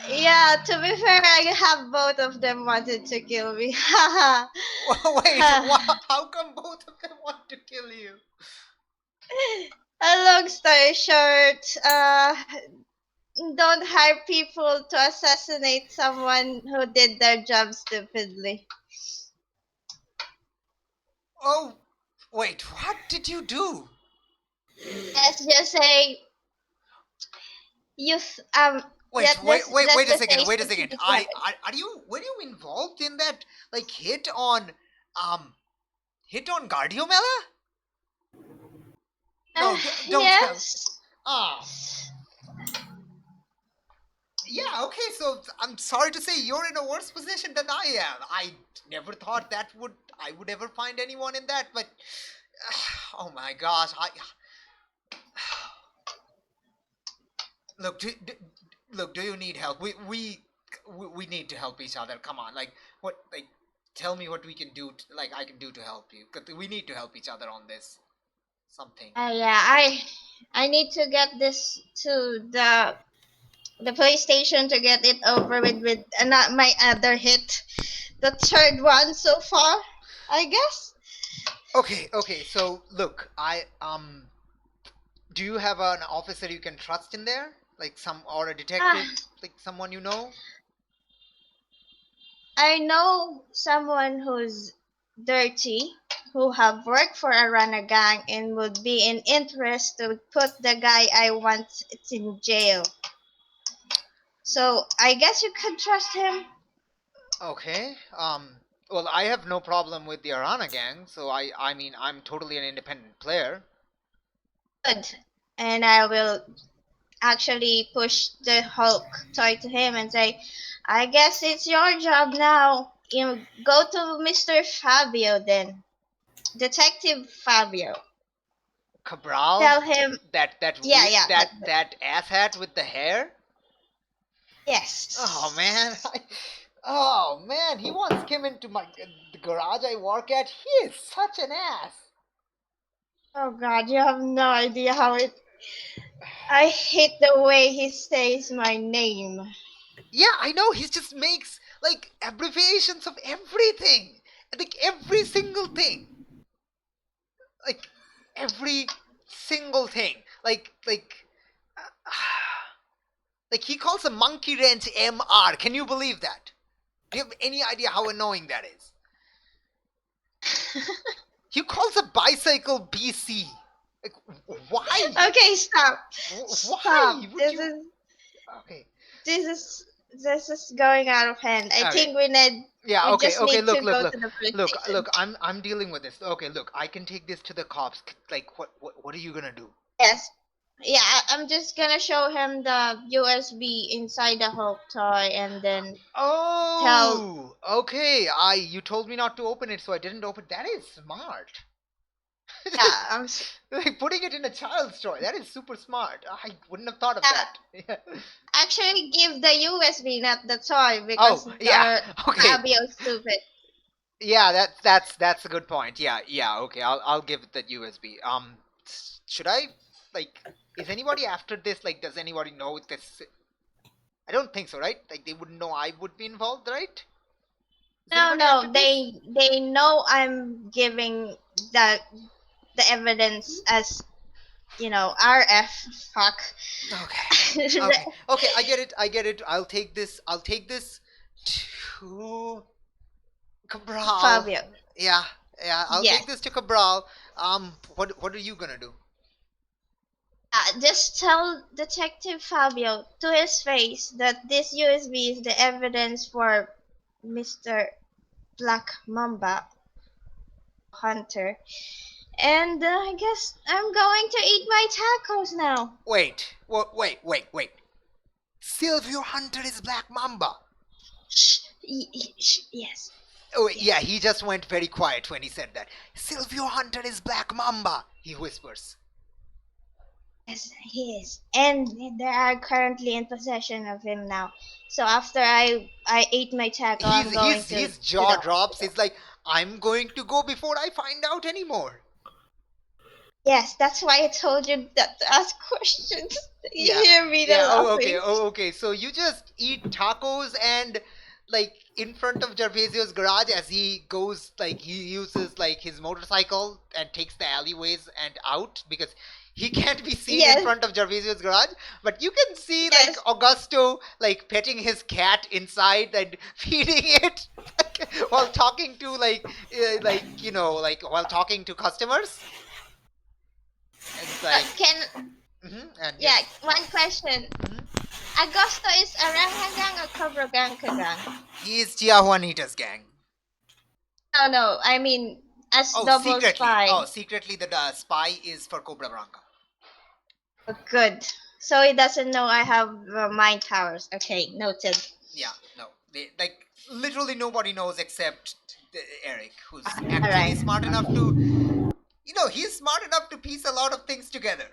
Yeah, to be fair, I have both of them wanted to kill me. Wait, how come both of them want to kill you? A long story short, don't hire people to assassinate someone who did their job stupidly. Oh, wait, what did you do? Let's just say you Wait a second. were you involved in that like hit on Gardiomela? No, don't tell. yes. Yeah, okay, so I'm sorry to say you're in a worse position than I am. I never thought I would ever find anyone in that, but oh my gosh, Look, do you need help? We need to help each other. Come on, tell me what we can do. I can do to help you. 'Cause we need to help each other on this. Something. Yeah, I need to get this to the PlayStation to get it over with not my other hit, the third one so far, I guess. Okay. So look, do you have an officer you can trust in there, or a detective, like someone you know? I know someone who's dirty, who have worked for a runner gang and would be in interest to put the guy I want in jail. So I guess you could trust him. Okay. Well, I have no problem with the Arana gang, so I mean, I'm totally an independent player. Good. And I will actually push the Hulk toy to him and say, I guess it's your job now. You go to Mr. Fabio then. Detective Fabio. Cabral? Tell him that asshat with the hair? yes. Oh man. Oh man, he once came into the garage I work at. He is such an ass. Oh god, you have no idea how it. I hate the way he says my name. Yeah, I know. He just makes abbreviations of everything. Every single thing. Every single thing. He calls a monkey wrench MR. Can you believe that? Do you have any idea how annoying that is? He calls a bicycle BC. Why? Okay, stop. Why? Stop. Okay. This is going out of hand. I think we need. Yeah. We Okay. just Okay. need Look. to go to the police Look. station. Look. I'm dealing with this. Okay. Look. I can take this to the cops. What are you gonna do? Yes. Yeah, I'm just gonna show him the USB inside the Hulk toy and then tell. Oh, okay. You told me not to open it, so I didn't open. That is smart. Yeah, Like putting it in a child's toy. That is super smart. I wouldn't have thought of yeah, that. Yeah. actually give the USB, not the toy, because Oh, yeah. Okay. Fabio's stupid. Yeah, that's a good point. Yeah, yeah. Okay, I'll give it that USB. Should I like? Is anybody after this? Like, does anybody know this? I don't think so, right? Like, they wouldn't know I would be involved, right? Is No, anybody after no, this? they know I'm giving the the evidence as RF. Fuck. Okay. Okay. Okay. I get it. I get it. I'll take this. I'll take this to Cabral. Fabio. Yeah. Yeah. I'll Yes. take this to Cabral. What are you gonna do? Just tell Detective Fabio to his face that this USB is the evidence for Mr. Black Mamba Hunter. And I guess I'm going to eat my tacos now. Wait. Wait. Silvio Hunter is Black Mamba. Shh. Yes. Oh, yeah, he just went very quiet when he said that. Silvio Hunter is Black Mamba, he whispers. Yes, he is. And they are currently in possession of him now. So after I ate my taco, I'm going to His jaw the drops. hospital. He's like, I'm going to go before I find out anymore. Yes, that's why I told you that to ask questions. You Yeah. hear me Yeah. Oh, laughing. okay. Oh, okay. So you just eat tacos and like in front of Gervasio's garage as he goes, like he uses like his motorcycle and takes the alleyways and out because he can't be seen in Yes, front of Gervasio's garage, but you can see like yes, Augusto like petting his cat inside and feeding it while talking to like while talking to customers. And it's like, and yeah, yes. one question. Mhm. Agosto is Aranga gang or Cobra gang gang? He is Tia Juanita's gang. No, I mean as Oh, double secretly. spy. Oh, secretly the spy is for Cobra Blanca. Oh, good. So he doesn't know I have mind powers. Okay, noted. Yeah, no. They like literally nobody knows except Eric, who's actually Alright. smart enough to, he's smart enough to piece a lot of things together.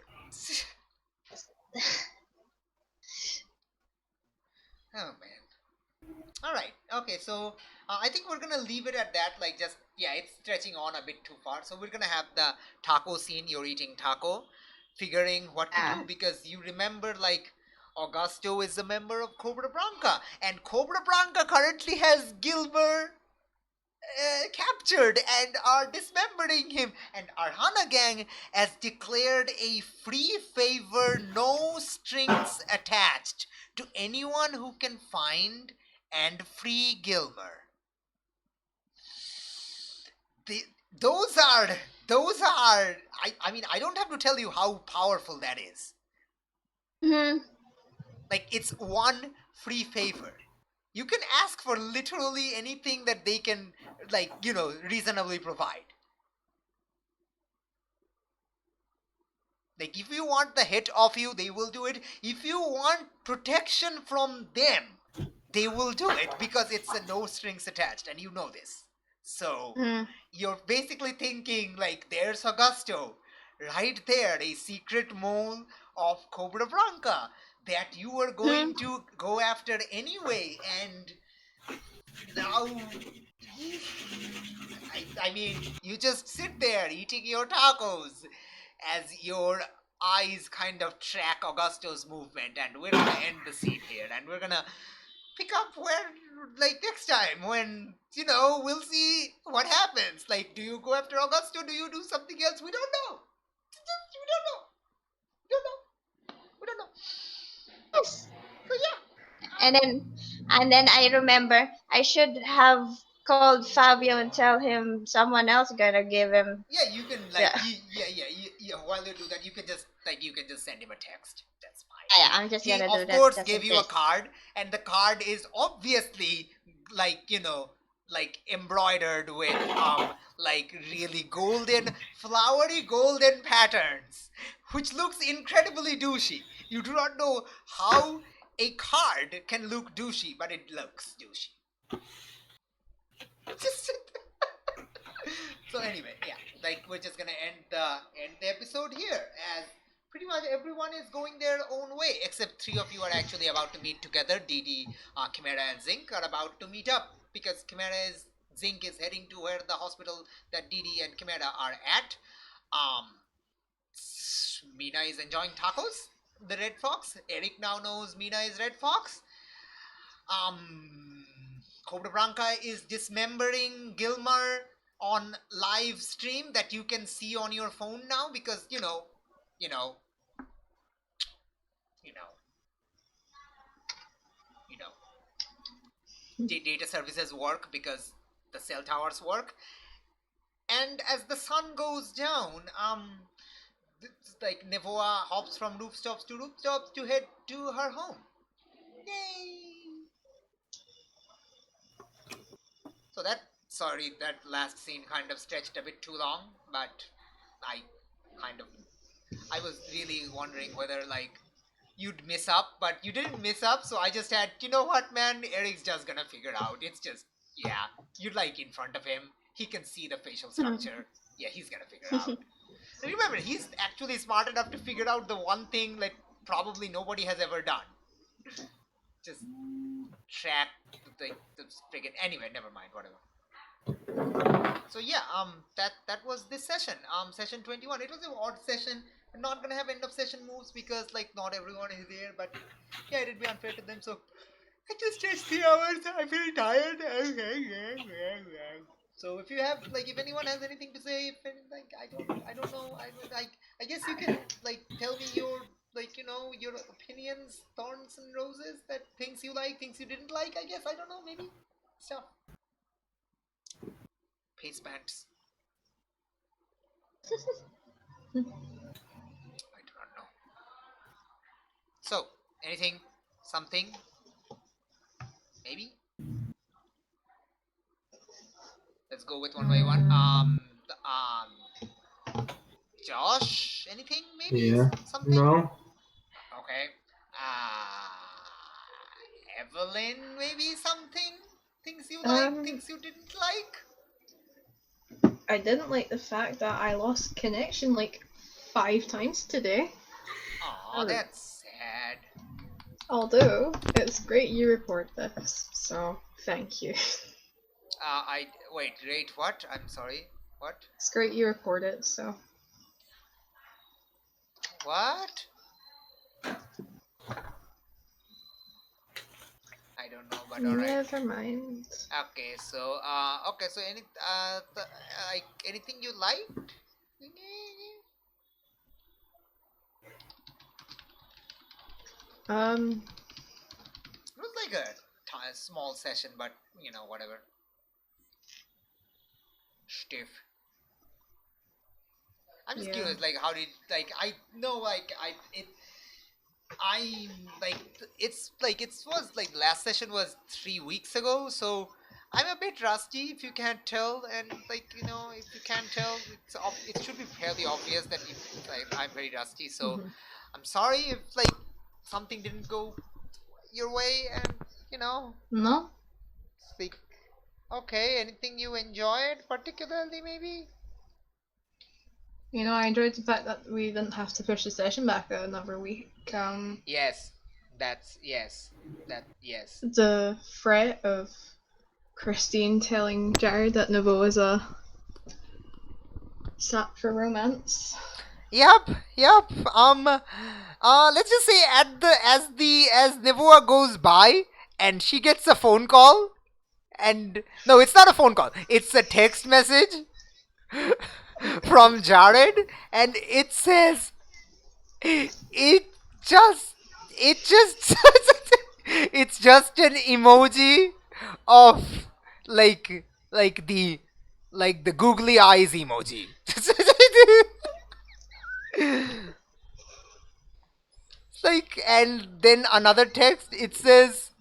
Oh man. All right. Okay. So I think we're gonna leave it at that. Like, just yeah, it's stretching on a bit too far. So we're gonna have the taco scene. You're eating taco, figuring what to do because you remember like Augusto is a member of Cobra Blanca, and Cobra Blanca currently has Gilbert captured and are dismembering him. And Arhana Gang has declared a free favor, no strings attached, to anyone who can find and free Gilmer. The, those are I mean, I don't have to tell you how powerful that is. Like, it's one free favor. You can ask for literally anything that they can, like, reasonably provide. Like, if you want the hit off you, they will do it. If you want protection from them, they will do it because it's a no strings attached, and you know this. So, you're basically thinking, like, there's Augusto, right there, a secret mole of Cobra Blanca that you are going to go after anyway, and now I mean, you just sit there eating your tacos as your eyes kind of track Augusto's movement, and we're gonna end the scene here, and we're gonna pick up where, like, next time when, we'll see what happens. Like, do you go after Augusto? Do you do something else? We don't know. We don't know. We don't know. We don't know. Yes. So yeah. And then I remember I should have called Fabio and tell him someone else gonna give him. Yeah, you can like while you do that, you can just send him a text. That's fine. Yeah, I'm just He gonna do of that. course just gave in you a case. card, and the card is obviously like like embroidered with like really golden, flowery golden patterns, which looks incredibly douchey. You do not know how a card can look douchey, but it looks douchey. So anyway, yeah, like we're just gonna end the episode here, as pretty much everyone is going their own way, except three of you are actually about to meet together. DD, Chimera, and Zinc are about to meet up because Zinc is heading to where the hospital that DD and Chimera are at. Mina is enjoying tacos. The Red Fox. Eric now knows Mina is Red Fox. Cobra Blanca is dismembering Gilmer on live stream that you can see on your phone now because you know data services work because the cell towers work. And as the sun goes down, like Nevoa hops from rooftops to head to her home. Yay! So that last scene kind of stretched a bit too long, but I was really wondering whether like you'd miss up, but you didn't miss up, so I just had, you know what, man, Eric's just gonna figure out. It's just, yeah, you're like in front of him. He can see the facial structure. Yeah, he's gonna figure out. And remember, he's actually smart enough to figure out the one thing like probably nobody has ever done. Just track the friggin'. Anyway, never mind, whatever. So yeah, that was this session. Session 21. It was an odd session. I'm not gonna have end of session moves because like not everyone is there, but yeah, it'd be unfair to them. So I just stretched 3 hours. I'm very tired. So if you have like, if anyone has anything to say, if like I don't know, I guess you can like tell me your like your opinions, thorns and roses, that things you like, things you didn't like. I guess I don't know, maybe stuff. Pace pants. I do not know. So, anything, something, maybe. Let's go with one by one. Josh, anything, maybe? Yeah. Something. No. Okay. Evelyn, maybe something. Things you like, things you didn't like. I didn't like the fact that I lost connection like 5 times today. Aw, that's sad. Although, it's great you report this, so thank you. Wait, what? I'm sorry. What? It's great you report it, so. What? I don't know, but alright. Never mind. Okay, so like anything you liked? Um, It was like a small session, but whatever. Stiff. I'm just Yeah. curious, like how did like I know like it was like last session was 3 weeks ago, so I'm a bit rusty if you can't tell, and like if you can't tell, it should be fairly obvious that I'm very rusty. So Mhm. I'm sorry if like something didn't go your way, and No? like okay, anything you enjoyed particularly maybe? I enjoyed the fact that we didn't have to push the session back another week. Yes, yes. The threat of Christine telling Jared that Novo is a sap for romance. Yep. Let's just say as Nevoa goes by and she gets a phone call, and no, it's not a phone call. It's a text message from Jared, and it says it's just an emoji of like the googly eyes emoji. Like, and then another text, it says,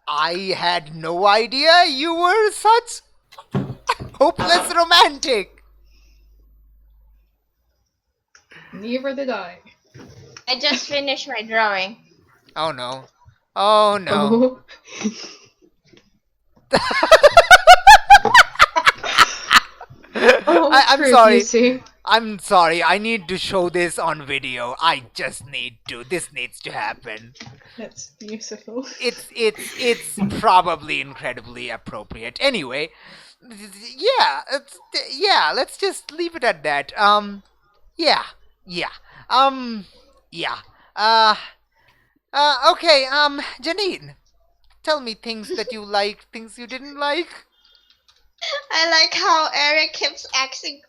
I had no idea you were such hopeless romantic. Neither did I. I just finished my drawing. Oh no. Oh no. Oh. Oh, I'm truth, sorry. you see. I'm sorry. I need to show this on video. I just need to. This needs to happen. That's beautiful. It's probably incredibly appropriate. Anyway, yeah, yeah. Let's just leave it at that. Yeah, yeah. Yeah. Uh, okay. Janine, tell me things that you liked, things you didn't like. I like how Eric keeps asking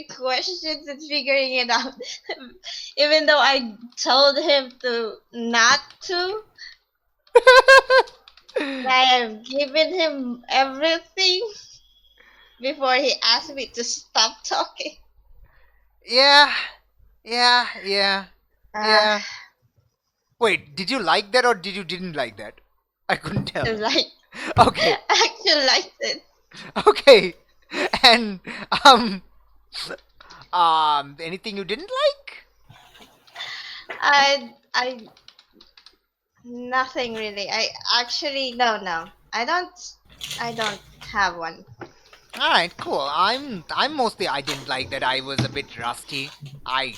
questions and figuring it out. Even though I told him to not to, I have given him everything before he asked me to stop talking. Yeah, yeah, yeah, Uh, yeah. Wait, did you like that or did you didn't like that? I couldn't tell. I like, Okay, I actually liked it. okay. And anything you didn't like? I nothing really. I actually no. I don't have one. All right, cool. I'm mostly I didn't like that I was a bit rusty. I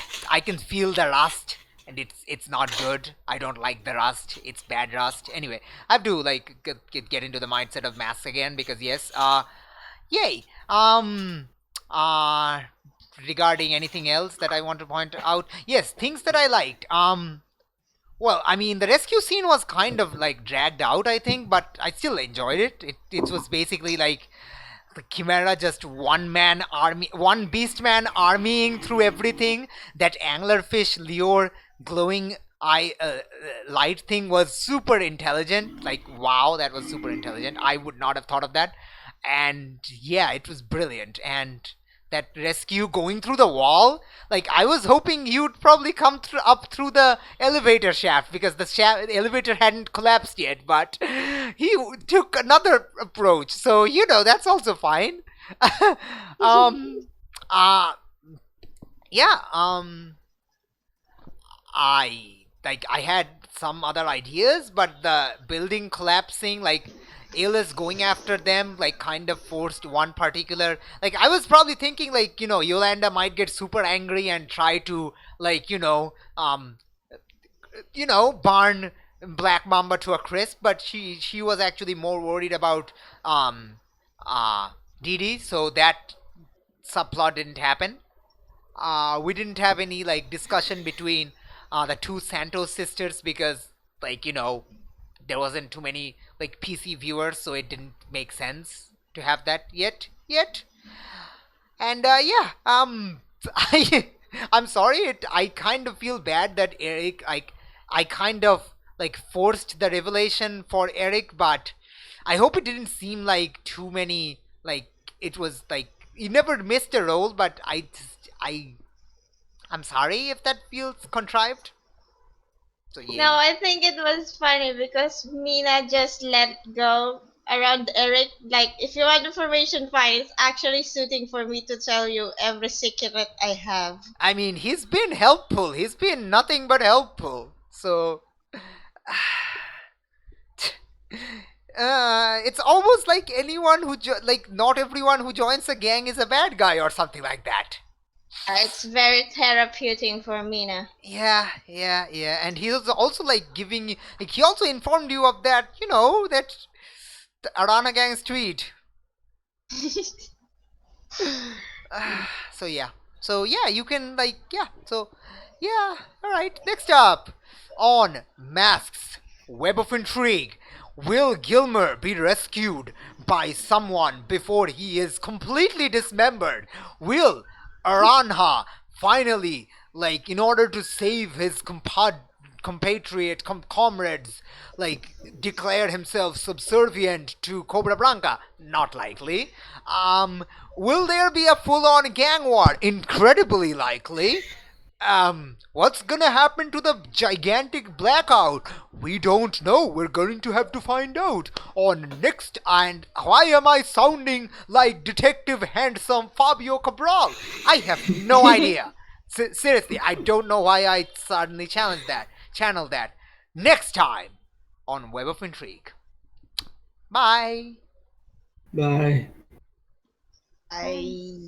can feel the rust and it's not good. I don't like the rust. It's bad rust. Anyway, I have to like get into the mindset of maths again because yes, yay. Uh regarding anything else that I want to point out. Yes, things that I liked. Well, I mean, the rescue scene was kind of like dragged out, I think, but I still enjoyed it. It was basically like the Chimera just one beast man armying through everything. That anglerfish lure glowing eye light thing was super intelligent. Like, wow, that was super intelligent. I would not have thought of that. And yeah, it was brilliant. And that rescue going through the wall, like I was hoping you'd probably come up through the elevator shaft because the elevator hadn't collapsed yet, but he took another approach, so that's also fine. um uh yeah, I had some other ideas, but the building collapsing, like Ayla's going after them, like kind of forced one particular. Like I was probably thinking, like Yolanda might get super angry and try to like barn Black Mamba to a crisp, but she was actually more worried about Didi, so that subplot didn't happen. We didn't have any like discussion between the two Santos sisters because like there wasn't too many like PC viewers, so it didn't make sense to have that yet. And yeah, I'm sorry. I kind of feel bad that Eric, I kind of like forced the revelation for Eric, but I hope it didn't seem like too many. Like it was like he never missed a role, but I'm sorry if that feels contrived. So yeah. No, I think it was funny because Mina just let go around Eric. Like, if you want information, fine. It's actually suiting for me to tell you every secret I have. I mean, he's been helpful. He's been nothing but helpful. So, it's almost like anyone who like not everyone who joins a gang is a bad guy or something like that. It's very therapeutic for Mina. Yeah. And he was also like giving, like he also informed you of that, that the Arana gang's tweet. So yeah, you can like all right. Next up on Masks, Web of Intrigue. Will Gilmer be rescued by someone before he is completely dismembered? Will Aranha finally, like, in order to save his comrades, like, declare himself subservient to Cobra Blanca? Not likely. Will there be a full-on gang war? Incredibly likely. What's gonna happen to the gigantic blackout? We don't know. We're going to have to find out on next. And why am I sounding like Detective Handsome Fabio Cabral? I have no idea. Seriously, I don't know why I suddenly channeled that. Next time on Web of Intrigue. Bye. Bye. I